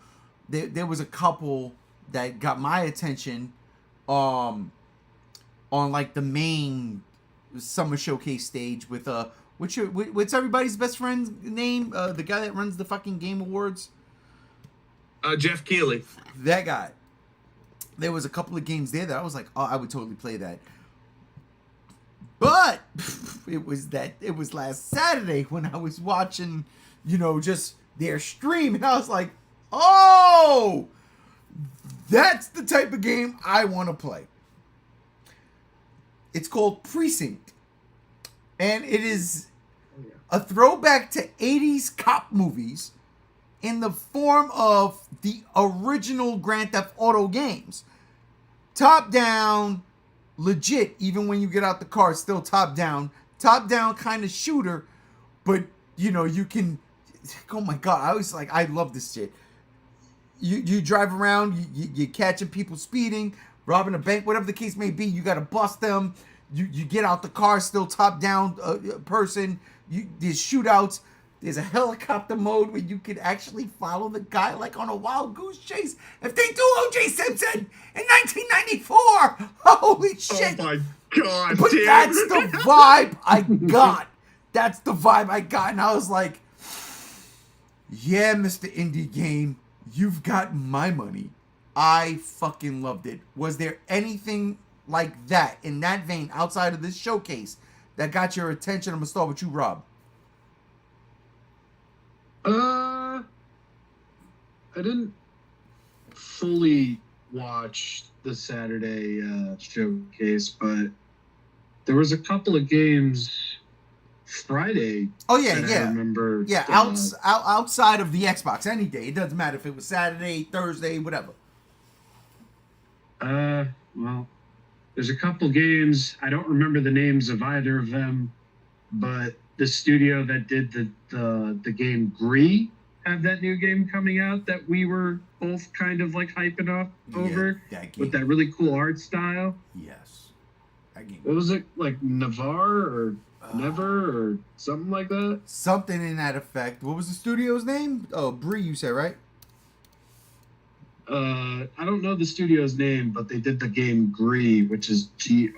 there was a couple that got my attention on like the main summer showcase stage with what's everybody's best friend's name? The guy that runs the fucking Game Awards? Jeff Keighley. That guy. There was a couple of games there that I was like, oh, I would totally play that. But it was last Saturday when I was watching, just their stream, and I was like, oh, that's the type of game I want to play. It's called Precinct, and it is a throwback to 80s cop movies in the form of the original Grand Theft Auto games. Top down, legit, even when you get out the car, it's still top down kind of shooter, but you can, oh my God, I love this shit. You drive around, you're catching people speeding, robbing a bank, whatever the case may be. You got to bust them. You get out the car, still top down person. There's shootouts. There's a helicopter mode where you could actually follow the guy like on a wild goose chase. If they do O.J. Simpson in 1994, holy shit! Oh my God! But dude. that's the vibe I got. That's the vibe I got, and I was like, yeah, Mr. Indie Game, you've got my money. I fucking loved it. Was there anything like that in that vein outside of this showcase that got your attention? I'm gonna start with you, Rob. I didn't fully watch the Saturday showcase, but there was a couple of games Friday. Oh yeah, that yeah. I remember. Yeah, outside of the Xbox, any day. It doesn't matter if it was Saturday, Thursday, whatever. Well, there's a couple games. I don't remember the names of either of them. but the studio that did the game Gree have that new game coming out that we were both kind of like hyping up over that game. with that really cool art style. Yes. That game. What was it, like Navarre or Never or something like that? Something in that effect. What was the studio's name? Oh, Bree, you said, right? I don't know the studio's name, but they did the game Gree, which is Gris.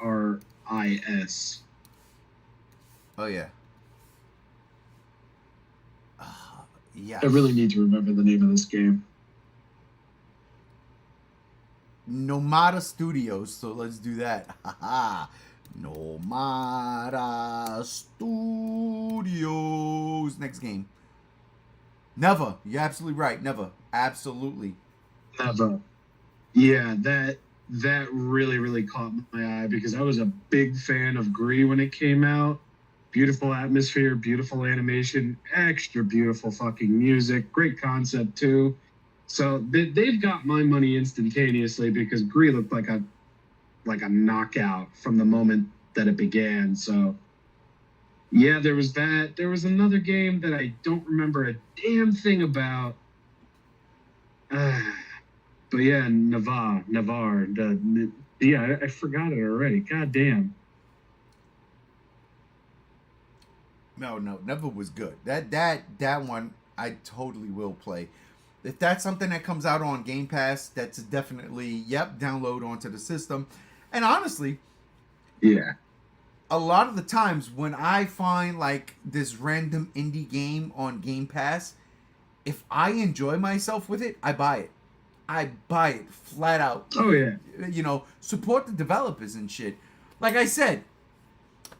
Oh, yeah. Yeah. I really need to remember the name of this game. Nomada Studios, so let's do that. Haha. Nomada Studios. Next game. Never. You're absolutely right. Never. Absolutely. Never. Yeah, that really, really caught my eye because I was a big fan of Gree when it came out. Beautiful atmosphere, beautiful animation, extra beautiful fucking music, great concept too. So they've got my money instantaneously because Gree looked like a knockout from the moment that it began. So yeah, there was that. There was another game that I don't remember a damn thing about. But yeah, Navarre. Yeah, I forgot it already. God damn. No, Never was good. That one I totally will play. If that's something that comes out on Game Pass, that's definitely, download onto the system. And honestly, yeah, a lot of the times when I find like this random indie game on Game Pass, if I enjoy myself with it, I buy it. I buy it flat out. Oh yeah. You know, support the developers and shit. Like I said,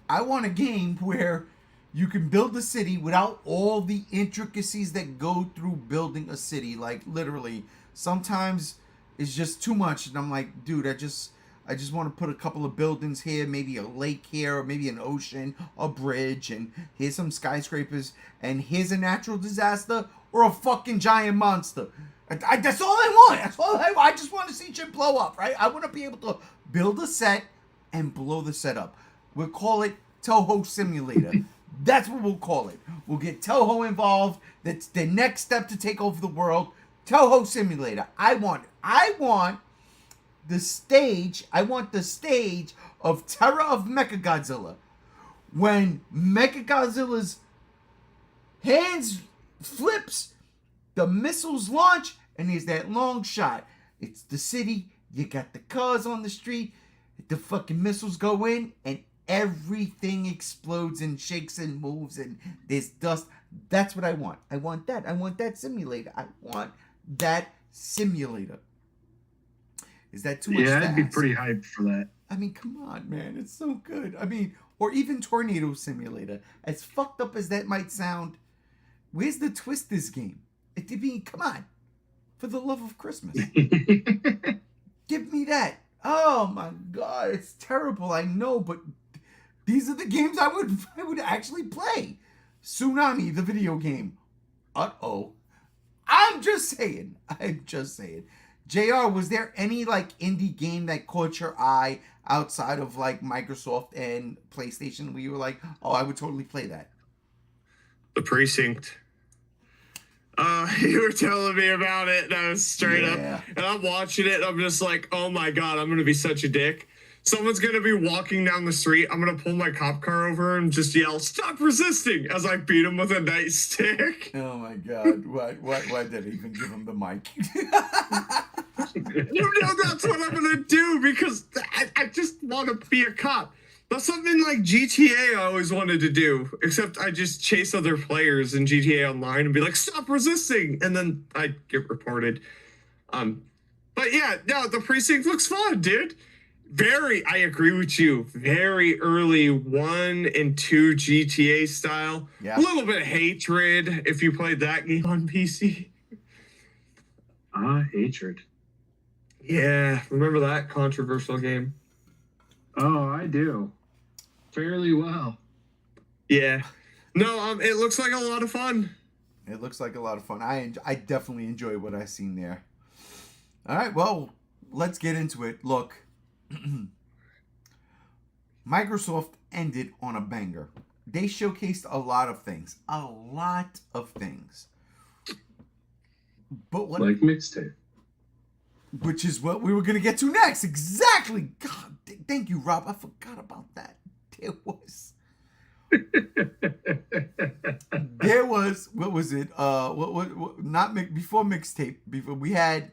I want a game where you can build a city without all the intricacies that go through building a city. Like literally, sometimes it's just too much, and I'm like, dude, I just want to put a couple of buildings here, maybe a lake here, or maybe an ocean, a bridge, and here's some skyscrapers, and here's a natural disaster or a fucking giant monster. That's all I want. That's all I just want to see shit blow up, right? I want to be able to build a set and blow the set up. We'll call it Toho Simulator. That's what we'll call it. We'll get Toho involved. That's the next step to take over the world. Toho Simulator. I want the stage. I want the stage of Terror of Mechagodzilla. When Mechagodzilla's hands flips, the missiles launch, and there's that long shot. It's the city. You got the cars on the street. The fucking missiles go in, and everything explodes and shakes and moves, and there's dust. That's what I want. I want that. I want that simulator. I want that simulator. Is that too much? Yeah, I'd be pretty hyped for that. I mean, come on, man. It's so good. I mean, or even Tornado Simulator. As fucked up as that might sound, where's the twist this game? I mean, come on. For the love of Christmas. Give me that. Oh my God, it's terrible. I know, but these are the games I would actually play. Tsunami, the video game. Uh-oh. I'm just saying. JR, was there any like indie game that caught your eye outside of like Microsoft and PlayStation where you were like, oh, I would totally play that? The Precinct. You were telling me about it, and I was straight up, and I'm watching it, and I'm just like, oh my God, I'm gonna be such a dick. Someone's gonna be walking down the street, I'm gonna pull my cop car over and just yell, stop resisting, as I beat him with a nightstick. Oh my God, why did I even give him the mic? You know that's what I'm gonna do, because I just want to be a cop. That's something like GTA I always wanted to do, except I just chase other players in GTA Online and be like, stop resisting, and then I get reported. But yeah, no, the Precinct looks fun, dude. I agree with you, very early 1 and 2 GTA style. Yeah. A little bit of Hatred if you played that game on PC. Hatred. Yeah, remember that controversial game? Oh, I do. Fairly well. Yeah. No, it looks like a lot of fun. It looks like a lot of fun. I definitely enjoy what I've seen there. All right, well, let's get into it. Look, Microsoft ended on a banger. they showcased a lot of things. A lot of things. But what, Like mixtape. which is what we were going to get to next. Exactly. God, thank you, Rob. I forgot about that. There was what was it? What not before mixtape. Before we had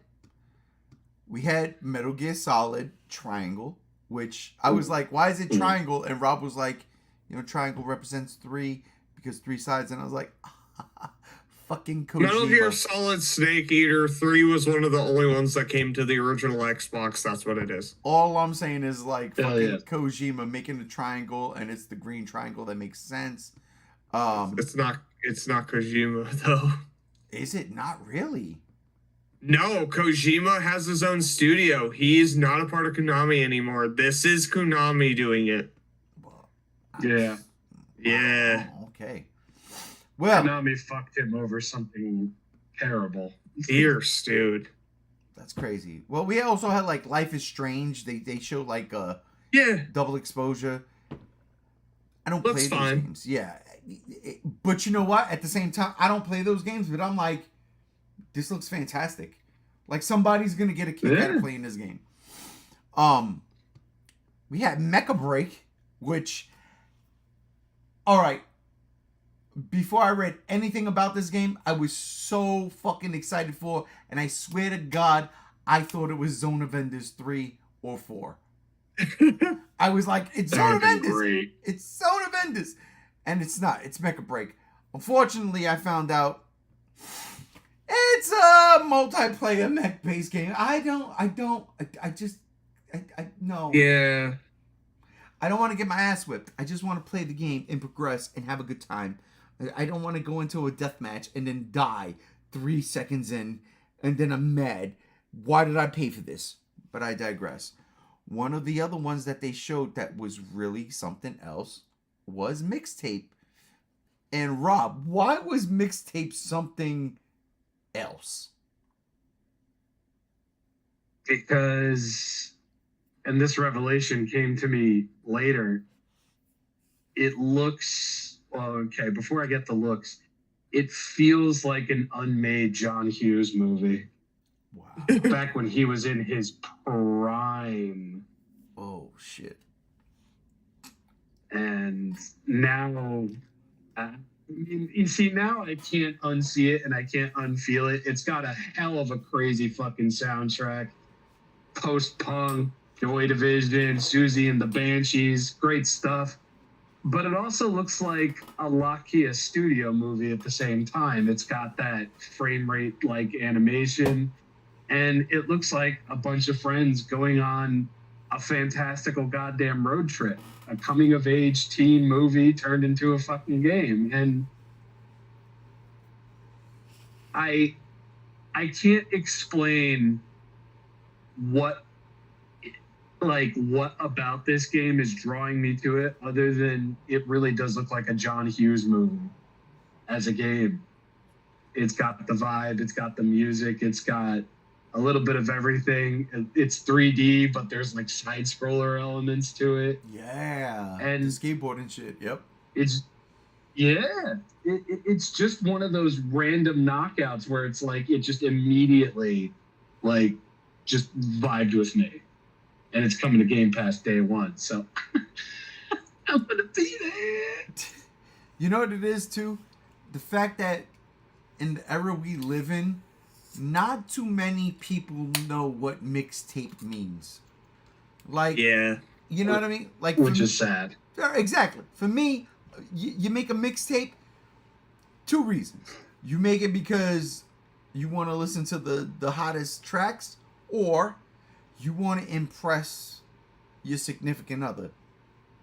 Metal Gear Solid Triangle, which I was like, why is it triangle? And Rob was like, triangle represents 3 because 3 sides, and I was like, fucking Kojima. Metal Gear Solid Snake Eater 3 was one of the only ones that came to the original Xbox. That's what it is. All I'm saying is like Hell fucking yeah. Kojima making a triangle, and it's the green triangle that makes sense. It's not Kojima though. Is it not really? No, Kojima has his own studio. He's not a part of Konami anymore. This is Konami doing it. Well, Yeah. Yeah. Oh, okay. Well, Konami fucked him over something terrible. Fierce, dude. that's crazy. Well, we also had like Life is Strange. They showed like Yeah. double exposure. I don't Looks play those fine. games. Yeah. But you know what? At the same time, I don't play those games, but I'm like, this looks fantastic. Like somebody's gonna get a kick out of Yeah. playing this game. We had Mecha Break, which, all right. Before I read anything about this game, I was so fucking excited for, and I swear to God, I thought it was Zone of Enders 3 or 4. I was like, it's Zone of That would be Enders. great. It's Zone of Enders. And it's not. It's Mecha Break. Unfortunately, I found out it's a multiplayer mech-based game. No. Yeah. I don't want to get my ass whipped. I just want to play the game and progress and have a good time. I don't want to go into a death match and then die 3 seconds in and then I'm mad. Why did I pay for this? But I digress. One of the other ones that they showed that was really something else was Mixtape. And Rob, why was Mixtape something else? Because, and this revelation came to me later, it looks, well, okay, before I get the looks, it feels like an unmade John Hughes movie. Wow. Back when he was in his prime. Oh, shit. And now, you see, now I can't unsee it and I can't unfeel it. It's got a hell of a crazy fucking soundtrack. Post-punk, Joy Division, Susie and the Banshees, great stuff. But it also looks like a Lakia studio movie at the same time. It's got that frame rate like animation, and it looks like a bunch of friends going on a fantastical goddamn road trip. A coming of age teen movie turned into a fucking game. And I can't explain what about this game is drawing me to it, other than it really does look like a John Hughes movie as a game. It's got the vibe, it's got the music, it's got a little bit of everything. It's 3D, but there's like side scroller elements to it. Yeah. And the skateboarding shit. Yep. It's it's just one of those random knockouts where it's like it just immediately like just vibed with me. And it's coming to Game Pass day one, so I'm gonna be there. You know what it is too? The fact that in the era we live in, not too many people know what mixtape means. Like, Yeah. you know what I mean? Like, Which is sad. Exactly. For me, you make a mixtape, 2 reasons. You make it because you want to listen to the hottest tracks, or you want to impress your significant other.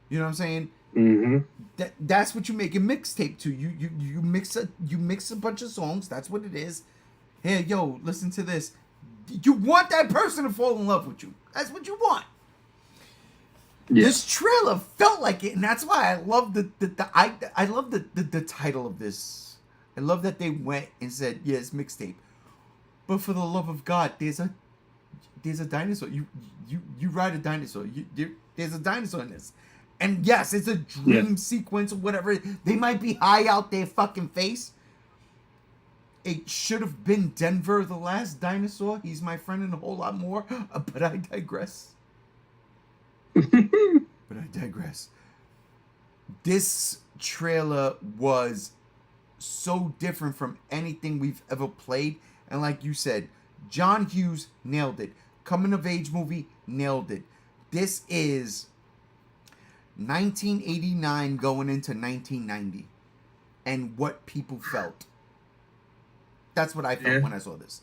You know what I'm saying? Mm-hmm. That's what you make a mixtape to. You mix a bunch of songs. That's what it is. Hey, yo, listen to this. You want that person to fall in love with you. That's what you want. Yeah. This trailer felt like it, and that's why I love I love the title of this. I love that they went and said, yeah, it's mixtape. But for the love of God, there's a dinosaur. You ride a dinosaur. There's a dinosaur in this. And yes, it's a dream sequence or whatever. They might be high out their fucking face. It should have been Denver the Last Dinosaur. He's my friend and a whole lot more. But I digress. This trailer was so different from anything we've ever played. And like you said, John Hughes nailed it. Coming of age movie, nailed it. This is 1989 going into 1990. And what people felt. That's what I felt when I saw this.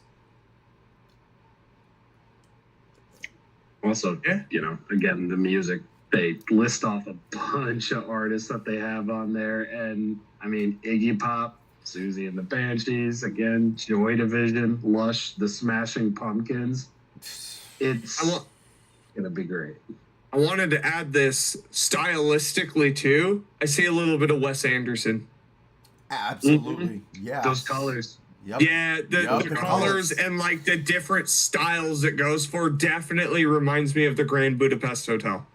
Also, again, the music, they list off a bunch of artists that they have on there. And, I mean, Iggy Pop, Susie and the Banshees, again, Joy Division, Lush, The Smashing Pumpkins. It's going to be great. I wanted to add this stylistically, too. I see a little bit of Wes Anderson. Absolutely. Yeah. Those colors. Yep. Yeah, the colors and like the different styles it goes for definitely reminds me of the Grand Budapest Hotel.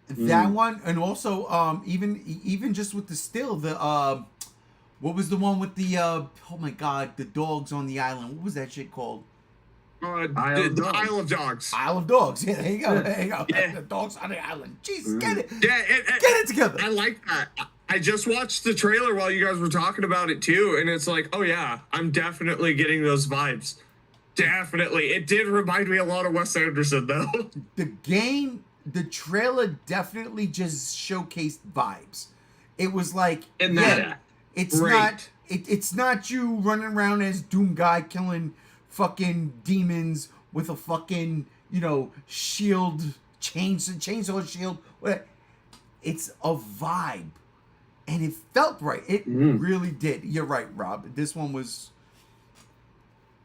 That one, and also even just with the still, the what was the one with the oh my god, the dogs on the island? What was that shit called? The Isle of Dogs. Isle of Dogs. Yeah, there you go. Yeah. The dogs on the island. Jesus, get it. Yeah, get it together. I like that. I just watched the trailer while you guys were talking about it too, and it's like, oh yeah, I'm definitely getting those vibes. Definitely. It did remind me a lot of Wes Anderson, though. The trailer definitely just showcased vibes. It was like, it's great. It's not you running around as Doom Guy killing fucking demons with a fucking, shield, chainsaw shield. It's a vibe. And it felt right. It really did. You're right, Rob. This was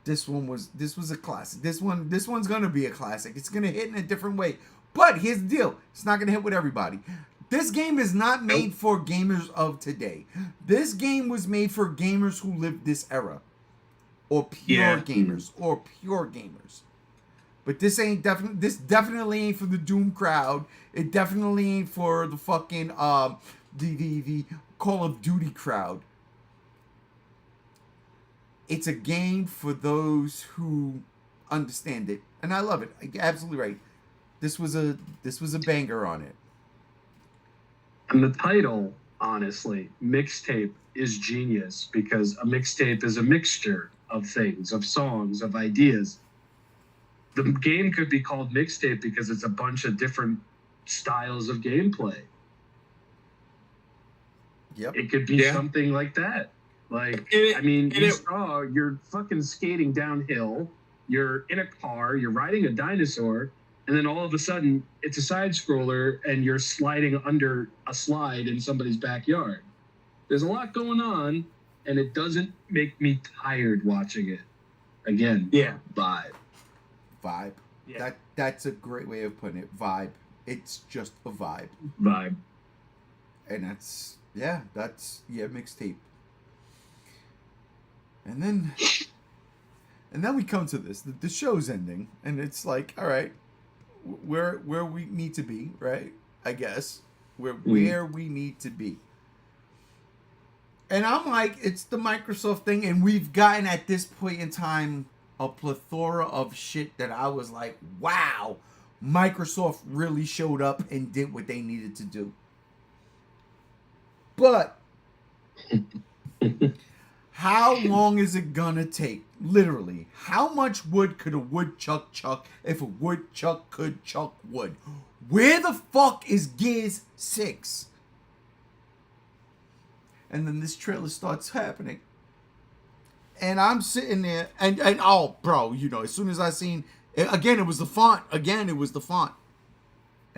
a classic. This one's gonna be a classic. It's gonna hit in a different way. But here's the deal. It's not gonna hit with everybody. This game is not made for gamers of today. This game was made for gamers who lived this era. Or pure gamers. But this definitely ain't for the Doom crowd. It definitely ain't for the fucking the Call of Duty crowd. It's a game for those who understand it, and I love it. Absolutely right. This was a banger on it. And the title, honestly, mixtape, is genius because a mixtape is a mixture of things, of songs, of ideas. The game could be called mixtape because it's a bunch of different styles of gameplay. Yep. It could be something like that. Like, you're fucking skating downhill, you're in a car, you're riding a dinosaur, and then all of a sudden, it's a side scroller, and you're sliding under a slide in somebody's backyard. There's a lot going on, and it doesn't make me tired watching it. Again, vibe. Yeah. That's a great way of putting it. Vibe. It's just a vibe. And that's mixtape. And then we come to this. The show's ending, and it's like, all right, where we need to be, right? I guess where we need to be. And I'm like, it's the Microsoft thing, and we've gotten at this point in time a plethora of shit that I was like, wow, Microsoft really showed up and did what they needed to do. But how long is it gonna take? Literally, how much wood could a woodchuck chuck if a woodchuck could chuck wood? Where the fuck is Gears 6? And then this trailer starts happening. And I'm sitting there, and oh, bro, as soon as I seen, again, it was the font. And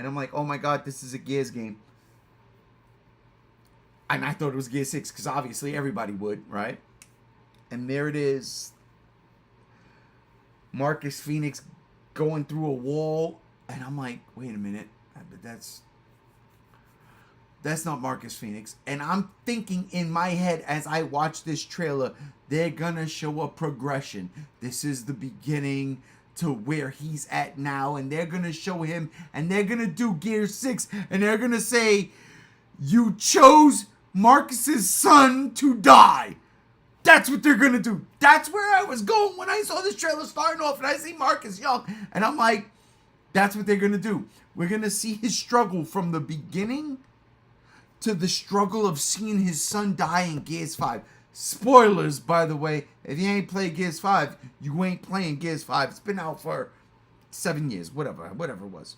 I'm like, oh my god, this is a Gears game. And I thought it was Gear 6, because obviously everybody would, right? And there it is. Marcus Phoenix going through a wall. And I'm like, wait a minute. But that's not Marcus Phoenix. And I'm thinking in my head as I watch this trailer, they're gonna show a progression. This is the beginning. to where he's at now, and they're gonna show him, and they're gonna do Gear 6, and they're gonna say, you chose Marcus's son to die. That's what they're gonna do. That's where I was going when I saw this trailer starting off, and I see Marcus Young, and I'm like, that's what they're gonna do. We're gonna see his struggle from the beginning to the struggle of seeing his son die in Gears 5. Spoilers, by the way. If you ain't played Gears 5, you ain't playing Gears 5. It's been out for 7 years, whatever it was.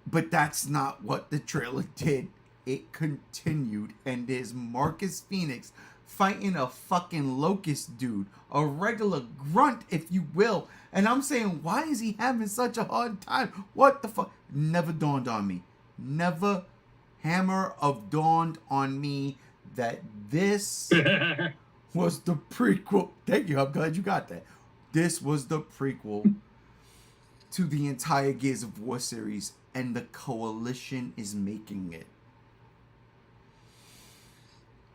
But that's not what the trailer did. It continued, and there's Marcus Phoenix fighting a fucking locust dude, a regular grunt, if you will. And I'm saying, why is he having such a hard time? What the fuck? Never dawned on me. Never hammer of dawned on me that this was the prequel. Thank you. I'm glad you got that. This was the prequel to the entire Gears of War series, and the Coalition is making it.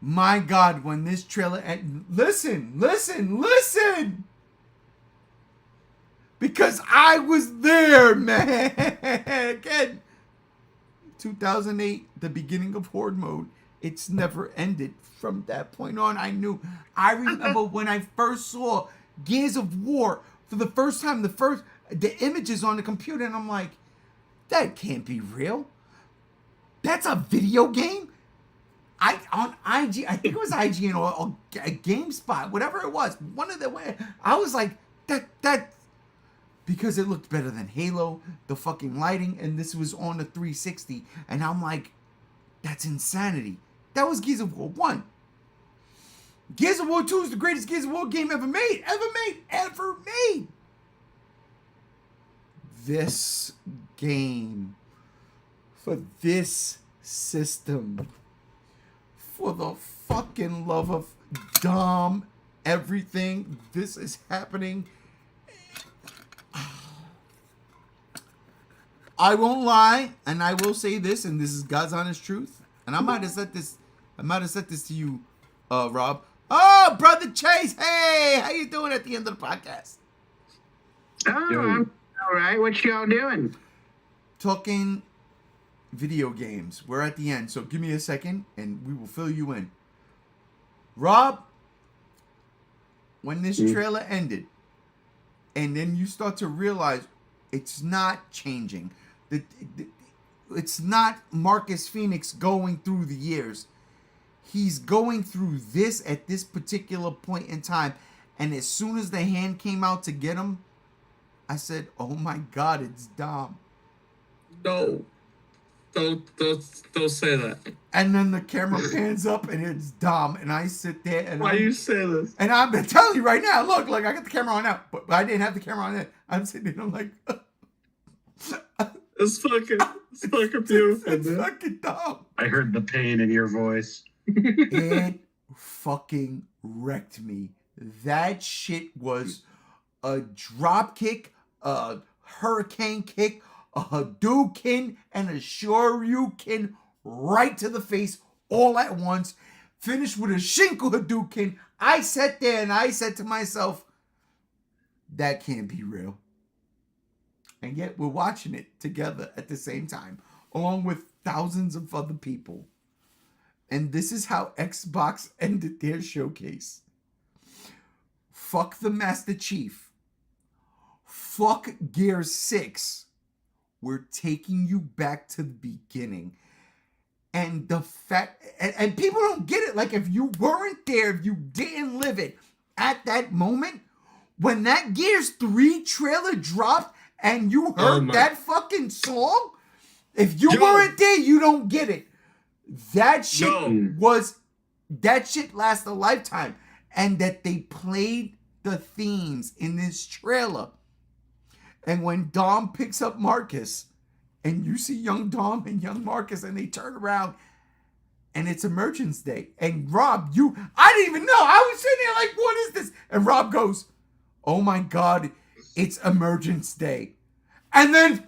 My God, when this trailer... Listen! Because I was there, man! Again, 2008, the beginning of Horde mode. It's never ended. From that point on, I remember when I first saw Gears of War for the first time, the images on the computer, and I'm like, that can't be real. That's a video game? On IG, I think it was IGN or GameSpot, whatever it was. One of the way I was like, that because it looked better than Halo, the fucking lighting, and this was on the 360, and I'm like, that's insanity. That was Gears of War 1. Gears of War 2 is the greatest Gears of War game ever made. Ever made. This game, for this system, for the fucking love of Dom, everything, this is happening. I won't lie, and I will say this, and this is God's honest truth, and I might have said this to you, Rob. Oh, brother Chase, hey, how you doing at the end of the podcast? Oh, I'm all right. What y'all doing? Talking video games. We're at the end, so give me a second, and we will fill you in. Rob, when this trailer ended, and then you start to realize it's not changing. It's not Marcus Phoenix going through the years. He's going through this at this particular point in time. And as soon as the hand came out to get him, I said, oh my God, it's Dom. No. Don't say that. And then the camera pans up and it's Dom. And I sit there and Why do you say this? And I'm telling you right now, look, I got the camera on now. But I didn't have the camera on then. I'm sitting there and I'm like... It's fucking beautiful. It's fucking Dom. I heard the pain in your voice. It fucking wrecked me. That shit was a drop kick, a hurricane kick, a Hadouken, and a Shoryuken right to the face all at once. Finished with a Shinku Hadouken. I sat there and I said to myself, that can't be real. And yet we're watching it together at the same time, along with thousands of other people. And this is how Xbox ended their showcase. Fuck the Master Chief. Fuck Gear 6. We're taking you back to the beginning. And the fact, and people don't get it. Like, if you weren't there, if you didn't live it at that moment, when that Gears 3 trailer dropped, and you heard that fucking song, if you weren't there, you don't get it. That shit that shit lasts a lifetime. And that they played the themes in this trailer. And when Dom picks up Marcus, and you see young Dom and young Marcus, and they turn around, and it's Emergence Day. And Rob, I didn't even know. I was sitting there like, what is this? And Rob goes, oh my God, it's Emergence Day. And then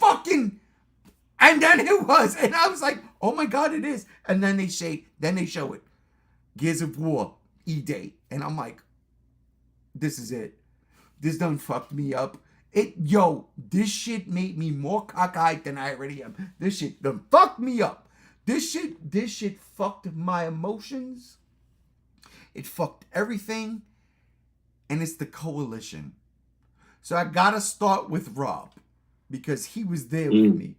it was. And I was like, oh my God, it is. And then they show it. Gears of War, E-Day. And I'm like, this is it. This done fucked me up. This shit made me more cockeyed than I already am. This shit done fucked me up. This shit fucked my emotions. It fucked everything. And it's the coalition. So I gotta start with Rob. Because he was there with me.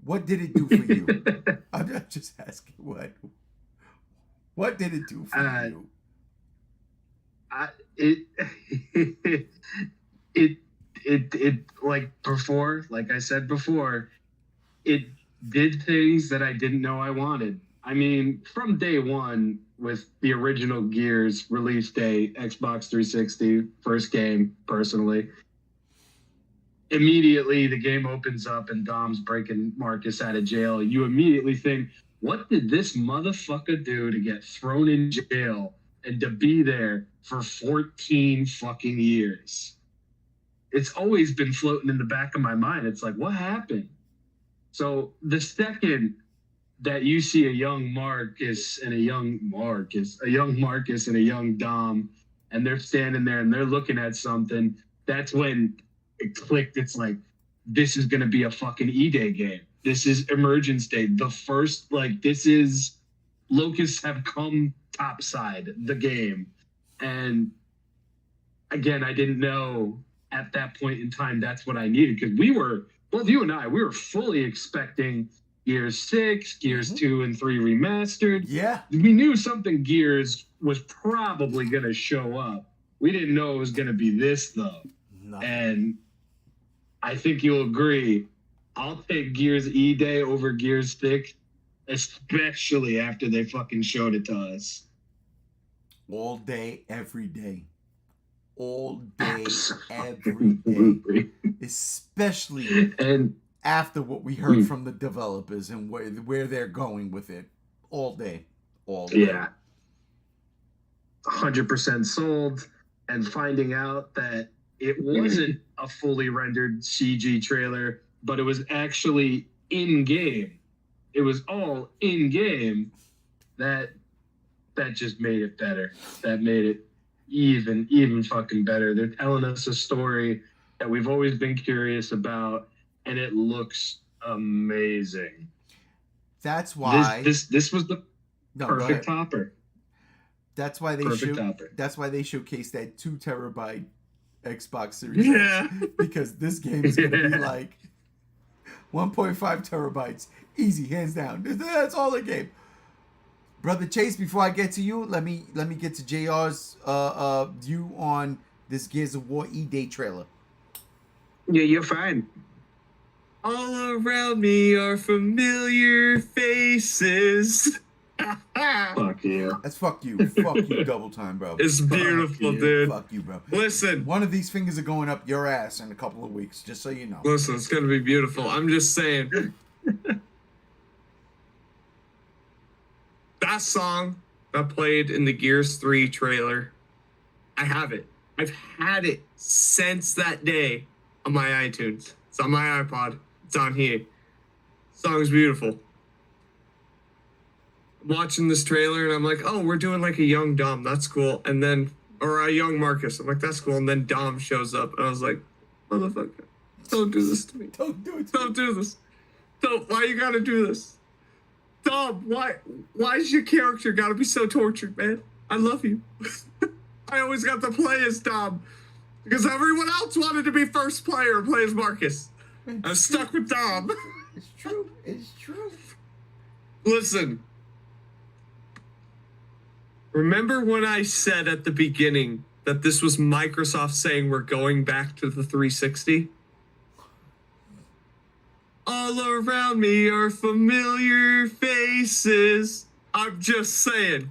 What did it do for you? I'm just asking what. What did it do for you? It like I said before, it did things that I didn't know I wanted. I mean, from day one with the original Gears release day, Xbox 360, first game, personally, immediately the game opens up and Dom's breaking Marcus out of jail. You immediately think, what did this motherfucker do to get thrown in jail and to be there for 14 fucking years? It's always been floating in the back of my mind. It's like, what happened? So the second that you see a young Marcus and a young Dom, and they're standing there and they're looking at something, that's when it clicked. It's like, this is going to be a fucking E-Day game. This is Emergence Day. The first, this is Locusts have come topside the game. And again, I didn't know at that point in time that's what I needed, because both you and I, we were fully expecting Gears 6, Gears 2 and 3 remastered. Yeah. We knew something Gears was probably going to show up. We didn't know it was going to be this, though. No. And I think you'll agree, I'll take Gears E-Day over Gears 6, especially after they fucking showed it to us. All day, every day. All day, every day. Especially after what we heard from the developers and where they're going with it. All day. All day. Yeah. 100% sold. And finding out that it wasn't a fully rendered CG trailer, but it was actually in-game. It was all in-game. That just made it better. That made it even fucking better. They're telling us a story that we've always been curious about, and it looks amazing. That's why this was the perfect topper. That's why they showcased that 2 terabyte Xbox Series. Yeah. Because this game is gonna be like 1.5 terabytes. Easy, hands down. That's all the game. Brother Chase, before I get to you, let me get to JR's view on this Gears of War E-Day trailer. Yeah, you're fine. All around me are familiar faces. Fuck you. That's fuck you. Fuck you double time, bro. It's beautiful, dude. Fuck you, bro. Listen. One of these fingers are going up your ass in a couple of weeks, just so you know. Listen, it's going to be beautiful. I'm just saying. That song that played in the Gears 3 trailer, I have it. I've had it since that day on my iTunes. It's on my iPod. It's on here. The song's beautiful. I'm watching this trailer and I'm like, oh, we're doing like a young Dom. That's cool. And then, or a young Marcus. I'm like, that's cool. And then Dom shows up and I was like, motherfucker, don't do this to me. Don't do it. Don't do this. Don't. Why you gotta do this? Dom, why's your character gotta be so tortured, man? I love you. I always got to play as Dom because everyone else wanted to be first player and play as Marcus. I'm stuck with Dom. It's true. It's true. Listen. Remember when I said at the beginning that this was Microsoft saying we're going back to the 360? All around me are familiar faces. I'm just saying.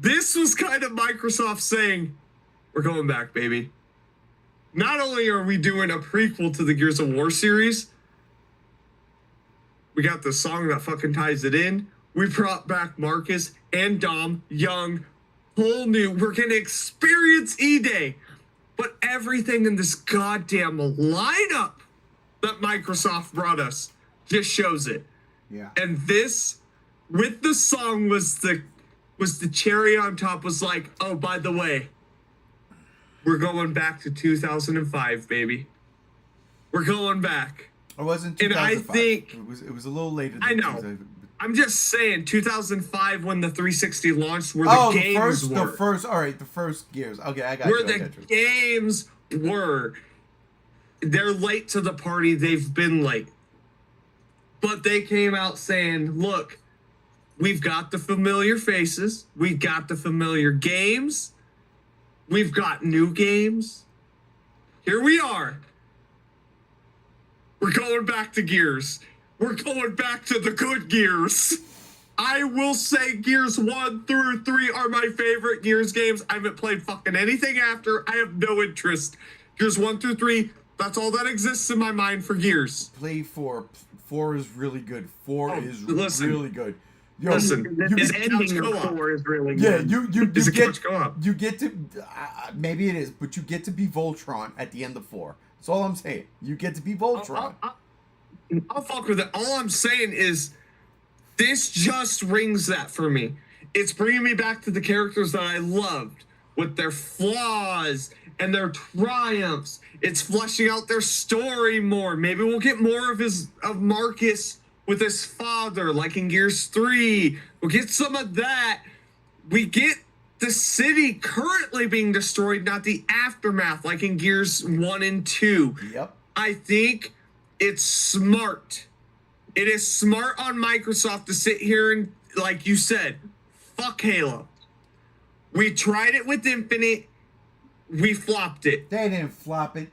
This was kind of Microsoft saying, we're going back, baby. Not only are we doing a prequel to the Gears of War series, we got the song that fucking ties it in. We brought back Marcus and Dom, young, whole new. We're going to experience E-Day. But everything in this goddamn lineup that Microsoft brought us just shows it. Yeah. And this, with the song, was the cherry on top. Was like, oh, by the way, We're going back to 2005, baby. We're going back. It wasn't And 2005. I think it was a little later than I know. 2005. I'm just saying 2005 when the 360 launched where the games were. The first Gears. Okay, I got you. Where the games were. They're late to the party. They've been late. But they came out saying, look, we've got the familiar faces. We've got the familiar games. We've got new games. Here we are. We're going back to Gears. We're going back to the good Gears. I will say Gears 1 through 3 are my favorite Gears games. I haven't played fucking anything after. I have no interest. Gears 1 through 3, that's all that exists in my mind for Gears. Play 4. 4 is really good. 4 is really good. Yo, Listen, The ending of 4 is really good. Yeah, you Is it get couch co-op? you get to maybe it is, but you get to be Voltron at the end of 4. That's all I'm saying. You get to be Voltron. I'll fuck with it. All I'm saying is this just rings that for me. It's bringing me back to the characters that I loved with their flaws and their triumphs. It's fleshing out their story more. Maybe we'll get more of Marcus with his father, like in Gears 3. We'll get some of that. We get the city currently being destroyed, not the aftermath, like in Gears 1 and 2. Yep. I think it's smart. It is smart on Microsoft to sit here and, like you said, fuck Halo. We tried it with Infinite. We flopped it. They didn't flop it.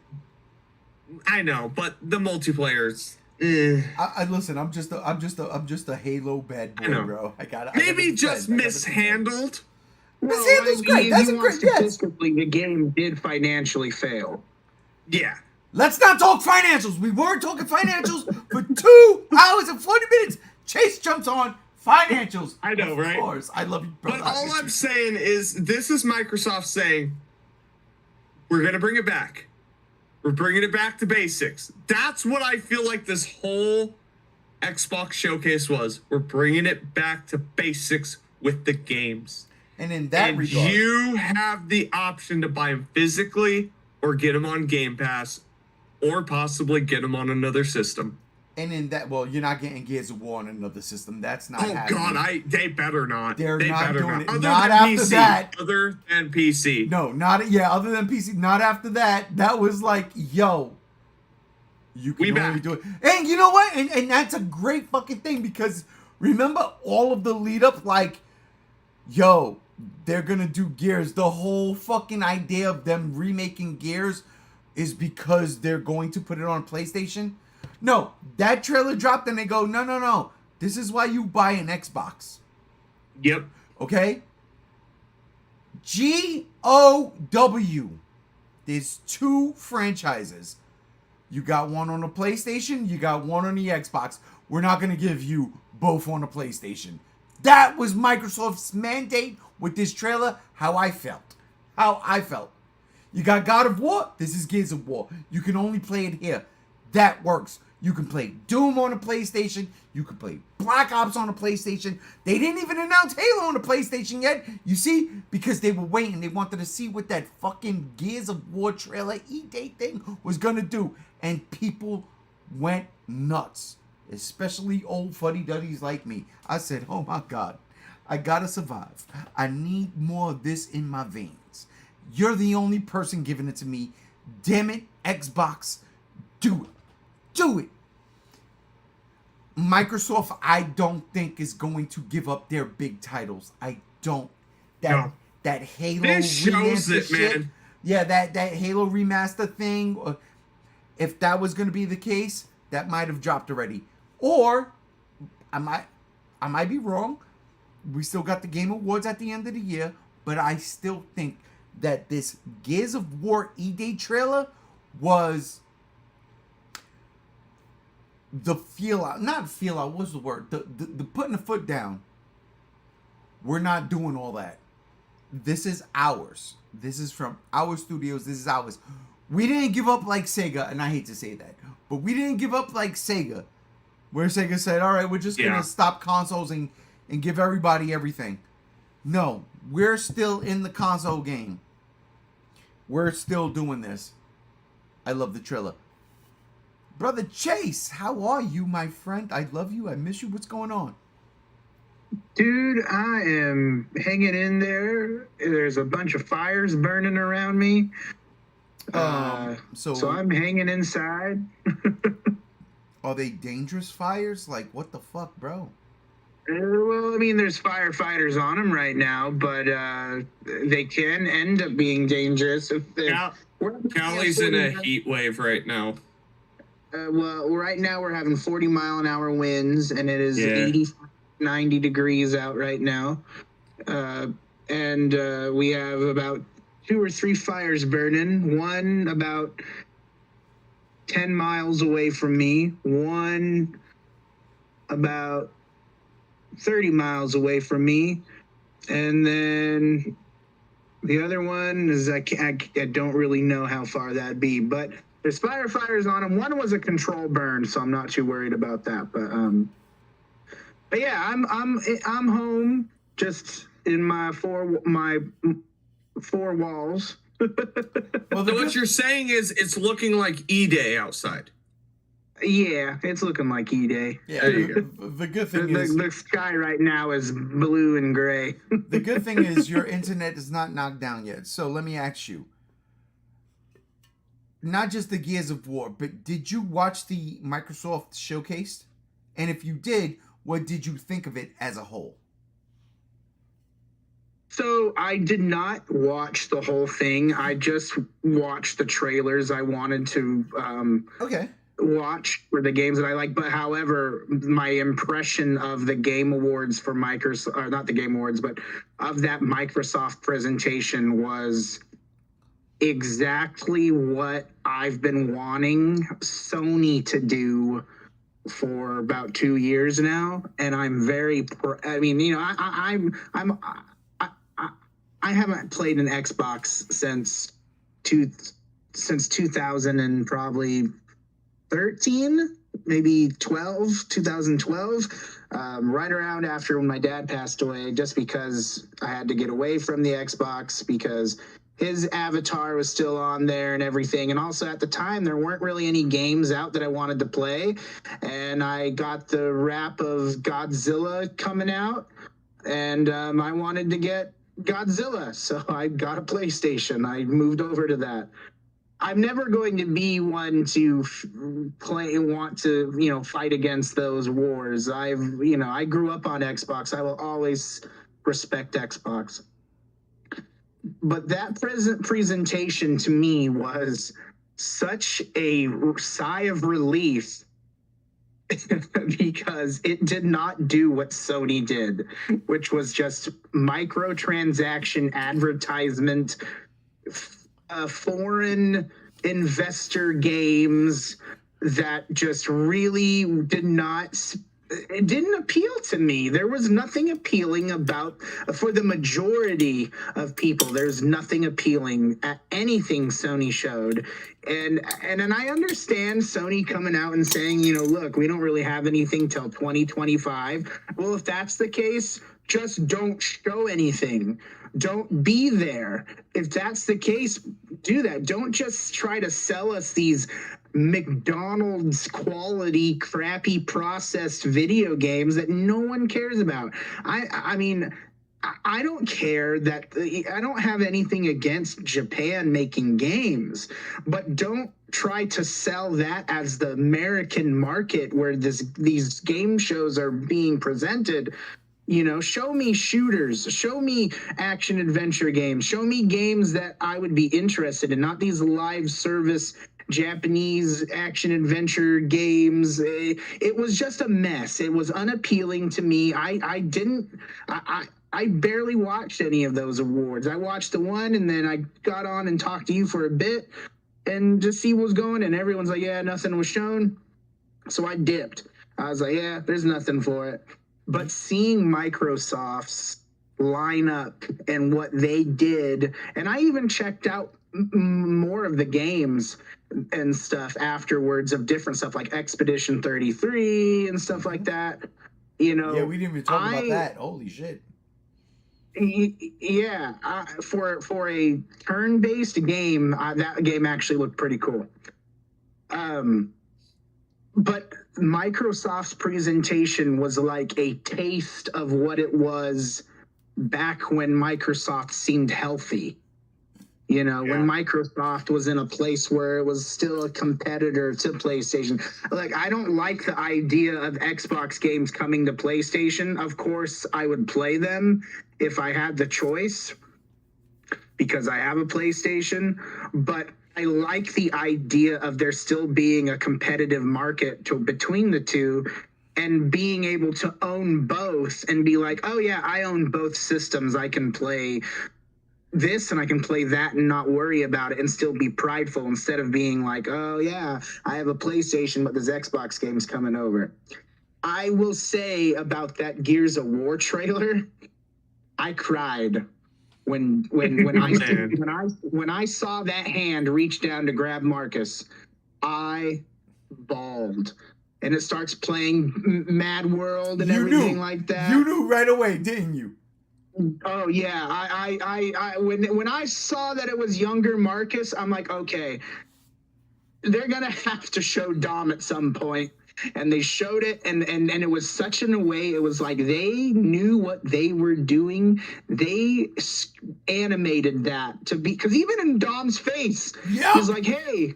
I know, but the multiplayers. I listen. I'm just a Halo bad boy, I know. bro. I gotta Maybe defend. just I gotta defend. mishandled. Mishandled's great. That's a great. Yes. Statistically, the game did financially fail. Yeah. Let's not talk financials. We were talking financials for 2 hours and 40 minutes. Chase jumps on financials. I know, right? Of course. I love you, brother. But all I'm saying is this is Microsoft saying, we're going to bring it back. We're bringing it back to basics. That's what I feel like this whole Xbox showcase was. We're bringing it back to basics with the games. And in that And regard, you have the option to buy them physically or get them on Game Pass or possibly get them on another system. and in that, well, you're not getting Gears of War on another system. That's not Oh happening. God, they better not. They're they not better doing it. Other Not than after PC. that. Other than PC. No, not yeah. Other than PC, not after that. That was like, yo, you can We only back. do it. And you know what? And that's a great fucking thing because remember all of the lead up, like, yo, they're gonna do Gears. The whole fucking idea of them remaking Gears is because they're going to put it on PlayStation. No, that trailer dropped and they go, no. This is why you buy an Xbox. Yep. Okay? GOW. There's 2 franchises. You got one on the PlayStation, you got one on the Xbox. We're not going to give you both on the PlayStation. That was Microsoft's mandate with this trailer, how I felt. You got God of War, this is Gears of War. You can only play it here. That works. You can play Doom on the PlayStation. You can play Black Ops on the PlayStation. They didn't even announce Halo on the PlayStation yet. You see? Because they were waiting. They wanted to see what that fucking Gears of War trailer E-Day thing was going to do. And people went nuts. Especially old fuddy-duddies like me. I said, oh my God. I gotta survive. I need more of this in my veins. You're the only person giving it to me. Damn it, Xbox. Do it. Do it. Microsoft, I don't think is going to give up their big titles. I don't. No. That Halo This shows remaster it, shit. man. Yeah, that Halo remaster thing. If that was going to be the case, that might have dropped already. Or I might be wrong. We still got the Game Awards at the end of the year, but I still think that this Gears of War E-Day trailer was the what's the word? The putting the foot down. We're not doing all that. This is ours. This is from our studios. This is ours. We didn't give up like Sega, and I hate to say that, but we didn't give up like Sega, where Sega said, all right, we're just going to stop consoles and give everybody everything. No, we're still in the console game. We're still doing this. I love the Trilla. Brother Chase, how are you, my friend? I love you. I miss you. What's going on? Dude, I am hanging in there. There's a bunch of fires burning around me. So I'm hanging inside. Are they dangerous fires? Like, what the fuck, bro? Well, I mean, there's firefighters on them right now, but they can end up being dangerous. Cali's in a heat wave right now. Well, right now we're having 40-mile-an-hour winds, and it is 80, 90 degrees out right now. And we have about 2 or 3 fires burning, one about 10 miles away from me, one about 30 miles away from me, and then the other one is I don't really know how far that'd be, but there's firefighters on them. One was a control burn, so I'm not too worried about that. But yeah, I'm home, just in my four walls. Well, what you're saying is it's looking like E-Day outside. Yeah, it's looking like E-Day. Yeah, the good thing is the sky right now is blue and gray. The good thing is your internet is not knocked down yet. So let me ask you, not just the Gears of War, but did you watch the Microsoft showcase? And if you did, what did you think of it as a whole? So I did not watch the whole thing. I just watched the trailers. I wanted to watch for the games that I like. But however, my impression of the Game Awards for Microsoft, or not the Game Awards, but of that Microsoft presentation was exactly what I've been wanting Sony to do for about 2 years now, and I'm very. I mean, you know, I haven't played an Xbox since 2000 and probably 13, maybe 2012, right around after when my dad passed away, just because I had to get away from the Xbox because his avatar was still on there and everything. And also at the time, there weren't really any games out that I wanted to play. And I got the rap of Godzilla coming out, and I wanted to get Godzilla. So I got a PlayStation. I moved over to that. I'm never going to be one to want to, fight against those wars. I grew up on Xbox. I will always respect Xbox. But that presentation to me was such a sigh of relief because it did not do what Sony did, which was just microtransaction advertisement, foreign investor games that just really it didn't appeal to me. There was nothing appealing about, for the majority of people, there's nothing appealing at anything Sony showed. And I understand Sony coming out and saying, look, we don't really have anything till 2025. Well, if that's the case, just don't show anything. Don't be there. If that's the case, do that. Don't just try to sell us these McDonald's quality, crappy processed video games that no one cares about. I mean, I don't care that I don't have anything against Japan making games, but don't try to sell that as the American market where these game shows are being presented. Show me shooters, show me action adventure games, show me games that I would be interested in, not these live service Japanese action adventure games. It was just a mess. It was unappealing to me. I barely watched any of those awards. I watched the one and then I got on and talked to you for a bit and just see what was going, and everyone's like, yeah, nothing was shown. So I dipped. I was like, yeah, there's nothing for it. But seeing Microsoft's lineup and what they did, and I even checked out more of the games and stuff afterwards of different stuff like Expedition 33 and stuff like that. Yeah, we didn't even talk about that. Holy shit. Yeah, for a turn-based game, that game actually looked pretty cool. But Microsoft's presentation was like a taste of what it was back when Microsoft seemed healthy. You know, when Microsoft was in a place where it was still a competitor to PlayStation. Like, I don't like the idea of Xbox games coming to PlayStation. Of course, I would play them if I had the choice because I have a PlayStation. But I like the idea of there still being a competitive market between the two and being able to own both and be like, oh, yeah, I own both systems. I can play this and I can play that and not worry about it and still be prideful instead of being like, oh yeah, I have a PlayStation, but there's Xbox games coming over. I will say about that Gears of War trailer, I cried when I saw that hand reach down to grab Marcus. I bawled. And it starts playing Mad World and everything like that. You knew right away, didn't you? Oh yeah, when I saw that it was younger Marcus, I'm like, okay, they're gonna have to show Dom at some point, and they showed it, and it was such in a way, it was like they knew what they were doing. They animated that to be, because even in Dom's face, he's like, hey,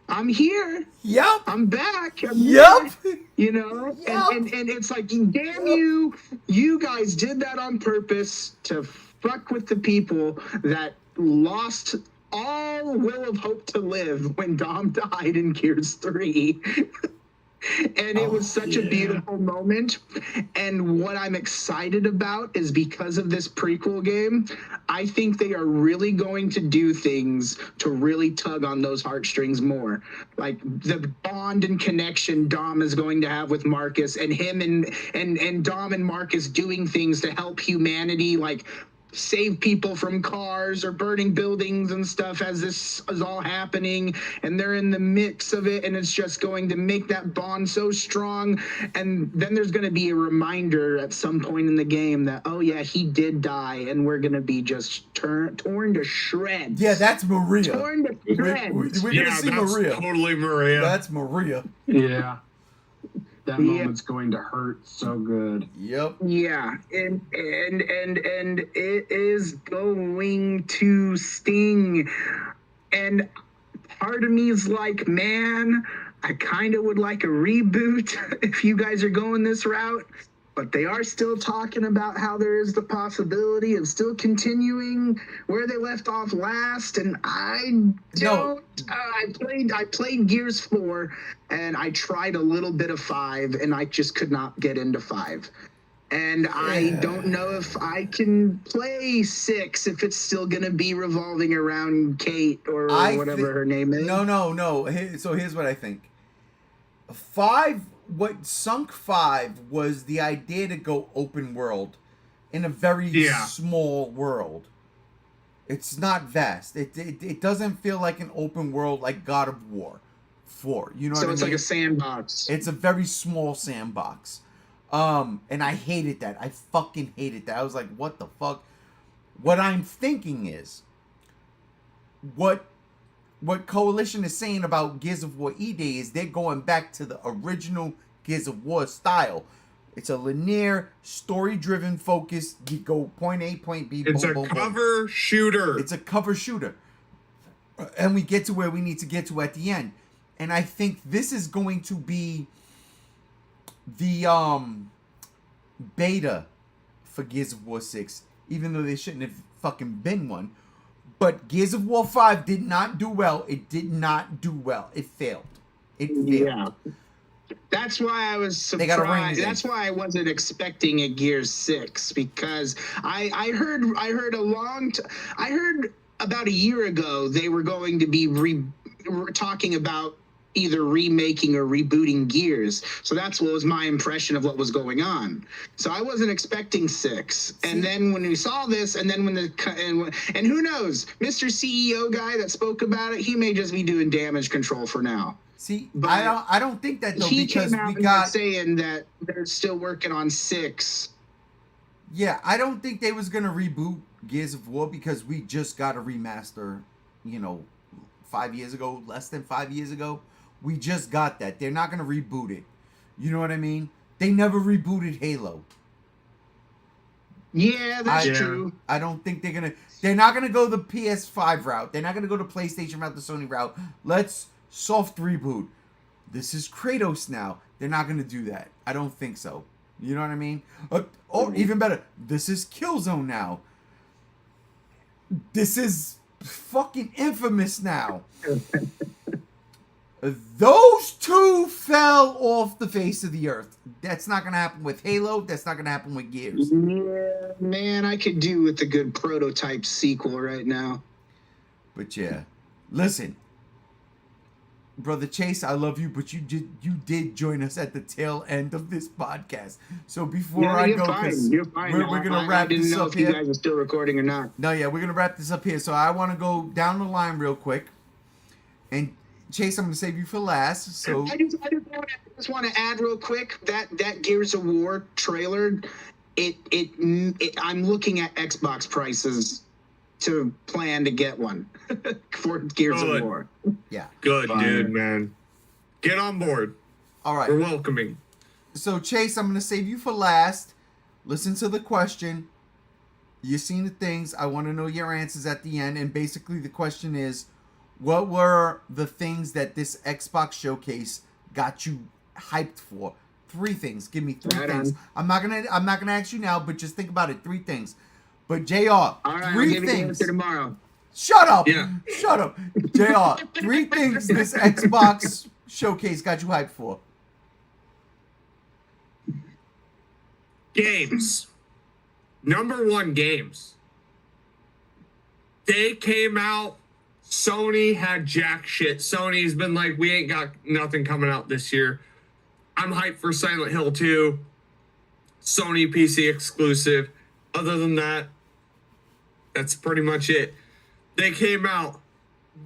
I'm here. Yep. I'm back. Yep. Here, you know? Yep. And it's like, damn you guys did that on purpose to fuck with the people that lost all will of hope to live when Dom died in Gears 3. And it was such a beautiful moment. And what I'm excited about is because of this prequel game, I think they are really going to do things to really tug on those heartstrings more. Like the bond and connection Dom is going to have with Marcus, and him and Dom and Marcus doing things to help humanity, like save people from cars or burning buildings and stuff as this is all happening, and they're in the mix of it, and it's just going to make that bond so strong. And then there's going to be a reminder at some point in the game that, oh yeah, he did die, and we're going to be just torn to shreds. Yeah, that's Maria. Torn to shreds. We're gonna see Maria. Totally Maria. That's Maria. Yeah. That moment's going to hurt so good. Yep. Yeah, and it is going to sting. And part of me is like, man, I kind of would like a reboot if you guys are going this route. But they are still talking about how there is the possibility of still continuing where they left off last, and I don't. I played Gears 4, and I tried a little bit of 5, and I just could not get into 5. And I don't know if I can play 6 if it's still going to be revolving around Kate or whatever her name is. No. So here's what I think. 5. What sunk 5 was the idea to go open world in a very small world. It's not vast. It doesn't feel like an open world like God of War 4. You know what I mean? So it's like a sandbox. It's a very small sandbox. And I hated that. I fucking hated that. I was like, what the fuck? What I'm thinking is, what Coalition is saying about Gears of War E-Day is they're going back to the original Gears of War style. It's a linear, story-driven focus. You go point A, point B, it's a cover shooter. It's a cover shooter. And we get to where we need to get to at the end. And I think this is going to be the beta for Gears of War 6. Even though there shouldn't have fucking been one. But Gears of War 5 did not do well. It did not do well. It failed. It failed. Yeah. That's why I was surprised. That's why I wasn't expecting a Gears 6, because I heard about a year ago they were going to be talking about either remaking or rebooting Gears. So that's what was my impression of what was going on. So I wasn't expecting 6. And then when we saw this, and then when and who knows, Mr. CEO guy that spoke about it, he may just be doing damage control for now. See, but I don't think that though, he because came out we got saying that they're still working on 6. Yeah, I don't think they was gonna reboot Gears of War because we just got a remaster, 5 years ago, less than 5 years ago. We just got that. They're not gonna reboot it. You know what I mean? They never rebooted Halo. Yeah, that's true. I don't think they're not gonna go the PS5 route. They're not gonna go the PlayStation route, the Sony route. Let's soft reboot. This is Kratos now. They're not gonna do that. I don't think so. You know what I mean? Or even better, this is Killzone now. This is fucking Infamous now. Those two fell off the face of the earth. That's not going to happen with Halo. That's not going to happen with Gears. Yeah, man, I could do with a good prototype sequel right now. But yeah, listen, Brother Chase, I love you, but you did join us at the tail end of this podcast. So before I go, you're fine. We're gonna wrap this up here. If you guys are still recording or not. No, yeah, we're gonna wrap this up here. So I want to go down the line real quick, and Chase, I'm gonna save you for last. So I just want to add real quick that Gears of War trailer. I'm looking at Xbox prices to plan to get one for Gears of War. Yeah. Good, dude, man. Get on board. All right. We're welcoming. So, Chase, I'm going to save you for last. Listen to the question. You've seen the things. I want to know your answers at the end. And basically, the question is, what were the things that this Xbox showcase got you hyped for? 3 things. Give me 3 things. I'm not gonna ask you now, but just think about it. 3 things. But JR, all right, 3 I'll give you the things. answer tomorrow. Shut up. Yeah. Shut up. JR, 3 things this Xbox showcase got you hyped for. Games. Number 1, games. They came out. Sony had jack shit. Sony's been like, we ain't got nothing coming out this year. I'm hyped for Silent Hill 2. Sony PC exclusive. Other than that, that's pretty much it. They came out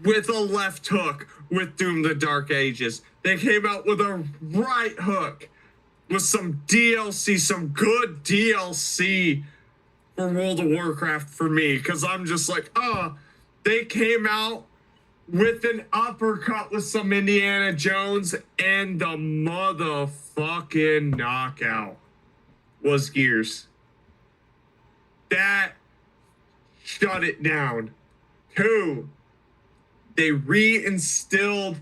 with a left hook with Doom the Dark Ages. They came out with a right hook with some DLC, some good DLC for World of Warcraft for me. Because I'm just like, they came out with an uppercut with some Indiana Jones, and the motherfucking knockout was Gears. That shut it down. 2, they reinstilled,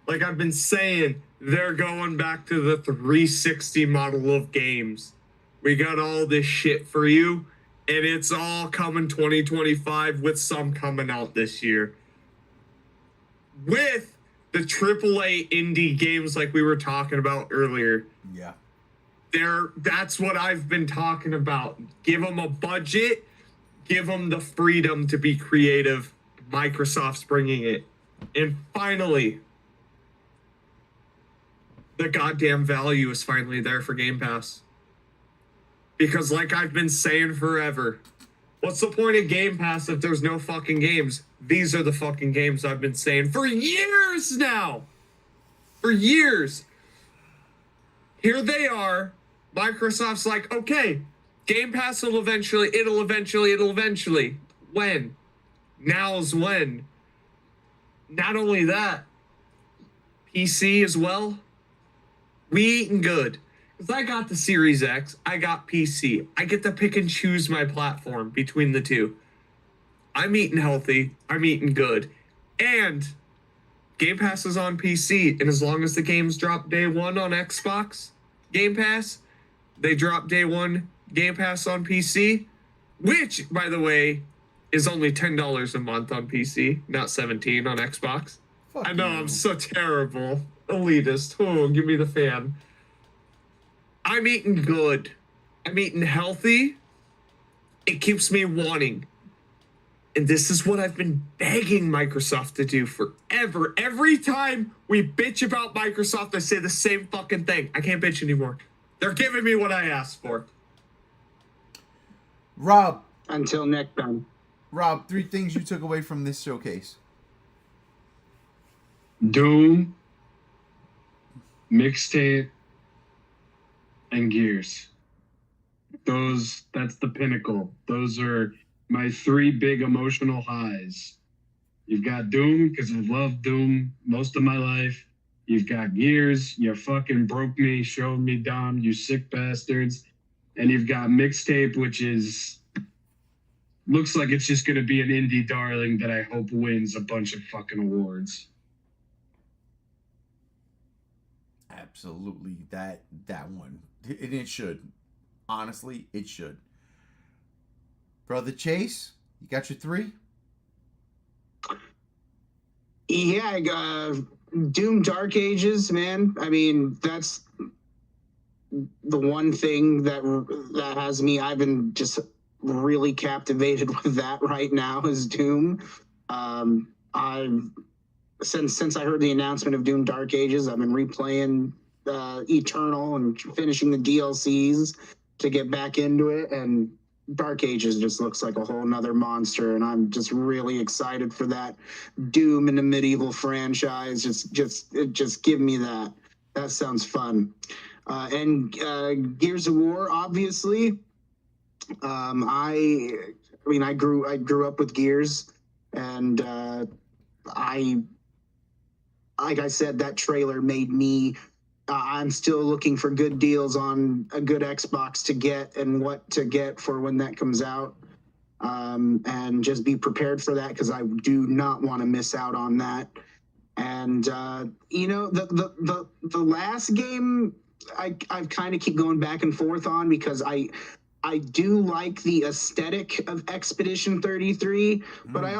like I've been saying, they're going back to the 360 model of games. We got all this shit for you, and it's all coming 2025 with some coming out this year. With the AAA indie games like we were talking about earlier. Yeah. That's what I've been talking about. Give them a budget. Give them the freedom to be creative. Microsoft's bringing it. And finally, the goddamn value is finally there for Game Pass. Because like I've been saying forever, what's the point of Game Pass if there's no fucking games? These are the fucking games I've been saying for years now. For years. Here they are. Microsoft's like, okay, Game Pass will eventually. When? Now's when. Not only that, PC as well. We eating good. Because I got the Series X, I got PC. I get to pick and choose my platform between the two. I'm eating healthy. I'm eating good. And Game Pass is on PC. And as long as the games drop day 1 on Xbox Game Pass, they drop day 1 Game Pass on PC, which, by the way, is only $10 a month on PC, not $17 on Xbox. Fuck I know, you. I'm so terrible. Elitist. Oh, give me the fan. I'm eating good. I'm eating healthy. It keeps me wanting. And this is what I've been begging Microsoft to do forever. Every time we bitch about Microsoft, I say the same fucking thing. I can't bitch anymore. They're giving me what I asked for. Rob, Until next time. 3 things you took away from this showcase. Doom, mixtape, and Gears. That's the pinnacle. Those are my 3 big emotional highs. You've got Doom, because I've loved Doom most of my life. You've got Gears, you fucking broke me, showed me dumb, you sick bastards. And you've got Mixtape, which looks like it's just going to be an indie darling that I hope wins a bunch of fucking awards. Absolutely, that one. And it should. Honestly, it should. Brother Chase, you got your 3? Yeah, Doom Dark Ages, man. I mean, that's the one thing that has me. I've been just really captivated with that right now is Doom. I've since I heard the announcement of Doom Dark Ages, I've been replaying Eternal and finishing the DLCs to get back into it, and Dark Ages just looks like a whole nother monster, and I'm just really excited for that Doom in the medieval franchise. Just give me that. That sounds fun. And Gears of War, obviously. I mean, I grew up with Gears, and like I said, that trailer made me. I'm still looking for good deals on a good Xbox to get and what to get for when that comes out, and just be prepared for that because I do not want to miss out on that. And the last game I've kind of keep going back and forth on because I do like the aesthetic of Expedition 33, but I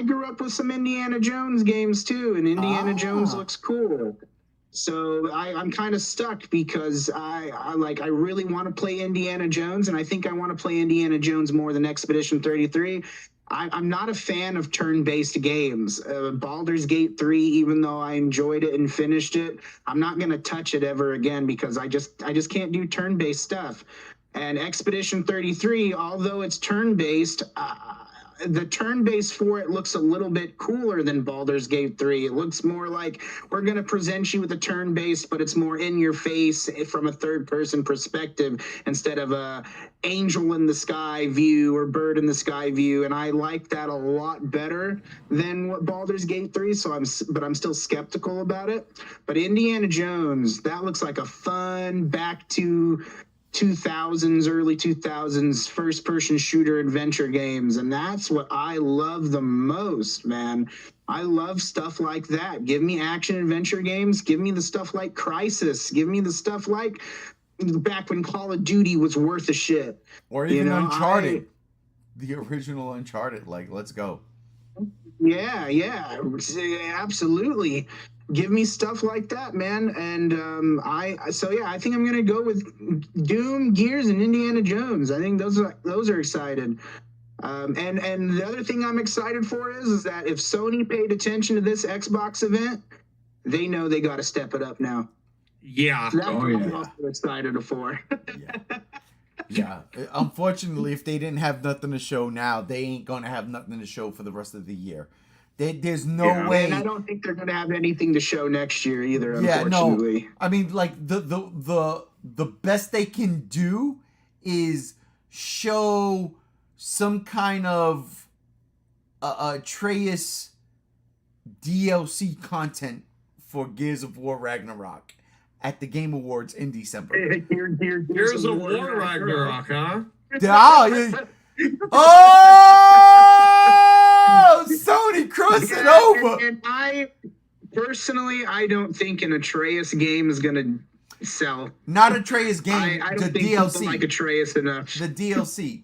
grew up with some Indiana Jones games too, and Indiana Jones looks cool. So I'm kind of stuck because I really want to play Indiana Jones, and I think I want to play Indiana Jones more than Expedition 33. I'm not a fan of turn-based games. Baldur's Gate 3, even though I enjoyed it and finished it, I'm not going to touch it ever again because I just can't do turn-based stuff. And Expedition 33, although it's turn-based, the turn-based for it looks a little bit cooler than Baldur's Gate 3. It looks more like we're going to present you with a turn-based, but it's more in your face from a third-person perspective instead of a angel in the sky view or bird in the sky view. And I like that a lot better than what Baldur's Gate 3. But I'm still skeptical about it. But Indiana Jones, that looks like a fun back to 2000s, early 2000s first-person shooter adventure games, and that's what I love the most, man. I love stuff like that. Give me action adventure games. Give me the stuff like Crysis. Give me the stuff like back when Call of Duty was worth a shit. Or even Uncharted. The original Uncharted. Like, let's go. Yeah, absolutely. Give me stuff like that, man. And I think I'm gonna go with Doom, Gears, and Indiana Jones. I think those are excited. And the other thing I'm excited for is that if Sony paid attention to this Xbox event, they know they got to step it up now. Yeah. That's what I'm also excited for. Yeah. Unfortunately, if they didn't have nothing to show now, they ain't gonna have nothing to show for the rest of the year. There's no way. And I don't think they're going to have anything to show next year either, unfortunately. No. I mean, like, the best they can do is show some kind of Atreus DLC content for Gears of War Ragnarok at the Game Awards in December. Gears of War Ragnarok, huh? Oh, Sony crossing over. And I personally, I don't think an Atreus game is going to sell. Not Atreus game. I the don't think DLC. people like Atreus enough. The DLC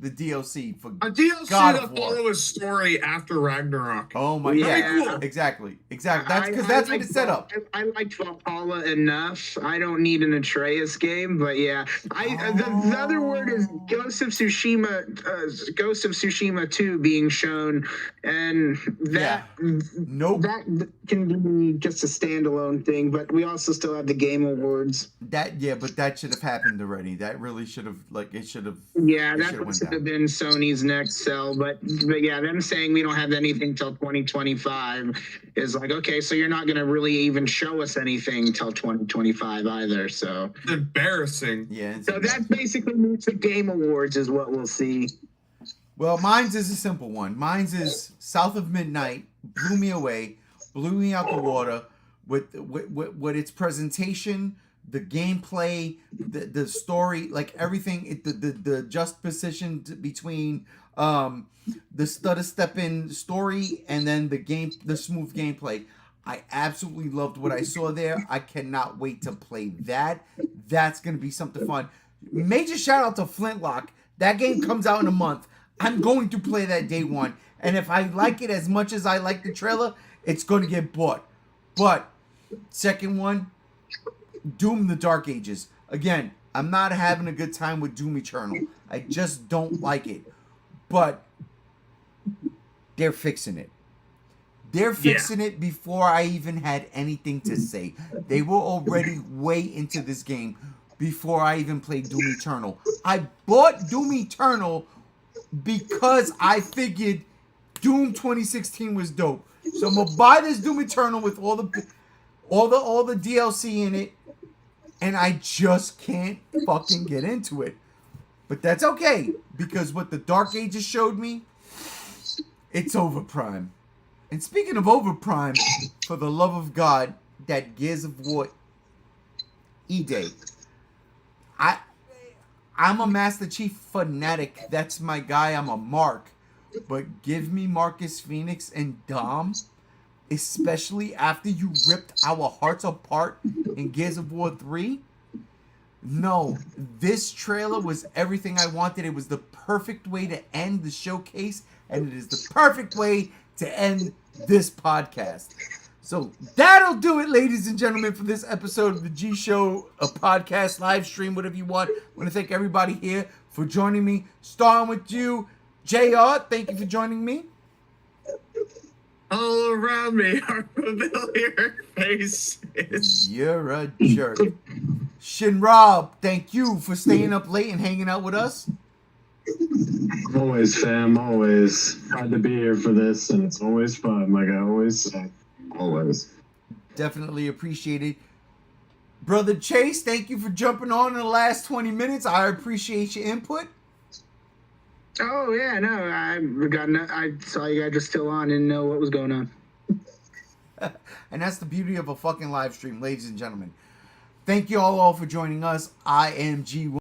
for a DLC to follow a story after Ragnarok. Oh my Yeah. Exactly. That's because that's what it's set up. I liked Valhalla enough. I don't need an Atreus game, but yeah. The other word is Ghost of Tsushima 2 being shown, and that Nope. that can be just a standalone thing. But we also still have the Game Awards. but that should have happened already. That really should have, it should have. Yeah, it that should have went should down. have been Sony's next sell, but yeah, them saying we don't have anything till 2025 is like, okay, so you're not going to really even show us anything till 2025 either. So It's embarrassing. Yeah. so that basically means the Game Awards is what we'll see. Well, mine's is a simple one. Mine's is South of Midnight blew me away, blew me out the water with its presentation, the gameplay, the story, like everything, the juxtaposition between the stutter step in story and then the smooth gameplay. I absolutely loved what I saw there. I cannot wait to play that. That's gonna be something fun. Major shout out to Flintlock. That game comes out in a month. I'm going to play that day one. And if I like it as much as I like the trailer, it's going to get bought. But, second one, Doom the Dark Ages. Again, I'm not having a good time with Doom Eternal. I just don't like it. But, they're fixing it. They're fixing it before I even had anything to say. They were already way into this game before I even played Doom Eternal. I bought Doom Eternal because I figured Doom 2016 was dope. So I'm gonna buy this Doom Eternal with all the DLC in it, and I just can't fucking get into it. But that's okay, because what the Dark Ages showed me, it's Overprime. And speaking of Overprime, for the love of God, that Gears of War E-Day. I'm a Master Chief fanatic. That's my guy. I'm a Mark. But give me Marcus Phoenix and Dom, especially after you ripped our hearts apart in Gears of War 3. No, this trailer was everything I wanted. It was the perfect way to end the showcase, and it is the perfect way to end this podcast. So that'll do it, ladies and gentlemen, for this episode of the G Show, a podcast, live stream, whatever you want. I want to thank everybody here for joining me. Starting with you, JR, thank you for joining me. All around me are familiar faces. You're a jerk. Shinrob, thank you for staying up late and hanging out with us. Always, fam, always. Glad to be here for this, and it's always fun, like I always say. Always. Definitely appreciate it. Brother Chase, thank you for jumping on in the last 20 minutes. I appreciate your input. Oh yeah, no, I saw you guys are still on and know what was going on. And that's the beauty of a fucking live stream, ladies and gentlemen. Thank you all for joining us. I am G1.